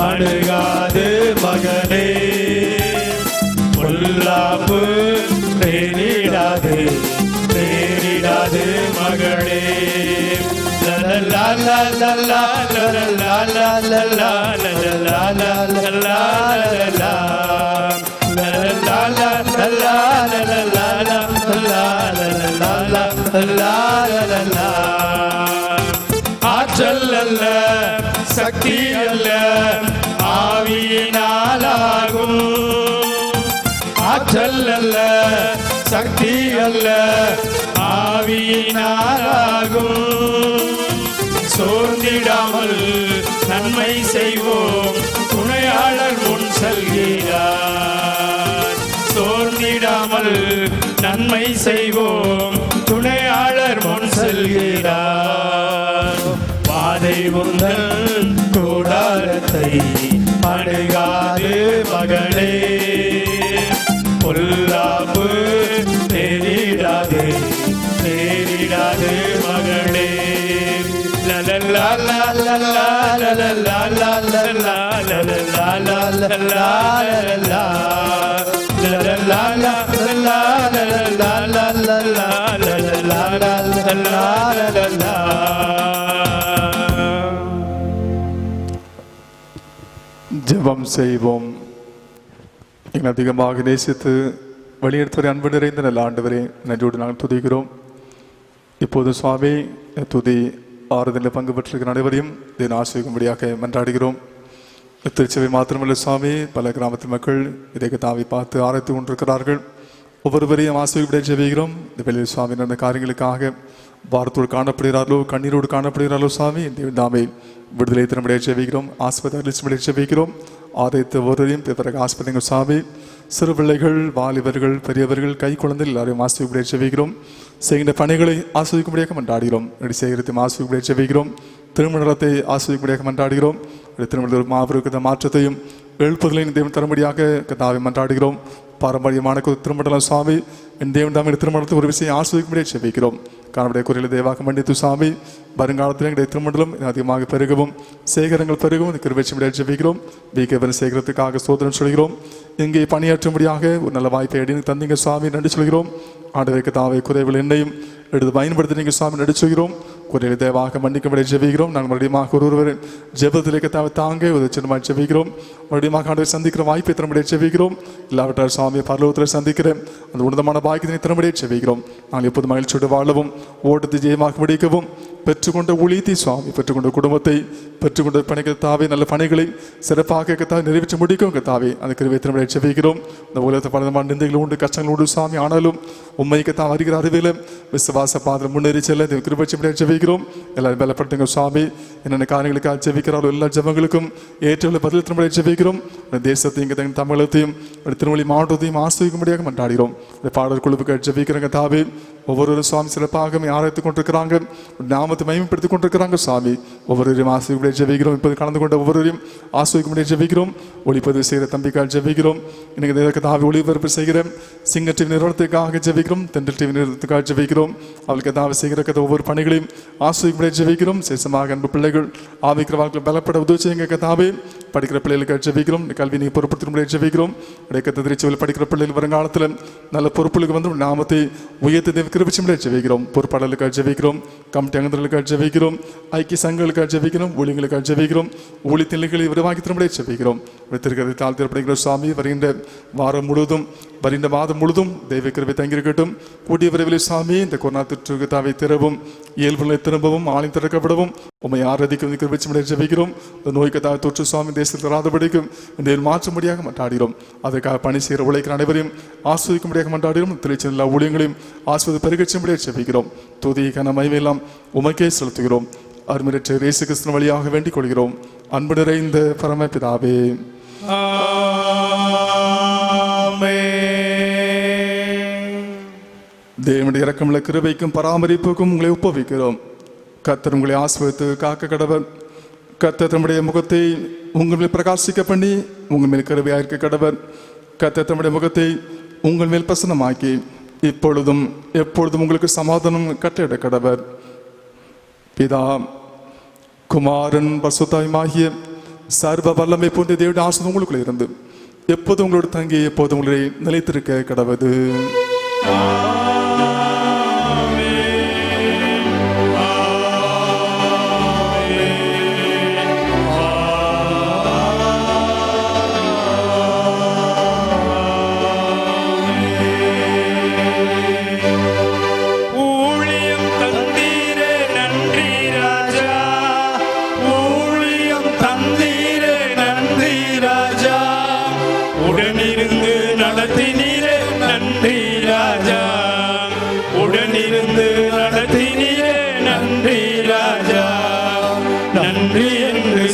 அணுகாது மகனே. பொல்லாப்பு நேரிடாது நேரிடாது மகளே. லலலா லலலா லலலா லலலா லலலா லலலா லலலா லலலா லலலா லலலா லலலா. ஆற்றல் அல்ல சக்தி அல்ல ஆவியினாலாகும். ஆற்றல் அல்ல சக்தி அல்ல ஆவியினாலாகும். சோர்ந்திடாமல் நன்மை செய்வோம் துணையாளர் முன் செல்கிறார். சோர்ந்திடாமல் நன்மை செய்வோம் துணையாளர் முன் செல்கிறார். பாதை உந்தன் கூடாரத்தை அணுகாது மகளே. பொல்லாப்பு நேரிடாது நேரிடாது மகளே. லலலா லலலா லலலா லலலா லலலா லலலா லலலா லலலா லலலா லலலா லலலா லலலா. ஜெபம் செய்வோம். எங்களை அதிகமாக நேசித்து வழியெடுத்தவரை அன்பு நிறைந்த நல்ல ஆண்டவரே, நன்றியோடு நாங்கள் துதிக்கிறோம். இப்போது சுவாமி துதி ஆறுதலில் பங்கு பெற்றிருக்கிற அனைவரையும் இதன் ஆசிரியக்கும்படியாக மன்றாடுகிறோம். திருச்சபை மாத்திரமல்ல சுவாமி, பல கிராமத்து மக்கள் இதை தாவி பார்த்து ஆராய்த்து கொண்டிருக்கிறார்கள். ஒவ்வொருவரையும் ஆசிரியப்பட ஜெபிக்கிறோம். இந்த வெளியில் சுவாமி நடந்த காரியங்களுக்காக பாரத்தோடு காணப்படுகிறார்களோ கண்ணீரோடு காணப்படுகிறார்களோ சுவாமி, இந்த தாமை விடுதலை திறமுடைய ஜெபிக்கிறோம். ஆஸ்பத்திரி ஜெபிக்கிறோம். ஆதாயத்தை ஒவ்வொருவரையும் பிறகு ஆஸ்பத்திரிகள் சுவாமி, சிறு பிள்ளைகள் வாலிபர்கள் பெரியவர்கள் கை குழந்தைகள் எல்லாரையும் ஆசிரியப்படைய ஜெபிக்கிறோம். செய்கின்ற பணிகளை ஆஸ்வதிக்கும்படியாக மன்றாடுகிறோம். சேகரத்தையும் ஆஸ்வதிக்கும்படியாக ஜெபிக்கிறோம். திருமணத்தை ஆஸ்வதிக்கும்படியாக மன்றாடுகிறோம். திருமணத்தில் மாபெரும் மாற்றத்தையும் எழுப்புதலையும் தேவன் தரும்படியாக கதாவை மன்றாடுகிறோம். பாரம்பரியமான திருமணம் சுவாமி, என் தேவன் தாமே திருமணத்தை ஒரு விஷயம் ஆஸ்வதிக்கும்படியாக ஜெபிக்கிறோம். காணப்படைய குறையில் தேவாக மன்னித்து சுவாமி, வருங்காலத்தில் எங்களுடைய திருமண்டலம் அதிகமாக பெருகவும் சேகரங்கள் பெருகவும் இந்த கிருபையை ஜெபிக்கிறோம். பிகேவன் சேகரத்துக்காக சோதனம் சொல்கிறோம். இங்கே பணியாற்றும்படியாக ஒரு நல்ல வாய்ப்பை அடி தந்தீங்க சுவாமி, நன்றி சொல்கிறோம். ஆண்டவருக்கு தாவை குறைவில் என்னையும் எடுத்து பயன்படுத்தி நீங்கள் சுவாமி நன்றி சொல்கிறோம். குறையில் தேவாக மன்னிக்கும்படி ஜெபிக்கிறோம். நாங்கள் மறுபடியும் ஒருவர் ஜெபத்திലേക്ക് தாவை தாங்க ஒரு சின்னமாக ஜெபிக்கிறோம். மறுபடியும் ஆண்டவரை சந்திக்கிற வாய்ப்பை திறம்படியாக ஜெபிக்கிறோம். இல்லாவிட்டால் சுவாமியை பரலோகத்தில் சந்திக்கிறேன் அந்த உன்னதமான பாக்கியத்தினை திறம்படியாக ஜெபிக்கிறோம். நாங்கள் எப்போது மகிழ்ச்சியோடு வாழவும் ஓட்டத்தை ஜெயமாக முடிக்கவும் பெற்றுக்கொண்ட ஊழியத்தை சுவாமி, பெற்றுக்கொண்ட குடும்பத்தை, பெற்றுக்கொண்ட பணி கத்தாவே, நல்ல பணிகளை சிறப்பாக கத்தாவே நிறைவேற்றி முடிக்கும் கத்தாவே. அந்த கிருபையை திரும்ப செபிக்கிறோம். இந்த உலகத்தை பலவிதமான நிந்தைகள் உண்டு, கஷ்டங்கள் உண்டு சுவாமி. ஆனாலும் உண்மை கத்தா வருகிற அறிவில விசுவாச பாதையில் முன்னேறி செல்ல கிருபை செபிக்கிறோம். எல்லாரும் பலப்படுத்துங்க சுவாமி. என்னென்ன காரியங்களுக்காக செபிக்கிறாரோ எல்லா ஜபங்களுக்கும் ஏற்ற பதில் திரும்ப செபிக்கிறோம். தேசத்தையும் தங்கள் தமிழகத்தையும் திருமொழி மாவட்டத்தையும் ஆசிரியக்கும்படியாக மன்றாடுகிறோம். பாடல் குழுவுக்கு ஜெபிக்கிறங்க தாவே. ஒவ்வொரு சுவாமி சிறப்பாக ஆராய்த்து கொண்டிருக்கிறாங்க, நாமத்தை மகிமைப்படுத்திக் கொண்டிருக்கிறாங்க சுவாமி. ஒவ்வொருவரையும் ஆசிரியர் ஜெபிக்கிறோம். இப்போது கலந்து கொண்ட ஒவ்வொருவரையும் ஆசிரியக்கும்படியாக ஜெபிக்கிறோம். ஒளிப்பதிவு செய்கிற தம்பிக்காக ஜெபிக்கிறோம். இன்னைக்கு தாவி ஒளிபரப்பு செய்கிற சிங்கர் டிவி நிறுவனத்துக்காக ஜெபிக்கிறோம். தென்றல் டிவி நிறுவனத்துக்காக ஜெபிக்கிறோம். அவளுக்கு தாவி செய்கிற ஒவ்வொரு பணிகளையும் ஆசிரியக்கும்படியாக ஜெபிக்கிறோம். சேசமாக அன்பு பிள்ளைகள் ஆவிக்கிற வாழ்க்கையில் பலப்பட உதவி செய்யுங்க தாவே. படிக்கிற பிள்ளைகளுக்கு ஜெபிக்கிறோம். கல்வி நீ பொறுப்படுத்த ஜெபிக்கிறோம். இடைக்கத்தை திருச்சியில் படிக்கிற பிள்ளைகள் வருங்காலத்தில் நல்ல பொறுப்புகளுக்கு வந்து நாமத்தை உயர்த்தி கிருபிச்சும்படியாக ஜெபிக்கிறோம். பொறுப்பாளர்களுக்காக ஜெபிக்கிறோம். கமிட்டி அங்கங்களுக்காக ஜெபிக்கிறோம். ஐக்கிய சங்கங்களுக்காக ஜெபிக்கிறோம். ஊழியங்களுக்காக ஜெபிக்கிறோம். ஊழியத்தில்களை விரிவாக்கி திரும்படியாக ஜெபிக்கிறோம். வைத்திருக்கிறது தாழ்த்திரப்படுகிற சுவாமி, வருகின்ற வாரம் முழுவதும் வருகின்ற மாதம் முழுதும் தெய்வ கிருபை தங்கியிருக்கட்டும். கூடிய விரைவில் சாமி இந்த கொரோனா தொற்று தாவை திறவும், இயல்புகளை திரும்பவும், ஆலயம் திறக்கப்படவும் உண்மை ஆராதிக்கும் கிருபிச்சும்படியாக ஜெபிக்கிறோம். இந்த நோய்க்கு தாவை தொற்று சுவாமி தேசத்தில் வராதபடிக்கும் இந்த மாற்றும்படியாக மன்றாடுகிறோம். அதற்காக பணி செய்கிற உழைக்கிற அனைவரையும் ஆஸ்வதிக்கும்படியாக மன்றாடுகிறோம். திருச்சி எல்லா ஊழியங்களையும் ஆஸ்வதி பெருகச்சும்படியாக ஜெபிக்கிறோம். துதி கன மகிமையெல்லாம் உமக்கே செலுத்துகிறோம். அருமையற்ற இயேசு கிறிஸ்துவின் வழியாக வேண்டிக் கொள்கிறோம். அன்பு நிறைந்த பரமபிதாவே. தேவனுடைய இரக்கமுள்ள கிருபைக்கும் பராமரிப்புக்கும் உங்களை ஒப்புவிக்கிறோம். கர்த்தர் உங்களை ஆசீர்வதித்து காக்க கடவர். கர்த்தர் தம்முடைய முகத்தை உங்கள் மேல் பிரகாசிக்க பண்ணி உங்கள் மேல் கிருபையாக இருக்க கடவர். கர்த்தர் தம்முடைய முகத்தை உங்கள் மேல் பிரசன்னமாக்கி இப்பொழுதும் எப்பொழுதும் உங்களுக்கு சமாதானம் கட்டளையிட கடவர். பிதா, குமாரன், பரிசுத்தாவியுமாகிய சர்வ வல்லமை போன்ற தேவனுடைய ஆசீர்வாதம் உங்களுக்குள்ள இருந்து எப்போதும் உங்களோடு தங்கி எப்போதும் உங்களை நிலைத்திருக்க கடவது.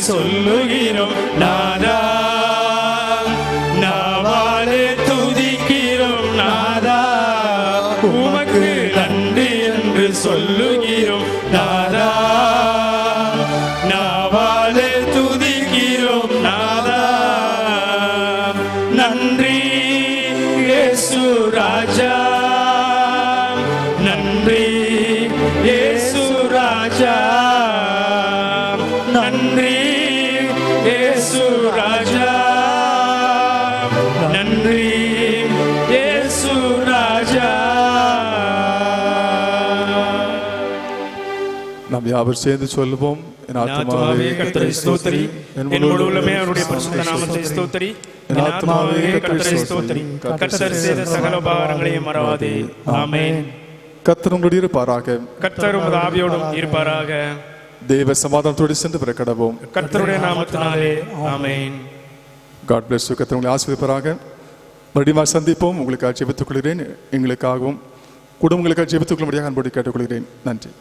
சொல்லுகிறோம் நாதா, நாவாலே துதிக்கிறோம் நாதா, உமக்கு நன்றி என்று சொல்லுகிறோம் நாதா, நாவாலே துதிக்கிறோம் நாதா. நன்றி இயேசு ராஜா, நன்றி இயேசு ராஜா, நன்றி இயேசு ராஜா, நன்றி இயேசு ராஜா. நாம் யாவர் சேர்ந்து சொல்லுவோம். என் ஆத்துமாவே கர்த்தரை ஸ்தோத்திரி, என் முழு உள்ளமே அவருடைய பரிசுத்த நாமத்தை ஸ்தோத்திரி. என் ஆத்துமாவே கர்த்தரை ஸ்தோத்திரி, கர்த்தர் செய்த சகல உபகாரங்களையும் மறவாதே. ஆமென். கர்த்தர் உங்களோடு இருப்பாராக. கர்த்தர் உமது ஆவியோடும் இருப்பாராக. தேவ சமாதானத்தோடு சென்று பிறக்கடவும். கர்த்தருடைய நாமத்தினாலே ஆமென். God bless you. கர்த்தர் உங்களை ஆசீர்வதிப்பாராக. மறுபடியும் சந்திப்போம். உங்களுக்காக ஜெபித்துக் கொள்கிறேன். எங்களுக்காகவும் குடும்பங்களுக்காக ஜெபித்துக் கொள்ளும்படியாக அன்போடு கேட்டுக்கொள்கிறேன். நன்றி.